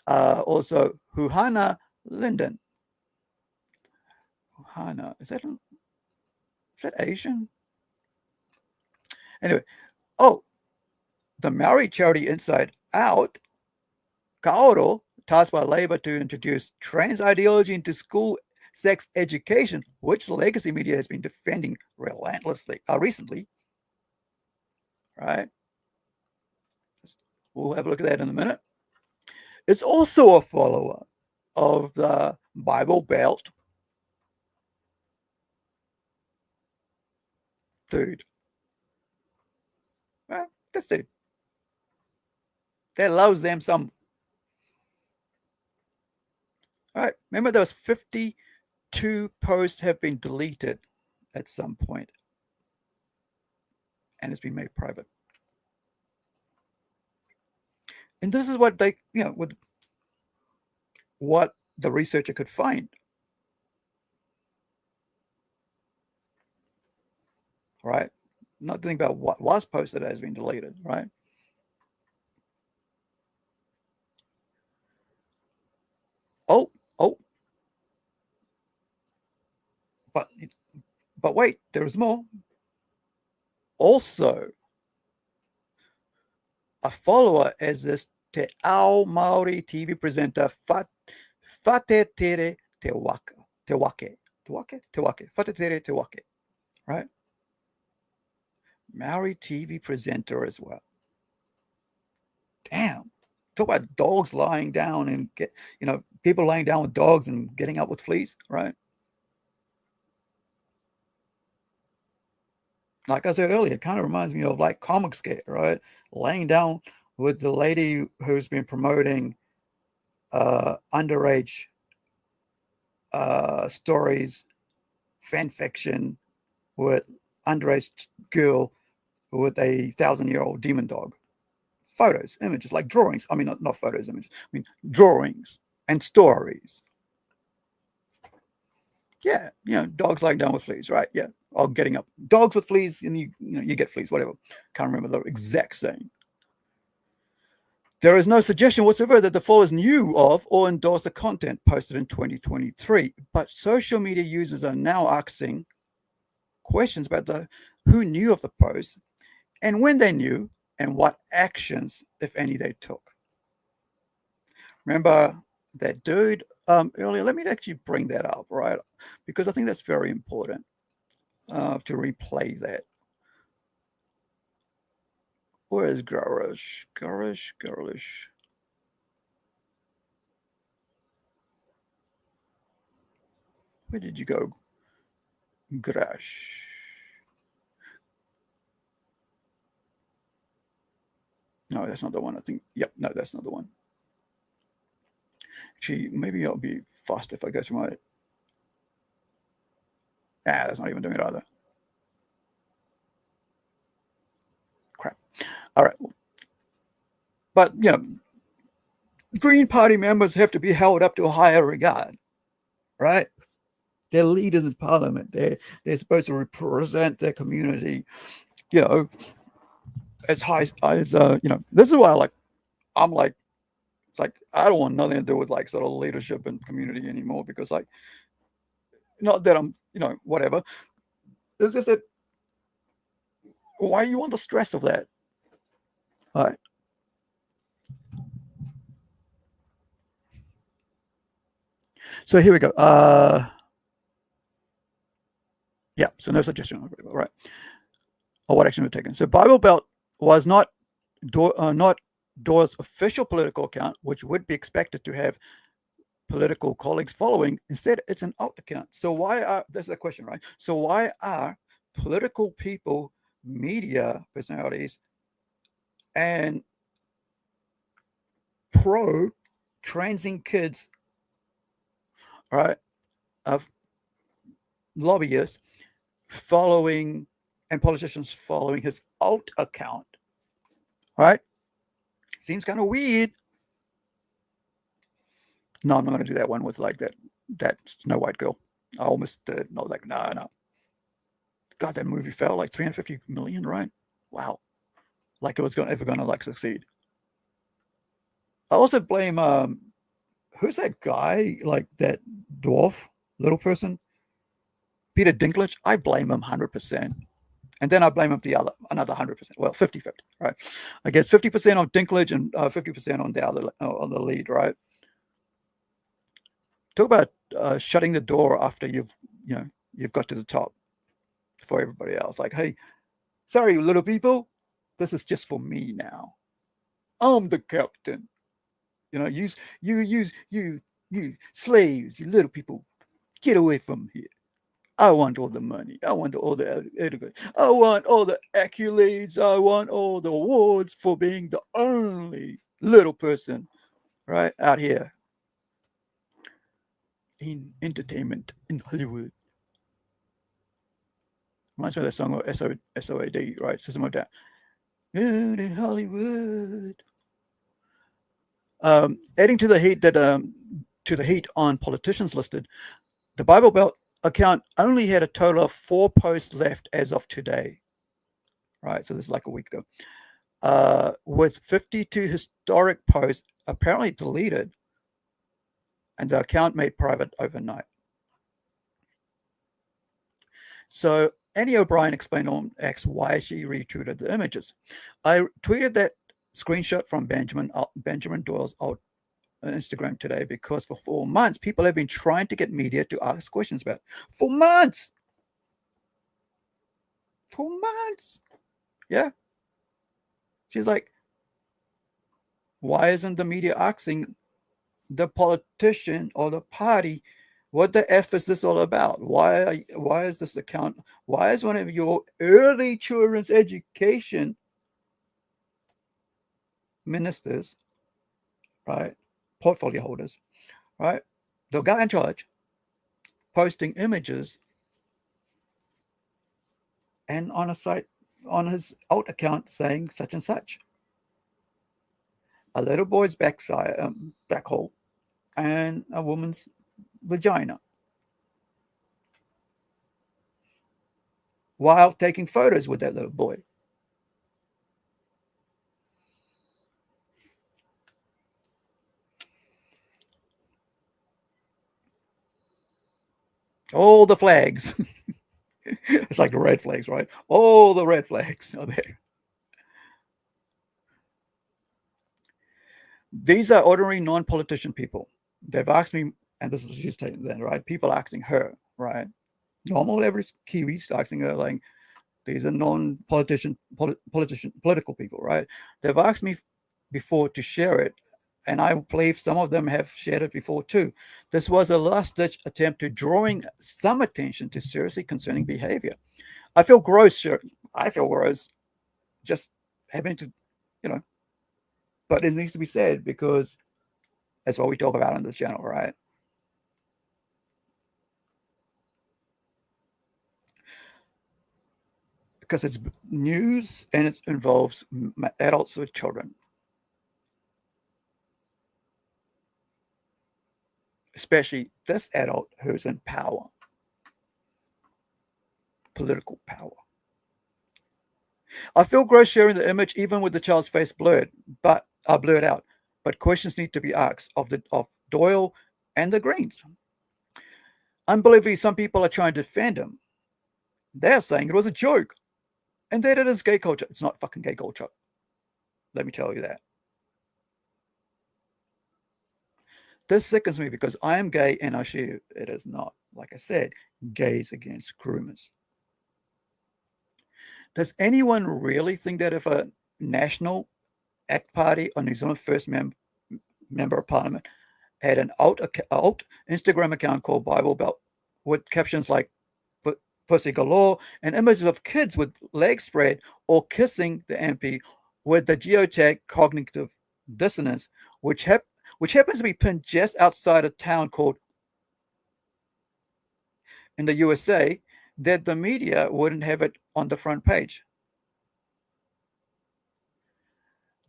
also Huhana Linden. Huhana, is that Asian? Anyway, the Maori charity Inside Out, Kaoro, tasked by Laywer to introduce trans ideology into school sex education, which legacy media has been defending relentlessly recently. Right? We'll have a look at that in a minute. It's also a follower of the Bible Belt. Dude. Well, this dude. That loves them some. All right, remember those 52 posts have been deleted at some point, and it's been made private. And this is what they, with what the researcher could find. Right? Not thinking about what was posted has been deleted, right? Oh. But wait, there's more. Also, a follower is this Te Ao Maori TV presenter Fatetere Te Wake, Fatetere Te Wake, right? Maori TV presenter as well. Damn. Talk about dogs lying down and people lying down with dogs and getting up with fleas, right? Like I said earlier, it kind of reminds me of like Comic Scare, right? Laying down with the lady who's been promoting underage stories, fan fiction with underage girl with a 1,000-year-old demon dog. Photos, images, like drawings. I mean, not photos, images. I mean, drawings and stories. Yeah, dogs lying down with fleas, right? Yeah, or getting up. Dogs with fleas, and you get fleas, whatever. Can't remember the exact saying. There is no suggestion whatsoever that the followers knew of or endorsed the content posted in 2023, but social media users are now asking questions about who knew of the post and when they knew and what actions, if any, they took. Remember that dude earlier? Let me actually bring that up, right? Because I think that's very important to replay that. Where is Golriz? Golriz. Where did you go? Grash. No, that's not the one. I think. Yep. No, that's not the one. Actually, maybe I'll be fast if I go to my. That's not even doing it either. Crap. All right. But Green Party members have to be held up to a higher regard, right? They're leaders in parliament. They're supposed to represent their community, as high as This is why I'm like, it's like I don't want nothing to do with sort of leadership and community anymore, because not that I'm whatever. It's just that why you want the stress of that, all right? So here we go. Yeah, so no suggestion, right? Or what action we're taking. So Bible Belt was not Doyle's official political account, which would be expected to have political colleagues following. Instead, it's an alt account. So why are, this is a question, right? So why are political people, media personalities, and pro-transing kids, right, of lobbyists following and politicians following his alt account, right? Seems kind of weird. No, I'm not going to do that one with that Snow White girl. I almost did. No, no. God, that movie fell like 350 million, right? Wow. Like it was ever going to succeed. I also blame who's that guy, like that dwarf little person, Peter Dinklage. I blame him 100%, and then I blame him another 100%. Well, 50-50, right? I guess 50% on Dinklage and 50% on the lead, right? Talk about shutting the door after you've got to the top for everybody else. Like, hey, sorry, little people, this is just for me now. I'm the captain. You slaves, you little people, get away from here. I want all the money. I want all the I want all the accolades. I want all the awards for being the only little person, right, out here in entertainment in Hollywood. Reminds me of that song of SOAD, right? System of Down. In Hollywood. Adding to the heat on politicians listed, the Bible Belt account only had a total of 4 posts left as of today, right? So this is like a week ago, with 52 historic posts apparently deleted, and the account made private overnight. So Annie O'Brien explained on X why she retweeted the images. I tweeted that screenshot from Benjimin Doyle's old Instagram today because for 4 months people have been trying to get media to ask questions about it. 4 months. 4 months. Yeah. She's like, why isn't the media asking the politician or the party what the F is this all about? Why is this account? Why is one of your early children's education ministers, right, portfolio holders, right, the guy in charge, posting images and on a site, on his alt account saying such and such? A little boy's backside, back hole, and a woman's vagina, while taking photos with that little boy. All the flags. It's like the red flags, right? All the red flags are there. These are ordinary non-politician people. They've asked me, and this is she's taking that, right? People asking her, right? Normal average Kiwis asking her, like, these are non-politician, political people, right? They've asked me before to share it, and I believe some of them have shared it before too. This was a last-ditch attempt to drawing some attention to seriously concerning behavior. I feel gross. I feel gross just having to, but it needs to be said because that's what we talk about on this channel, right? Because it's news and it involves adults with children. especially this adult who's in power, political power. I feel gross sharing the image even with the child's face blurred out, but questions need to be asked of Doyle and the Greens. Unbelievably, some people are trying to defend him. They're saying it was a joke and that it is gay culture. It's not fucking gay culture. Let me tell you that. This sickens me because I am gay and I assure you it is not, like I said, gays against groomers. Does anyone really think that if a National ACT Party or New Zealand First Member of Parliament had an alt Instagram account called Bible Belt with captions like pussy galore and images of kids with legs spread or kissing the MP with the geotag cognitive dissonance, which happens to be pinned just outside a town called in the USA, that the media wouldn't have it on the front page?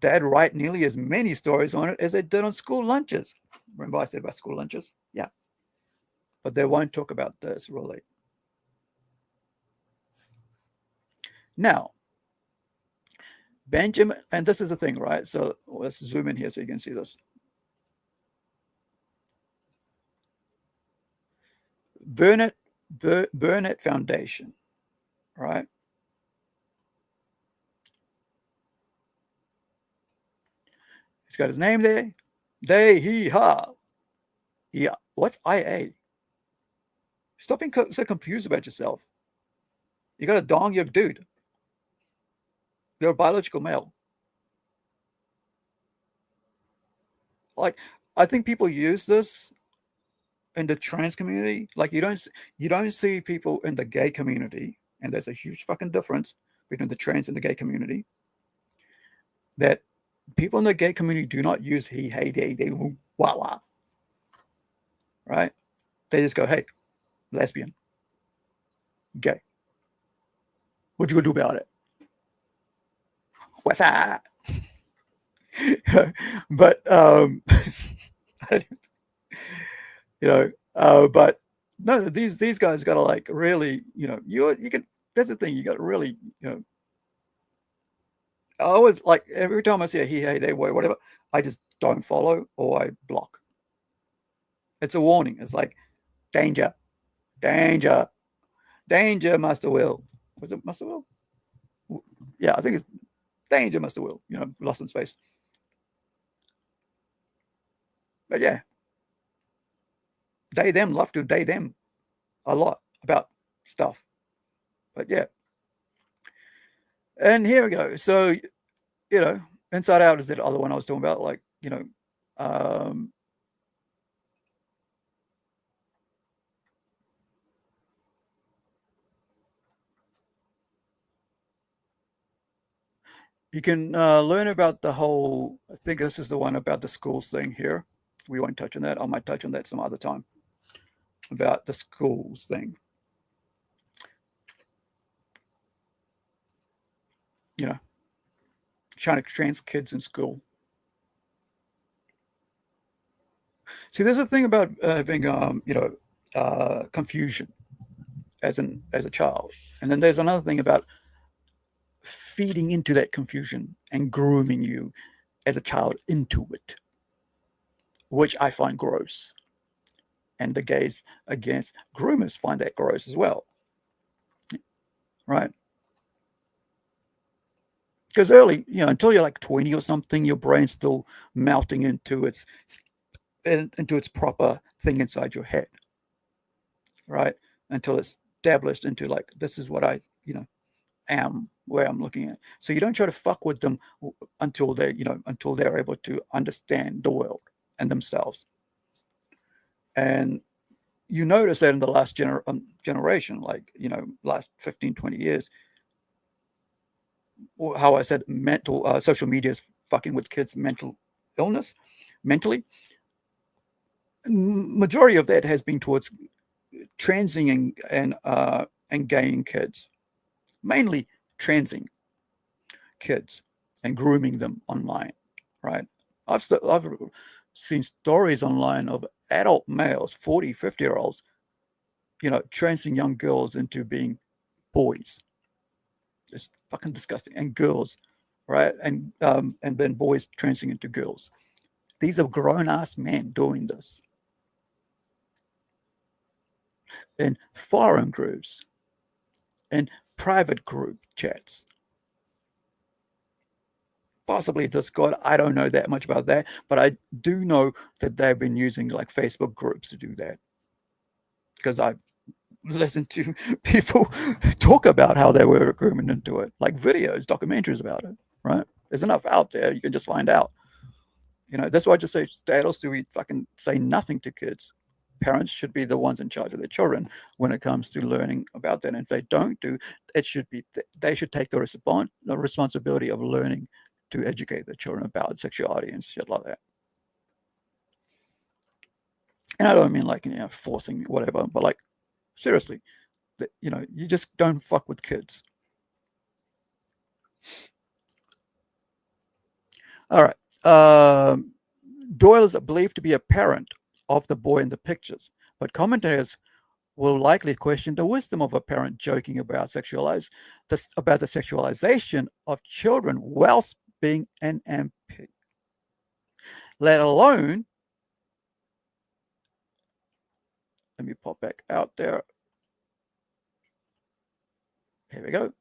They'd write nearly as many stories on it as they did on school lunches. Remember I said about school lunches? Yeah. But they won't talk about this, really. Now, Benjimin, and this is the thing, right? So let's zoom in here so you can see this. Burnett Foundation, right? He's got his name there. They, he, ha. Yeah. What's IA? Stop being so confused about yourself. You got a dong, you're a dude. You're a biological male. Like, I think people use this in the trans community. Like, you don't see people in the gay community, and there's a huge fucking difference between the trans and the gay community, that people in the gay community do not use he, hey, they, woo, wah, wah. Right? They just go, hey, lesbian, gay. What you gonna do about it? What's that? But but no, these guys gotta like really, you can. That's the thing. You gotta really, I always like every time I see a he, hey, they, whatever, I just don't follow or I block. It's a warning. It's like danger, danger, danger, Master Will. Was it Master Will? Yeah, I think it's danger, Master Will. Lost in space. But yeah, they them love to they them a lot about stuff. But yeah. And here we go. So, Inside Out is the other one I was talking about. Like, you can learn about the whole, I think this is the one about the schools thing here. We won't touch on that. I might touch on that some other time. About the schools thing. Trying to trans kids in school. See, there's a thing about having, confusion as a child. And then there's another thing about feeding into that confusion and grooming you as a child into it, which I find gross. And the gays against groomers find that gross as well. Right? Because early, until you're like 20 or something, your brain's still melting into its proper thing inside your head, right? Until it's established into like, this is what I, am, where I'm looking at. So you don't try to fuck with them until they're able to understand the world and themselves. And you notice that in the last generation, like, last 15, 20 years, how I said mental social media is fucking with kids' mental illness, mentally. Majority of that has been towards transing and gaying kids, mainly transing kids and grooming them online, right? I've seen stories online of adult males, 40, 50-year-olds, trancing young girls into being boys. It's fucking disgusting. And girls, right? And then boys trancing into girls. These are grown-ass men doing this in forum groups, in private group chats. Possibly Discord. I don't know that much about that, but I do know that they've been using like Facebook groups to do that, because I listened to people talk about how they were recruited into it, like videos, documentaries about it, right? There's enough out there. You can just find out. That's why I just say, adults, do we fucking say nothing to kids? Parents should be the ones in charge of their children when it comes to learning about that. And if they don't do, it should be, they should take the responsibility of learning to educate their children about sexuality and shit like that. And I don't mean like, forcing whatever, but like, seriously, you just don't fuck with kids. All right. Doyle is believed to be a parent of the boy in the pictures, but commentators will likely question the wisdom of a parent joking about the sexualization of children whilst being an MP, let alone, let me pop back out there. Here we go.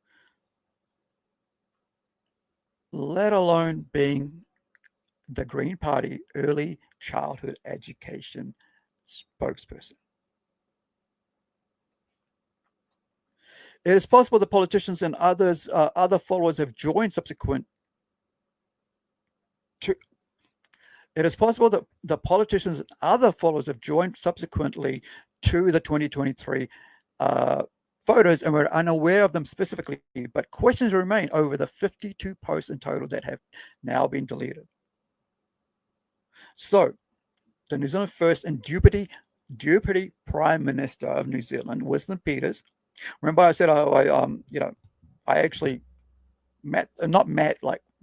Let alone being the Green Party early childhood education spokesperson. It is possible the politicians and other followers have joined subsequent to. It is possible that the politicians and other followers have joined subsequently to the 2023 photos and we're unaware of them specifically, but questions remain over the 52 posts in total that have now been deleted. So, the New Zealand First and Deputy Prime Minister of New Zealand, Winston Peters. Remember, I said I actually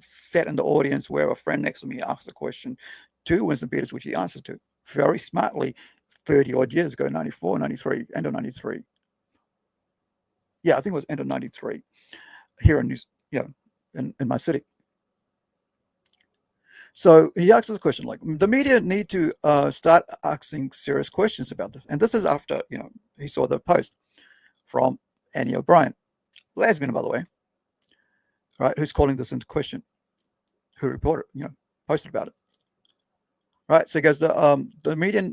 sat in the audience where a friend next to me asked a question to Winston Peters, which he answered to very smartly 30 odd years ago, 94, 93, end of 93. Yeah, I think it was end of 93 here in my city. So he asks us a question like, the media need to start asking serious questions about this. And this is after, he saw the post from Annie O'Brien, lesbian, by the way, right, who's calling this into question, who reported, posted about it. Right, so he goes, the media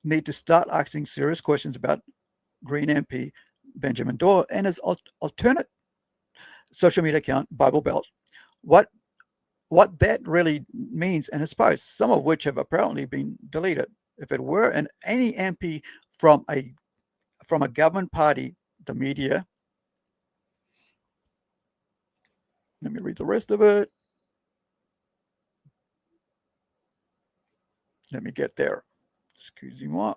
need to start asking serious questions about Green MP Benjimin Doyle and his alternate social media account, Bible Belt. What that really means in his posts, some of which have apparently been deleted. If it were any MP from a government party, the media. Let me read the rest of it. Let me get there. Excusez-moi.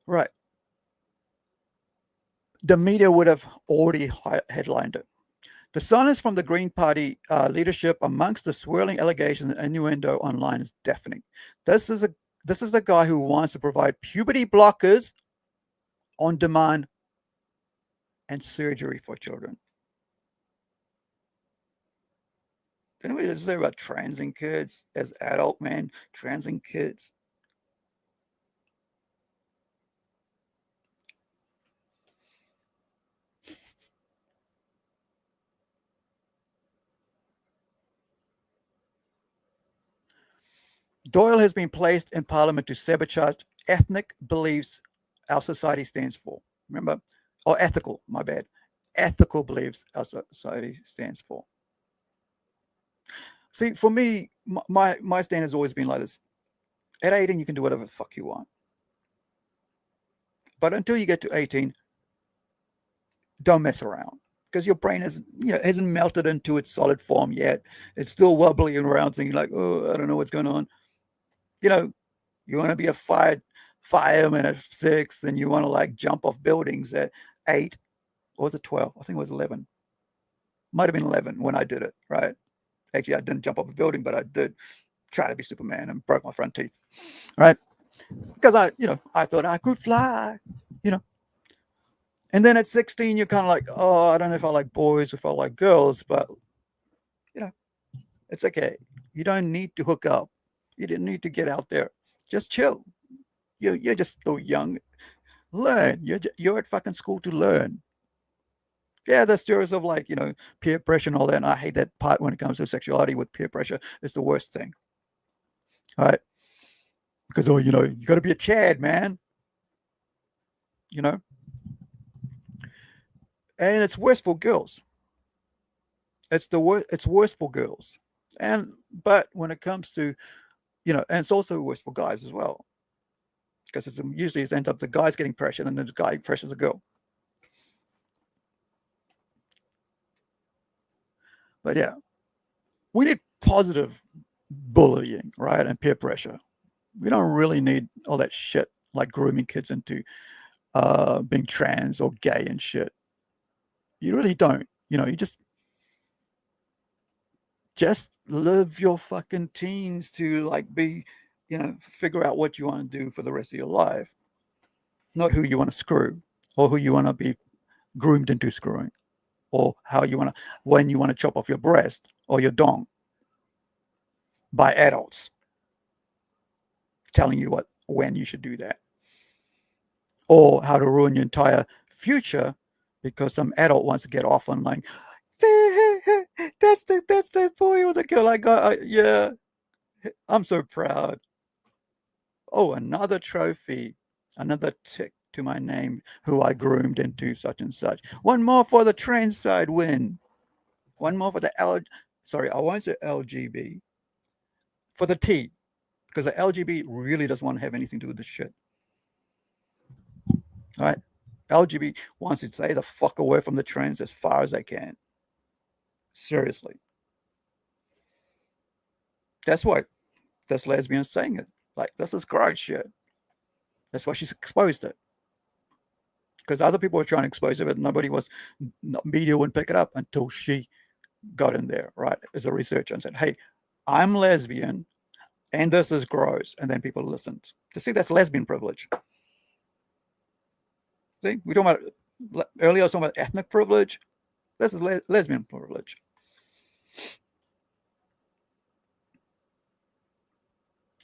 Right. The media would have already headlined it. The silence from the Green Party leadership amongst the swirling allegations and innuendo online is deafening. This is the guy who wants to provide puberty blockers on demand and surgery for children. Didn't we just say about transing kids as adult men, transing kids? Doyle has been placed in Parliament to sabotage ethnic beliefs our society stands for. Remember? Or ethical, my bad. Ethical beliefs our society stands for. See, for me, my stand has always been like this. At 18, you can do whatever the fuck you want. But until you get to 18, don't mess around. Because your brain hasn't melted into its solid form yet. It's still wobbly around, so you're like, oh, I don't know what's going on. You want to be a fireman at 6, and you want to like jump off buildings at 8. Or was it 12? I think it was 11. Might have been 11 when I did it, right? Actually, I didn't jump off a building, but I did try to be Superman and broke my front teeth, right? Because I thought I could fly, And then at 16, you're kind of like, oh, I don't know if I like boys or if I like girls, but, it's okay. You don't need to hook up. You didn't need to get out there. Just chill. You're just so young. Learn. You're at fucking school to learn. Yeah, the stories of peer pressure and all that. And I hate that part when it comes to sexuality with peer pressure. It's the worst thing. All right. Because, you got to be a Chad, man. And it's worse for girls. It's worse for girls. But when it comes to, and it's also worse for guys as well. Because it ends up the guy's getting pressured and then the guy pressures a girl. But yeah, we need positive bullying, right? And peer pressure. We don't really need all that shit like grooming kids into being trans or gay and shit. You really don't. You just live your fucking teens to be, figure out what you want to do for the rest of your life. Not who you want to screw or who you want to be groomed into screwing or when you want to chop off your breast or your dong by adults telling you when you should do that, or how to ruin your entire future because some adult wants to get off on that's the boy or the girl I got. Yeah, I'm so proud. Oh, another trophy, another tick to my name, who I groomed into such and such. One more for the trans side win. One more for the I won't say LGB. For the T, because the LGB really doesn't want to have anything to do with this shit. All right, LGB wants to stay the fuck away from the trans as far as they can. Seriously. That's why this lesbian's saying it. This is gross shit. That's why she's exposed it. Because other people were trying to expose it, but media wouldn't pick it up until she got in there, right, as a researcher and said, hey, I'm lesbian and this is gross. And then people listened. See, that's lesbian privilege. See, we're talking about, earlier I was talking about ethnic privilege. This is lesbian privilege.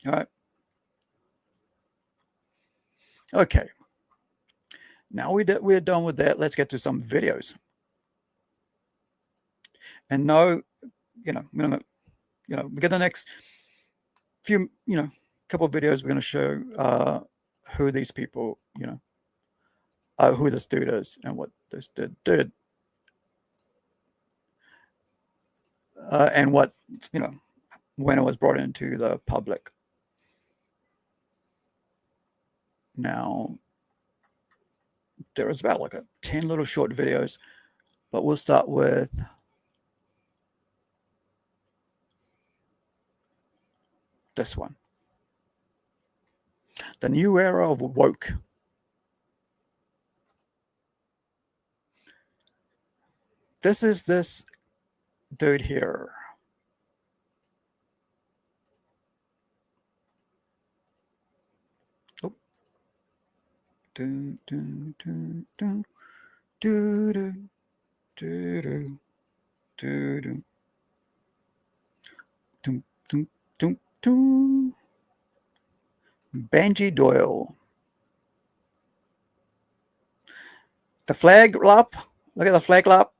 All right. Okay. Now we're done with that. Let's get to some videos. And no, we're gonna, we get the next few, couple of videos. We're gonna show who these people, who this dude is and what this dude did, and what when it was brought into the public. Now, there is about 10 little short videos, but we'll start with this one. The new era of woke. This is this dude here. Do do do do do do do do do do do do do do. Benjimin Doyle. The flag lap. Look at the flag lap.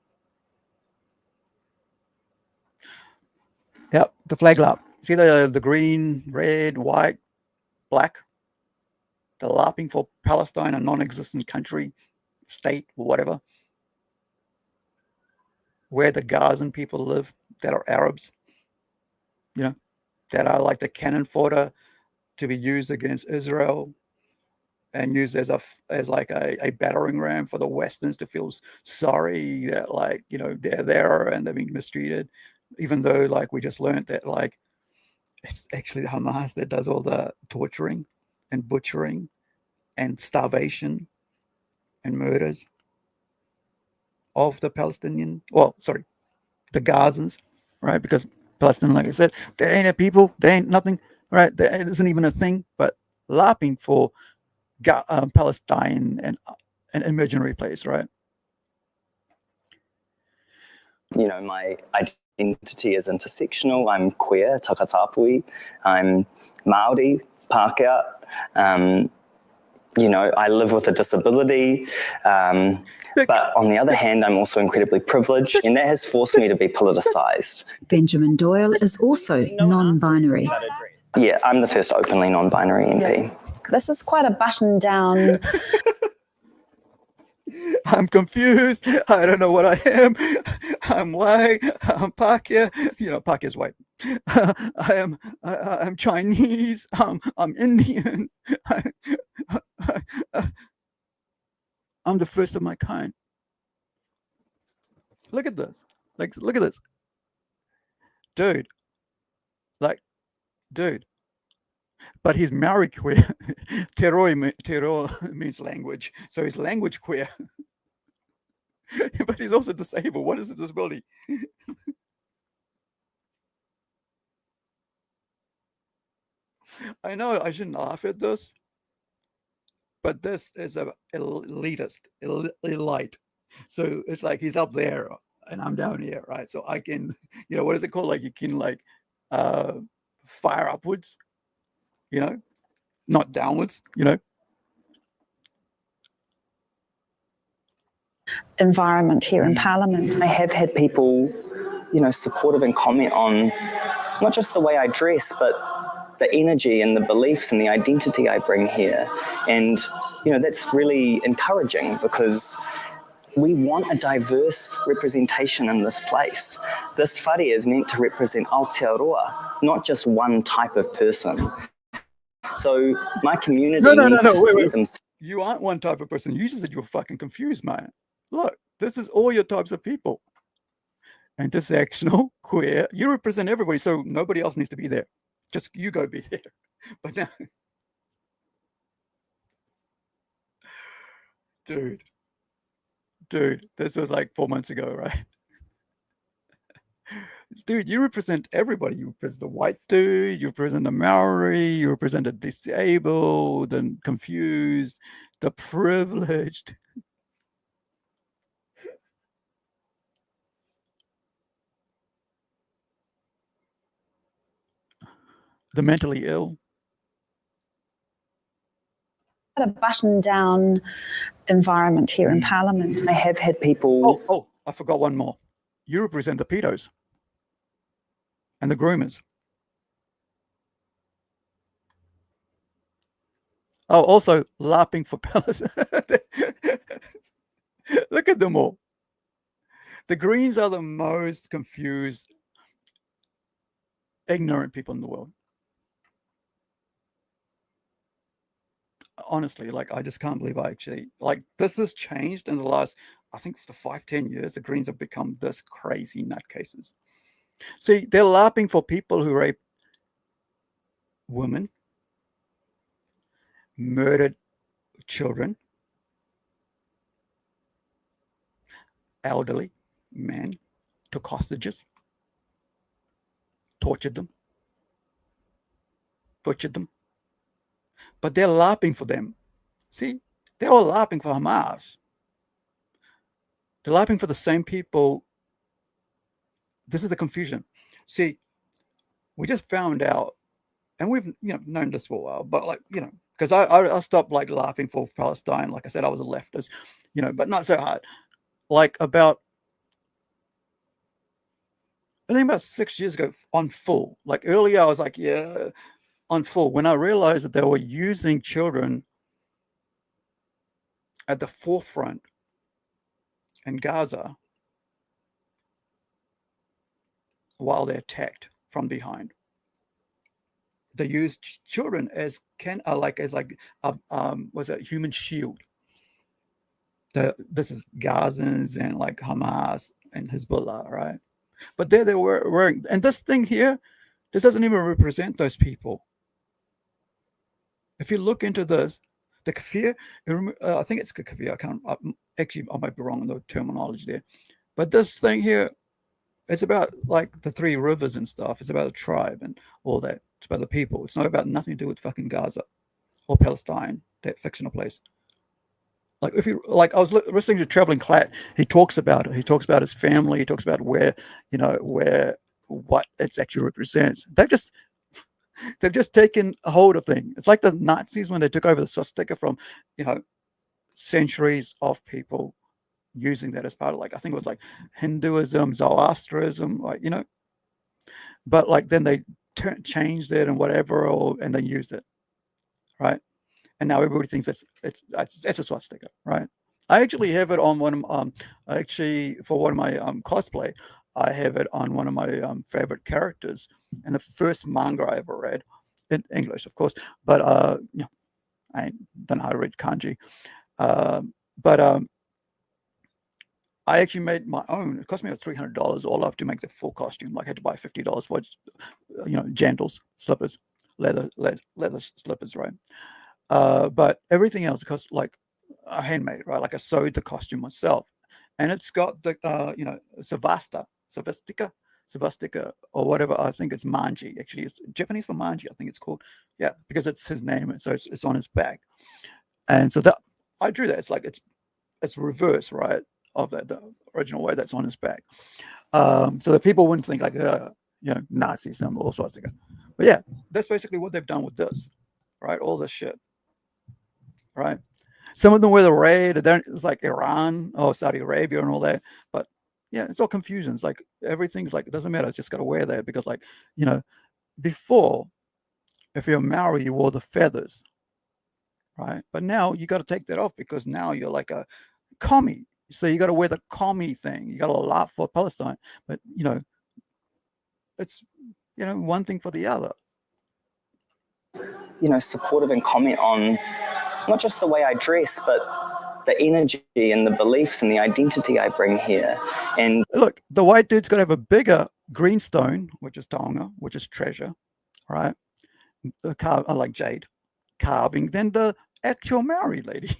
Yep, the flag lap. See the green, red, white, black. The lapping for Palestine, a non-existent country, state, whatever, where the Gazan people live that are Arabs, that are like the cannon fodder to be used against Israel and used as a battering ram for the Westerns to feel sorry that they're there and they're being mistreated, even though we just learned that it's actually the Hamas that does all the torturing and butchering and starvation and murders. of the Palestinian, the Gazans, right? Because Palestine, like I said, they ain't a people, they ain't nothing, right? It isn't even a thing, but LARPing for Palestine and an imaginary place, right? You know, my identity is intersectional. I'm queer, takatapui. I'm Maori, Pākehā. You know, I live with a disability. But on the other hand, I'm also incredibly privileged, and that has forced me to be politicized. Benjimin Doyle is also non-binary. Yeah, I'm the first openly non-binary MP. This is quite a button down. I'm confused. I don't know what I am. I'm white. I'm Pākehā. You know, Pākehā is white. I'm Chinese. I'm Indian. I'm the first of my kind. Look at this. Look at this. Dude. Dude. But he's Maori queer. Te means language. So he's language queer. But he's also disabled. What is his disability? I know I shouldn't laugh at this, but this is a elitist, elite. So it's like he's up there and I'm down here, right? So I can, you know, what is it called? Like you can fire upwards, you know, not downwards, you know. Environment here in Parliament. I have had people, you know, supportive and comment on not just the way I dress, but the energy and the beliefs and the identity I bring here. And, you know, that's really encouraging because we want a diverse representation in this place. This whare is meant to represent Aotearoa, not just one type of person. So my community needs to see them. You aren't one type of person. You just said you're fucking confused, man. Look, this is all your types of people. Intersectional, queer. You represent everybody, so nobody else needs to be there. Just you go be there. But now, dude, this was like 4 months ago, right? Dude, you represent everybody. You represent the white dude, you represent the Maori, you represent the disabled and confused, the privileged. The mentally ill. A button down environment here in Parliament. I have had people. Oh, I forgot one more. You represent the pedos and the groomers. Oh, also LARPing for Palestine. Look at them all. The Greens are the most confused, ignorant people in the world. Honestly, like, I just can't believe I actually, like, this has changed in the last, I think, for 5-10 years. The Greens have become this crazy nutcases. See, they're LARPing for people who rape women, murdered children, elderly men, took hostages, tortured them, butchered them. But they're LARPing for them. See, they're all LARPing for Hamas. They're LARPing for the same people. This is the confusion. See, we just found out, and we've known this for a while, but like, because I stopped like laughing for Palestine. Like I said, I was a leftist, but not so hard. Like I think about 6 years ago on Full. Like earlier I was like, yeah, on Full, when I realized that they were using children at the forefront in Gaza while they're attacked from behind. They used children as was a human shield. This is Gazans and like Hamas and Hezbollah, right? But there they were wearing, and this thing here, this doesn't even represent those people. If you look into this, the kafir, I think it's kafir. actually, I might be wrong on the terminology there, but this thing here, it's about like the 3 rivers and stuff. It's about a tribe and all that. It's about the people. It's not about nothing to do with fucking Gaza or Palestine, that fictional place. Like if you like, I was listening to Traveling Clat. He talks about it. He talks about his family. He talks about where, what it actually represents. They've just taken a hold of things. It's like the Nazis when they took over the swastika from, centuries of people using that as part of, like, I think it was like Hinduism, Zoroastrianism, but like then they changed it and whatever, and they used it, right? And now everybody thinks it's a swastika, right? I actually have it on one of for one of my cosplay. I have it on one of my favorite characters, and the first manga I ever read in English, of course. But I don't know how to read kanji. But I actually made my own. It cost me $300 all up to make the full costume. Like I had to buy $50 for jandals, slippers, leather slippers, right? But everything else cost like a handmade, right? Like I sewed the costume myself, and it's got the Savastika, or whatever. I think it's manji. Actually, it's Japanese for manji. I think it's called. Yeah, because it's his name, and so it's on his back. And so that I drew that. It's like it's reverse, right, of that the original way that's on his back. So that people wouldn't think like Nazis or swastika. But yeah, that's basically what they've done with this, right? All this shit, right? Some of them wear the red. It's like Iran or Saudi Arabia and all that. But yeah, it's all confusion. It's like everything's like, it doesn't matter. It's just got to wear that because, like, before, if you're Maori, you wore the feathers, right? But now you got to take that off because now you're like a commie. So you got to wear the commie thing. You got to laugh for Palestine. But, it's, one thing for the other. Supportive and comment on not just the way I dress, but the energy and the beliefs and the identity I bring here. And look, the white dude's got to have a bigger greenstone, which is taonga, which is treasure, right? I like jade carving than the actual Maori lady.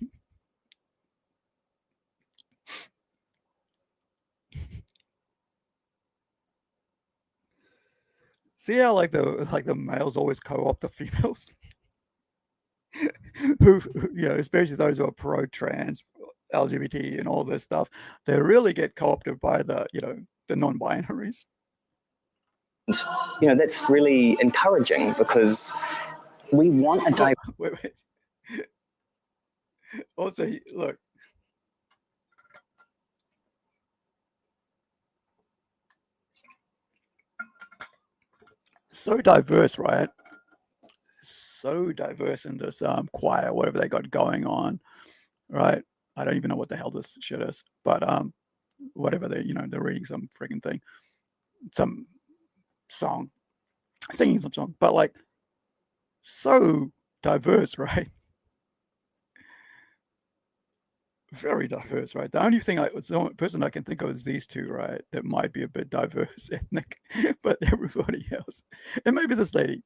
See how the males always co-opt the females? who especially those who are pro-trans, LGBT and all this stuff, they really get co-opted by the non-binaries. That's really encouraging because we want a wait. Also, look. So diverse, right? So diverse in this choir, whatever they got going on, right? I don't even know what the hell this shit is, but whatever they're reading some freaking thing, some song, singing some song, but like so diverse, right? Very diverse, right? The only person I can think of is these two, right? That might be a bit diverse ethnic, but everybody else, and maybe this lady.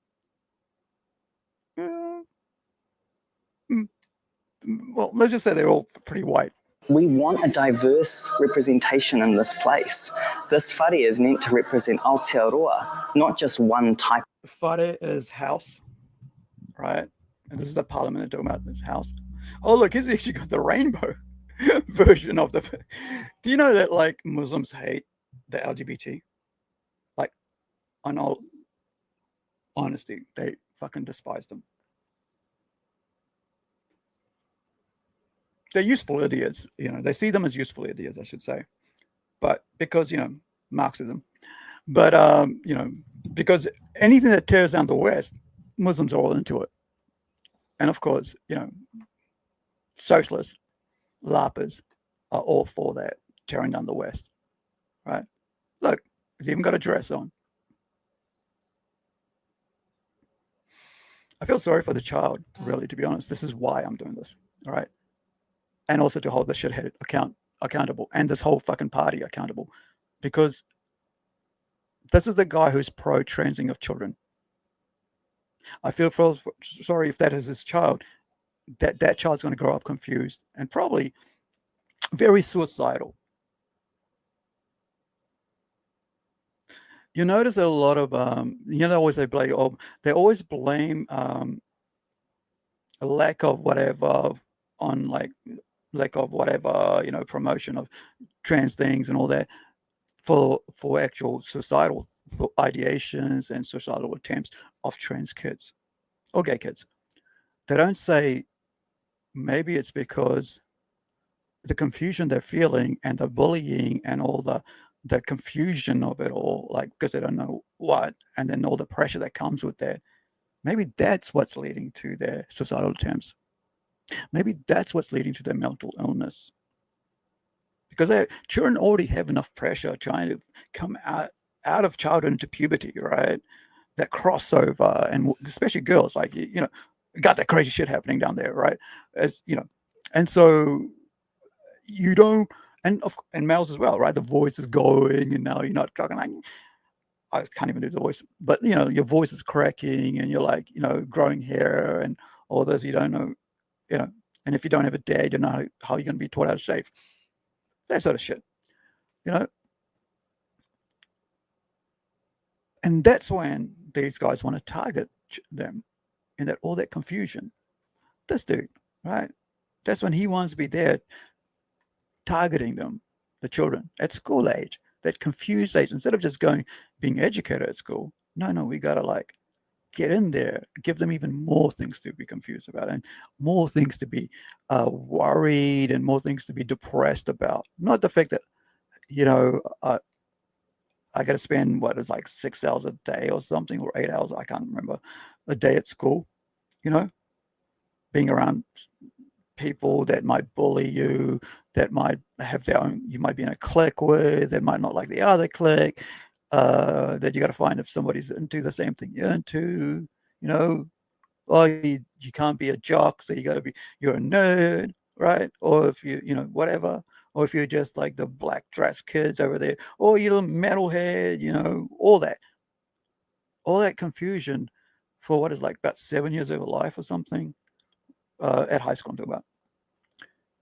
Well, let's just say they're all pretty white. We want a diverse representation in this place. This whare is meant to represent Aotearoa, not just one type. Whare is house, right? And this is the parliament they're talking about, this house. Oh, look, he's actually got the rainbow version of the... Do you know that, like, Muslims hate the LGBT? Like, on all honesty, they fucking despise them. They're useful idiots, they see them as useful idiots, I should say. But because, Marxism. But, because anything that tears down the West, Muslims are all into it. And of course, socialists, LARPers are all for that, tearing down the West, right? Look, he's even got a dress on. I feel sorry for the child, really, to be honest. This is why I'm doing this, all right? And also to hold the shithead accountable and this whole fucking party accountable, because this is the guy who's pro-transing of children. I feel sorry if that is his child. That child's going to grow up confused and probably very suicidal. You notice that a lot of they always blame a lack of whatever on lack of whatever, promotion of trans things and all that for actual societal ideations and societal attempts of trans kids or gay kids. They don't say maybe it's because the confusion they're feeling and the bullying and all the confusion of it all, because they don't know what, and then all the pressure that comes with that. Maybe that's what's leading to their societal attempts. Maybe that's what's leading to their mental illness. Because children already have enough pressure trying to come out of childhood into puberty, right? That crossover, and especially girls, got that crazy shit happening down there, right? And so you don't, and males as well, right? The voice is going, and now you're not talking like, I can't even do the voice, but your voice is cracking, and you're growing hair and all this. You don't know, and if you don't have a dad, you know how you're going to be taught how to shave. That sort of shit, And that's when these guys want to target them, in that all that confusion. This dude, right? That's when he wants to be there, targeting them, the children at school age, that confused age, instead of just being educated at school. No, we gotta get in there, give them even more things to be confused about, and more things to be worried, and more things to be depressed about. Not the fact that, I got to spend 6 hours a day or something, or 8 hours, I can't remember, a day at school, being around people that might bully you, that might have their own, you might be in a clique with, that might not like the other clique, that you got to find if somebody's into the same thing you're into, or you can't be a jock, so you're a nerd, right? Or if whatever, or if you're just like the black dress kids over there, or you're a metalhead, all that confusion for what is about 7 years of your life or something, at high school I'm talking about.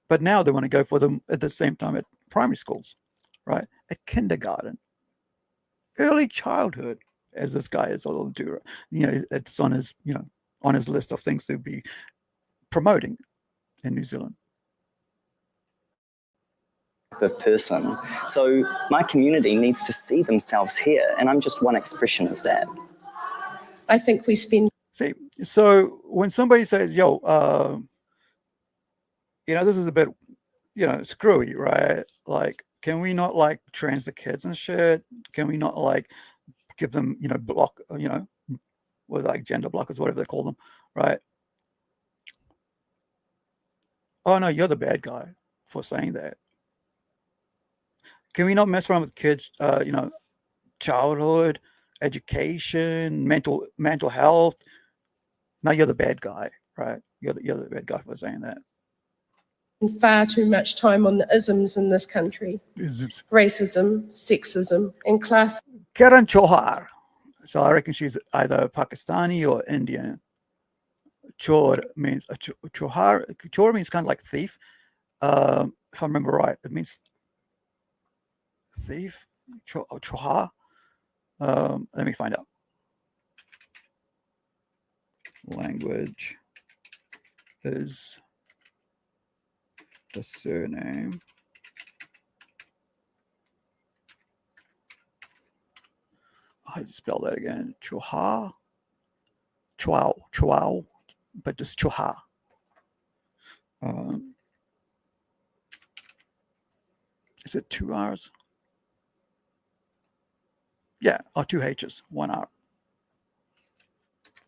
But now they want to go for them at the same time at primary schools, right? At kindergarten, early childhood, as this guy is all do. It's on his, on his list of things to be promoting in New Zealand. Of person. So my community needs to see themselves here, and I'm just one expression of that. I think we spend. See, so when somebody says, "Yo, this is a bit, screwy, right? Can we not trans the kids and shit? Can we not give them, block, with gender blockers, whatever they call them, right? Oh no, you're the bad guy for saying that. Can we not mess around with kids, childhood, education, mental health? No, you're the bad guy, right? You're the bad guy for saying that. Far too much time on the isms in this country. Isms. Racism, sexism, and class. Karan Chauhar. So I reckon she's either Pakistani or Indian. Chor means Chor means kind of like thief. If I remember right, it means thief. Chauhar. Let me find out. Language is the surname. I just spell that again. Chauhar. Chauhar, but just Chauhar. Is it 2 R's? Yeah, or 2 H's, 1 R.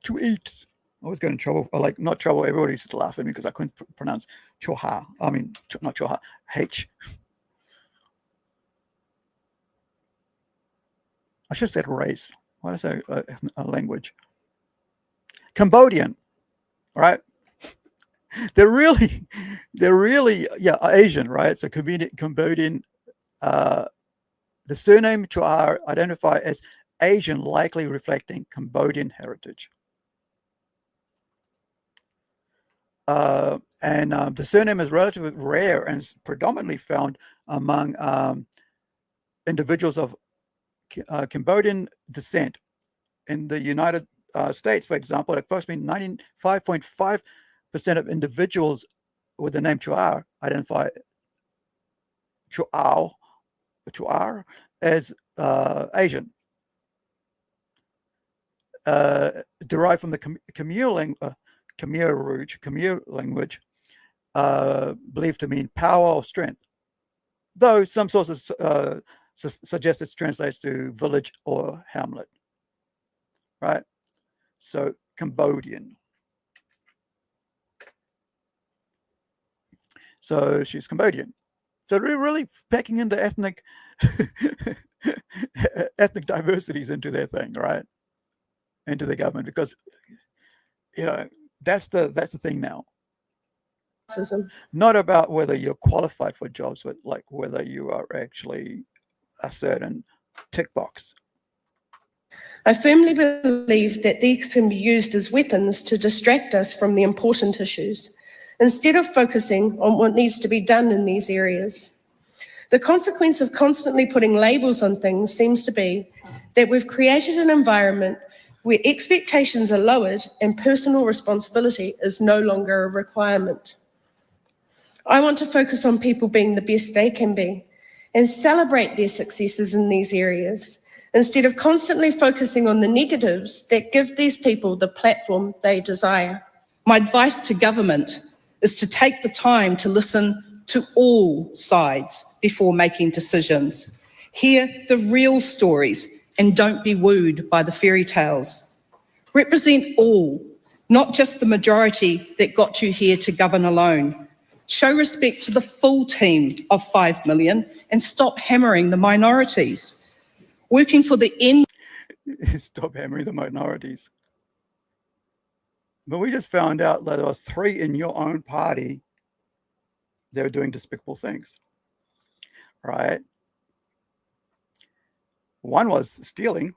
2 H's. I always got in trouble, or not trouble. Everybody used to laugh at me because I couldn't pronounce Chauhar. I mean, not Chauhar, H. I should have said race. Why did I say a language? Cambodian, right? They're really, Asian, right? So Cambodian. The surname Chauhar identify as Asian, likely reflecting Cambodian heritage. And the surname is relatively rare and is predominantly found among individuals of Cambodian descent. In the United States, for example, approximately 95.5% of individuals with the name Chuar identify Chuar as Asian, derived from the Khmer language, believed to mean power or strength, though some sources suggest it translates to village or hamlet. Right? So Cambodian. So she's Cambodian. So we're really packing in the ethnic diversities into their thing, right? Into the government, because that's the thing now. Not about whether you're qualified for jobs, but like whether you are actually a certain tick box. I firmly believe that these can be used as weapons to distract us from the important issues, instead of focusing on what needs to be done in these areas. The consequence of constantly putting labels on things seems to be that we've created an environment where expectations are lowered and personal responsibility is no longer a requirement. I want to focus on people being the best they can be and celebrate their successes in these areas, instead of constantly focusing on the negatives that give these people the platform they desire. My advice to government is to take the time to listen to all sides before making decisions. Hear the real stories and don't be wooed by the fairy tales. Represent all, not just the majority that got you here to govern alone. Show respect to the full team of 5 million and stop hammering the minorities. Working for the end. Stop hammering the minorities. But we just found out that there was 3 in your own party that were doing despicable things, right? One was stealing,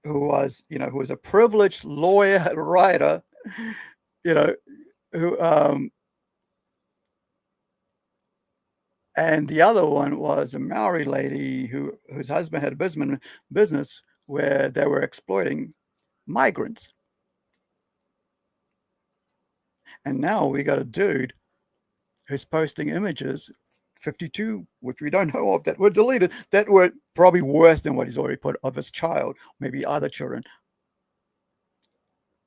who was a privileged lawyer, writer, who and the other one was a Moari lady whose husband had a business where they were exploiting migrants. And now we got a dude who's posting images, 52, which we don't know of, that were deleted, that were probably worse than what he's already put of his child, maybe other children,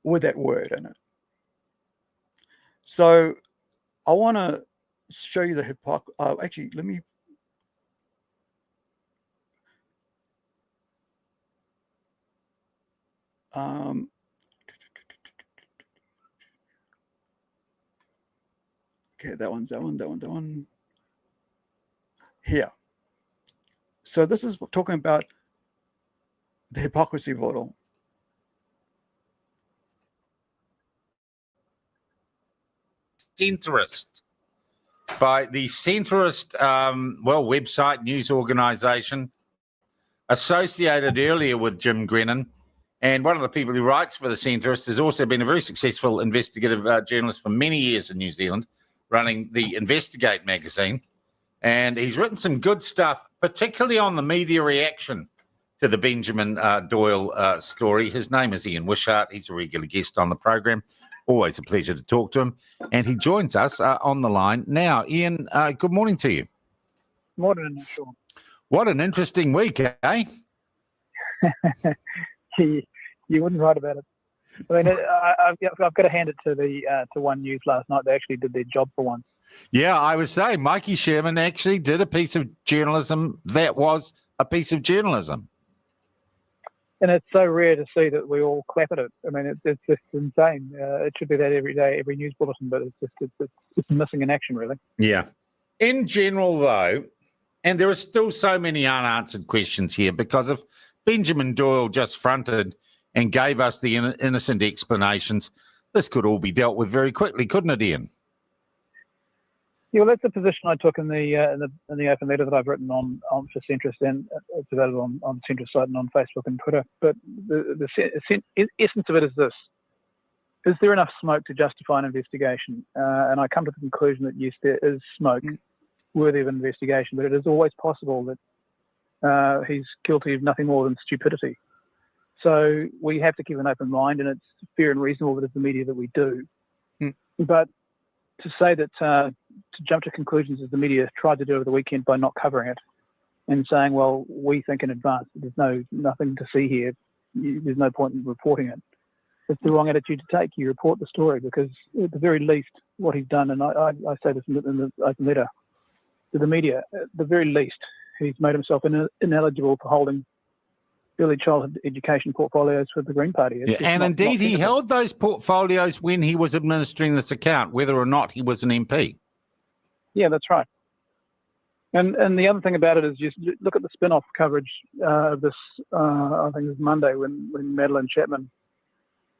with that word in it. So I want to show you the hypocrisy. Actually, let me. Okay, that one. Here. So this is talking about the hypocrisy of it all. Centrist by the centrist website news organization associated earlier with Jim Grennan, and one of the people who writes for the centrist has also been a very successful investigative journalist for many years in New Zealand, running the Investigate magazine, and he's written some good stuff, particularly on the media reaction to the Benjimin Doyle story. His name is Ian Wishart. He's a regular guest on the program. Always a pleasure to talk to him. And he joins us on the line now. Ian, good morning to you. Morning, Sean. What an interesting week, eh? You wouldn't write about it. I mean, I've got to hand it to One News last night. They actually did their job for once. Yeah, I was saying, Mikey Sherman actually did a piece of journalism that was a piece of journalism. And it's so rare to see that we all clap at it. I mean, it's just insane. It should be that every day, every news bulletin, but it's missing in action, really. Yeah. In general, though, and there are still so many unanswered questions here, because if Benjimin Doyle just fronted and gave us the innocent explanations, this could all be dealt with very quickly, couldn't it, Ian? Yeah, well, that's the position I took in the open letter that I've written on for Centrist, and it's available on Centrist site and on Facebook and Twitter. But the essence of it is this: is there enough smoke to justify an investigation? And I come to the conclusion that yes, there is smoke worthy of investigation, but it is always possible that he's guilty of nothing more than stupidity. So we have to keep an open mind, and it's fair and reasonable that it's the media that we do. But to say that, to jump to conclusions as the media tried to do over the weekend by not covering it and saying, well, we think in advance, there's nothing to see here, there's no point in reporting it. It's the wrong attitude to take. You report the story, because at the very least, what he's done, and I say this in the open letter to the media, at the very least, he's made himself ineligible for holding early childhood education portfolios for the Green Party. Yeah, and indeed, he held those portfolios when he was administering this account, whether or not he was an MP. Yeah, that's right. And the other thing about it is just look at the spin-off coverage of this, I think it was Monday, when Madeleine Chapman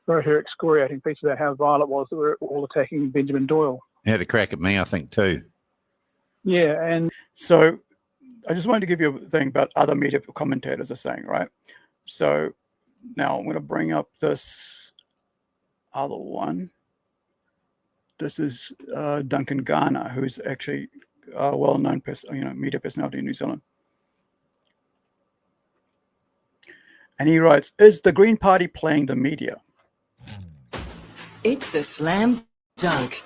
wrote her excoriating piece about how vile it was that we're all attacking Benjimin Doyle. He had a crack at me, I think, too. Yeah, and so I just wanted to give you a thing about other media commentators are saying, right? So now I'm going to bring up this other one. This is Duncan Garner, who's actually a well-known media personality in New Zealand. And he writes, is the Green Party playing the media? It's the slam dunk.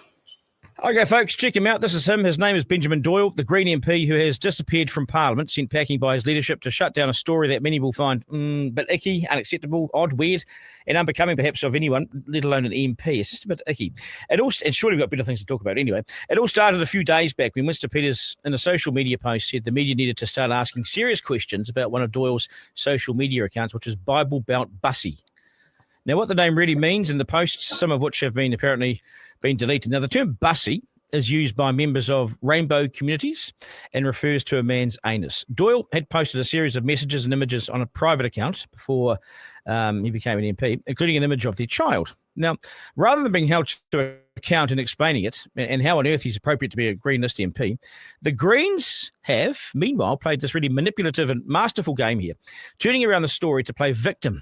Okay, folks, check him out. This is him. His name is Benjimin Doyle, the Green MP who has disappeared from Parliament, sent packing by his leadership to shut down a story that many will find a bit icky, unacceptable, odd, weird, and unbecoming perhaps of anyone, let alone an MP. It's just a bit icky. And surely we've got better things to talk about anyway. It all started a few days back when Winston Peters, in a social media post, said the media needed to start asking serious questions about one of Doyle's social media accounts, which is Bible Belt Bussy. Now, what the name really means in the posts, some of which have been apparently been deleted. Now, the term bussy is used by members of rainbow communities and refers to a man's anus. Doyle had posted a series of messages and images on a private account before he became an MP, including an image of their child. Now, rather than being held to account and explaining it and how on earth he's appropriate to be a Green List MP, the Greens have, meanwhile, played this really manipulative and masterful game here, turning around the story to play victim,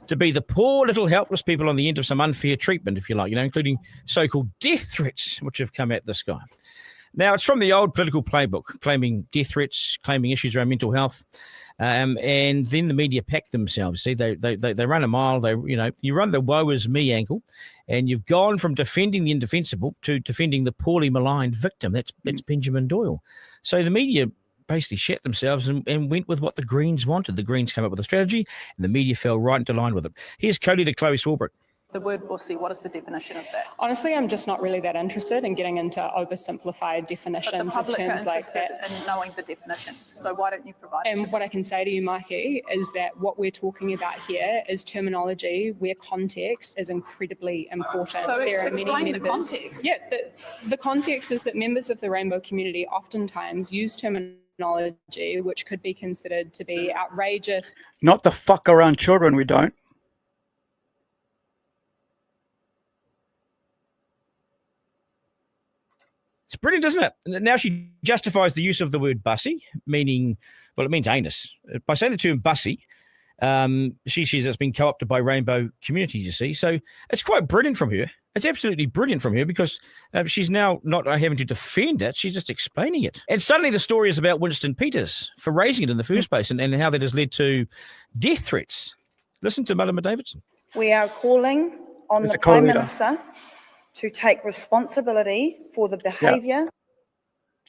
to be the poor little helpless people on the end of some unfair treatment, if you like, including so-called death threats, which have come at this guy. Now, it's from the old political playbook, claiming death threats, claiming issues around mental health, and then the media pack themselves. See, they run a mile. You run the woe is me angle, and you've gone from defending the indefensible to defending the poorly maligned victim. That's Benjimin Doyle. So the media basically shat themselves and went with what the Greens wanted. The Greens came up with a strategy, and the media fell right into line with it. Here's co-leader Chloe Swarbrick. The word bussy, what is the definition of that? Honestly, I'm just not really that interested in getting into oversimplified definitions of terms like that. In knowing the definition, so why don't you provide it? And what I can say to you, Mikey, is that what we're talking about here is terminology where context is incredibly important. So there are many explain the members. context. Yeah, the context is that members of the rainbow community oftentimes use terminology which could be considered to be outrageous. Not the fuck around children, we don't. It's brilliant, isn't it? Now she justifies the use of the word bussy, meaning, well, it means anus. By saying the term bussy, she says it's been co-opted by rainbow communities, you see. So it's quite brilliant from her. It's absolutely brilliant from her because she's now not having to defend it. She's just explaining it. And suddenly the story is about Winston Peters for raising it in the first place and how that has led to death threats. Listen to Malama Davidson. We are calling on the Prime Minister to take responsibility for the behaviour. Yeah.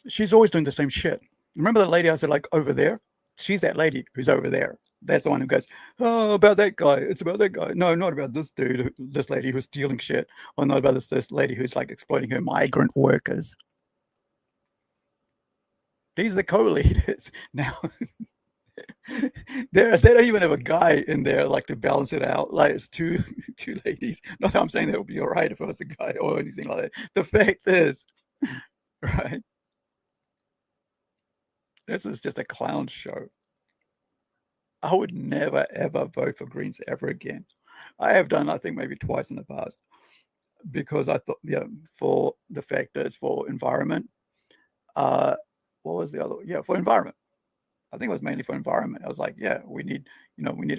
She's always doing the same shit. Remember that lady I said, like, over there? She's that lady who's over there. That's the one who goes, oh, about that guy. It's about that guy. No, not about this dude, this lady who's stealing shit. Or not about this lady who's, like, exploiting her migrant workers. These are the co-leaders. Now, they don't even have a guy in there, like, to balance it out. Like, it's two ladies. Not that I'm saying that would be all right if it was a guy or anything like that. The fact is, right, this is just a clown show. I would never, ever vote for Greens ever again. I have done, I think, maybe twice in the past because I thought, for the fact that it's for environment. What was the other? Yeah, for environment. I think it was mainly for environment. I was like, yeah, we need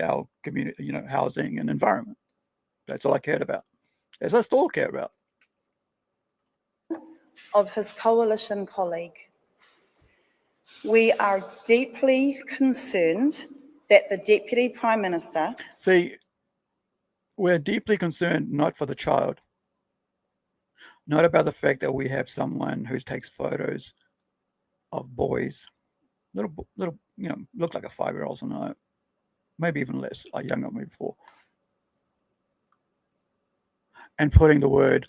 our community, housing and environment. That's all I cared about. That's what I still care about. Of his coalition colleague. We are deeply concerned that the Deputy Prime Minister... See, we're deeply concerned not for the child, not about the fact that we have someone who takes photos of boys, little, look like a 5-year-old or no, maybe even less, or younger, maybe 4, and putting the word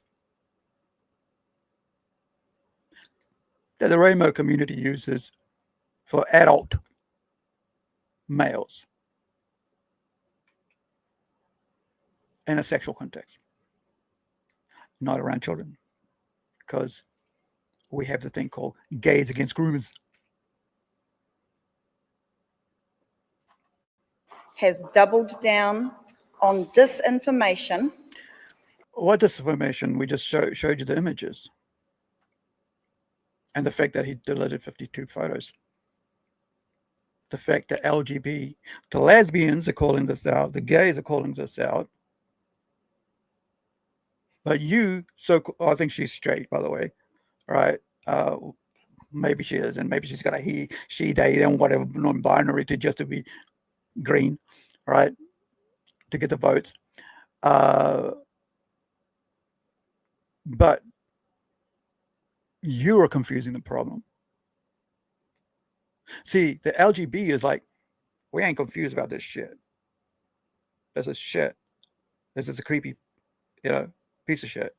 that the rainbow community uses for adult males in a sexual context, not around children, because we have the thing called gays against groomers. Has doubled down on disinformation. What disinformation? We just showed you the images. And the fact that he deleted 52 photos. The fact that LGBT, the lesbians are calling this out, the gays are calling this out. But you, I think she's straight, by the way, right? Maybe she is, and maybe she's got a he, she, they, and whatever, non-binary to be green, right? To get the votes. But you are confusing the problem. See, the LGB is like, we ain't confused about this shit. This is shit. This is a creepy, piece of shit.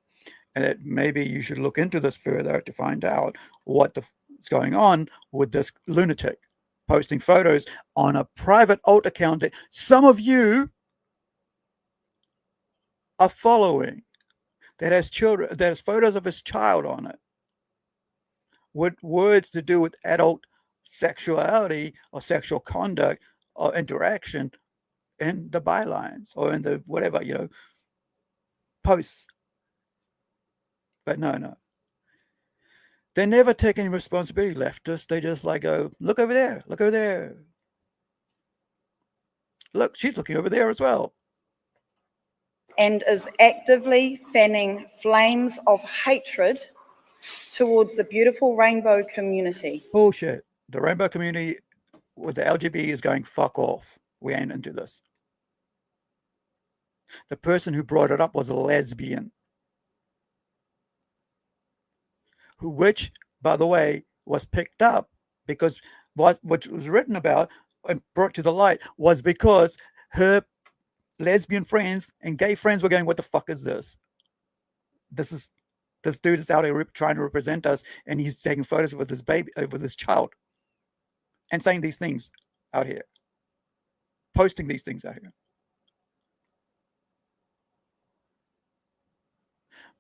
And that maybe you should look into this further to find out what's going on with this lunatic posting photos on a private alt account that some of you are following, that has children, that has photos of his child on it, with words to do with adult sexuality or sexual conduct or interaction in the bylines or in the whatever, posts. But no. They never take any responsibility, leftists. They just like go, look over there, look over there. Look, she's looking over there as well. And is actively fanning flames of hatred towards the beautiful rainbow community. Bullshit. The rainbow community with the LGBT is going, fuck off. We ain't into this. The person who brought it up was a lesbian. Which, by the way, was picked up because what was written about and brought to the light was because her lesbian friends and gay friends were going, what the fuck is this? This dude is out here trying to represent us, and he's taking photos with his baby, with his child, and saying these things out here, posting these things out here.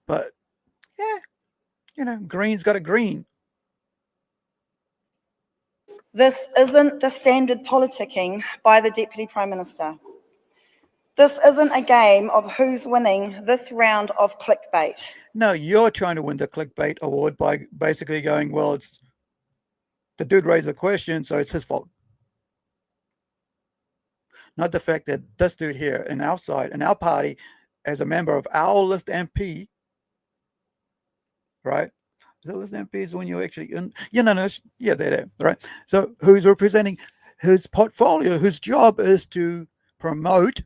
But yeah, green's got a green. This isn't the standard politicking by the Deputy Prime Minister. This isn't a game of who's winning this round of clickbait. No, you're trying to win the clickbait award by basically going, well, it's the dude raised a question, so it's his fault. Not the fact that this dude here in our side, in our party, as a member of our list MP, right? The list MPs when you're actually in, they're there, right? So who's representing whose portfolio, whose job is to promote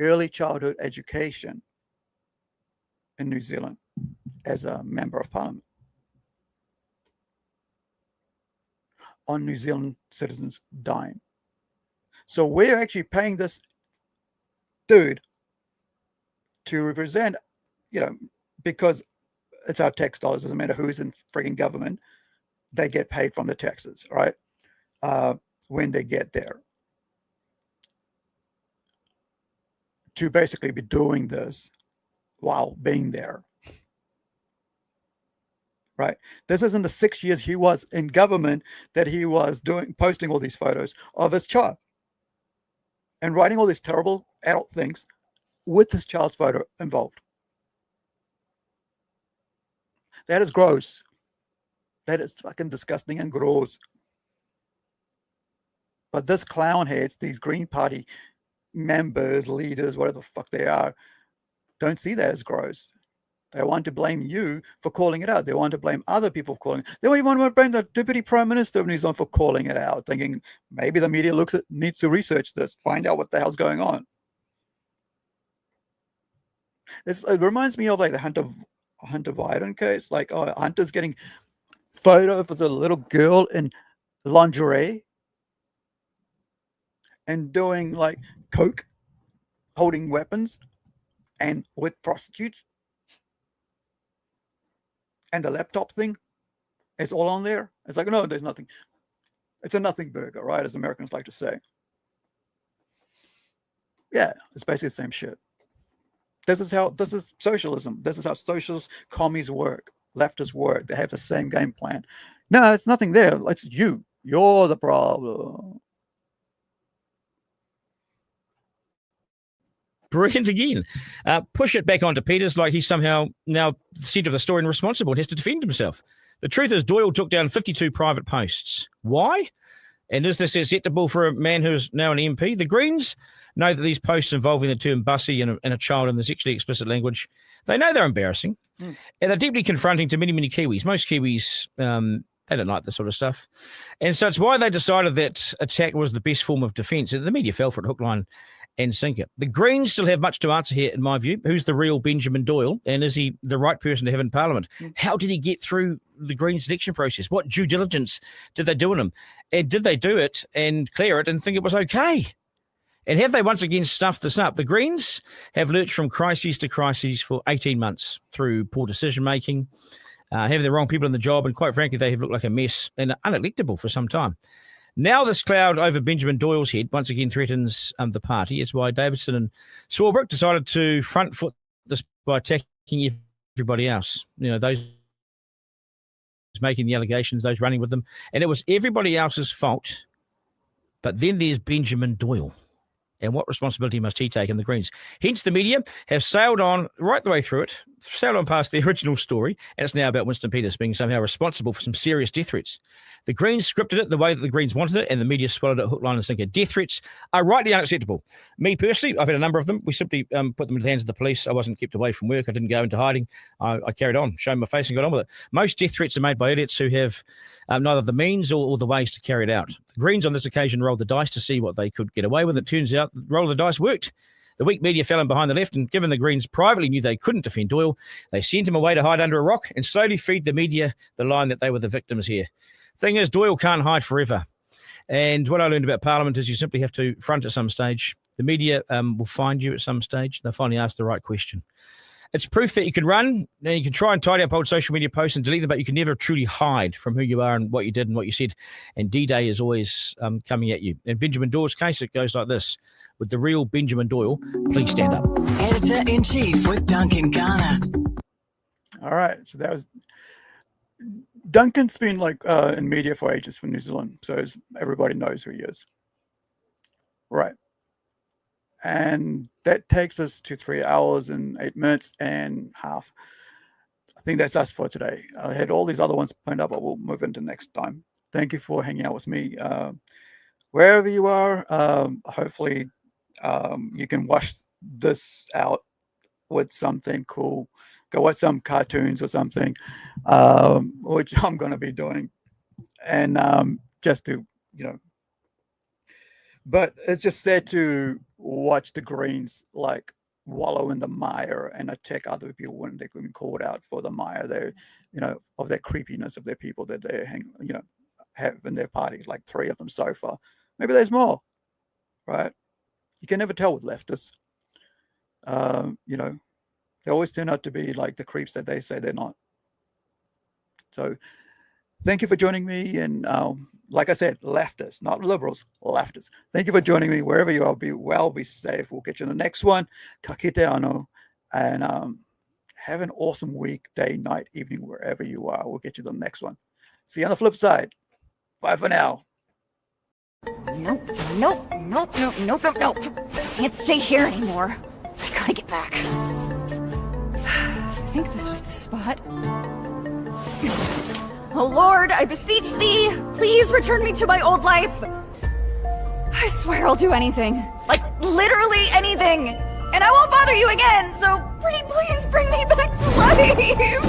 early childhood education in New Zealand as a member of parliament on New Zealand citizens' dime. So we're actually paying this dude to represent, because it's our tax dollars, doesn't matter who's in frigging government, they get paid from the taxes, right? When they get there. To basically be doing this while being there. Right? This isn't the 6 years he was in government that he was posting all these photos of his child and writing all these terrible adult things with his child's photo involved. That is gross. That is fucking disgusting and gross. But this clown heads, these Green Party members, leaders, whatever the fuck they are, don't see that as gross. They want to blame you for calling it out. They want to blame other people for calling it. They don't even want to blame the Deputy Prime Minister when he's on for calling it out, thinking maybe the media needs to research this, find out what the hell's going on. It reminds me of like the Hunter Biden case. Like, oh, Hunter's getting photo of a little girl in lingerie and doing like coke, holding weapons, and with prostitutes. And the laptop thing, it's all on there. It's like, no, there's nothing. It's a nothing burger, right? As Americans like to say. Yeah, it's basically the same shit. This is socialism. This is how socialist commies work. Leftists work. They have the same game plan. No, it's nothing there. It's you. You're the problem. Brilliant again. Push it back onto Peters like he's somehow now the centre of the story and responsible and has to defend himself. The truth is Doyle took down 52 private posts. Why? And is this acceptable for a man who is now an MP? The Greens know that these posts involving the term bussy and a child in the sexually explicit language, they know they're embarrassing. And they're deeply confronting to many, many Kiwis. Most Kiwis, they don't like this sort of stuff. And so it's why they decided that attack was the best form of defence. And the media fell for it, hook, line and sinker. The Greens still have much to answer here, in my view. Who's the real Benjimin Doyle? And is he the right person to have in Parliament? How did he get through the Greens selection process? What due diligence did they do on him? And did they do it and clear it and think it was okay? And have they once again stuffed this up? The Greens have lurched from crises to crises for 18 months through poor decision-making, having the wrong people in the job, and quite frankly, they have looked like a mess and unelectable for some time. Now this cloud over Benjimin Doyle's head once again threatens the party. It's why Davidson and Swarbrick decided to front foot this by attacking everybody else. You know, those making the allegations, those running with them. And it was everybody else's fault. But then there's Benjimin Doyle. And what responsibility must he take in the Greens? Hence, the media have sailed on right the way through it, sailed on past the original story, and it's now about Winston Peters being somehow responsible for some serious death threats. The Greens scripted it the way that the Greens wanted it, and the media swallowed it hook, line, and sinker. Death threats are rightly unacceptable. Me personally, I've had a number of them. We simply put them in the hands of the police. I wasn't kept away from work. I didn't go into hiding. I carried on, showed my face, and got on with it. Most death threats are made by idiots who have neither the means or the ways to carry it out. The Greens on this occasion rolled the dice to see what they could get away with. It turns out the roll of the dice worked. The weak media fell in behind the left, and given the Greens privately knew they couldn't defend Doyle, they sent him away to hide under a rock and slowly feed the media the line that they were the victims here. Thing is, Doyle can't hide forever. And what I learned about Parliament is you simply have to front at some stage. The media will find you at some stage. They'll finally ask the right question. It's proof that you can run, and you can try and tidy up old social media posts and delete them, but you can never truly hide from who you are and what you did and what you said. And D-Day is always coming at you. In Benjimin Doyle's case, it goes like this. With the real Benjimin Doyle, please stand up. Editor-in-Chief with Duncan Garner. All right, so that was... Duncan's been like in media for ages for New Zealand, so everybody knows who he is. Right. And that takes us to 3 hours and 8 minutes and half. I think that's us for today. I had all these other ones planned up, but we'll move into next time. Thank you for hanging out with me. Wherever you are, hopefully you can wash this out with something cool. Go watch some cartoons or something, which I'm going to be doing. And just to, but it's just sad to watch the Greens like wallow in the mire and attack other people when they've been called out for the mire. They're, of their creepiness of their people that they have in their party, like 3 of them so far. Maybe there's more, right? You can never tell with leftists. They always turn out to be like the creeps that they say they're not. So thank you for joining me. And like I said, leftists, not liberals, leftists. Thank you for joining me wherever you are. Be well, be safe. We'll get you in the next one. Ka kite anō. And have an awesome week, day, night, evening, wherever you are. We'll get you the next one. See you on the flip side. Bye for now. Nope. Can't stay here anymore. I gotta get back. I think this was the spot. Oh Lord, I beseech thee, please return me to my old life. I swear I'll do anything. Like, literally anything. And I won't bother you again, so Pretty please bring me back to life.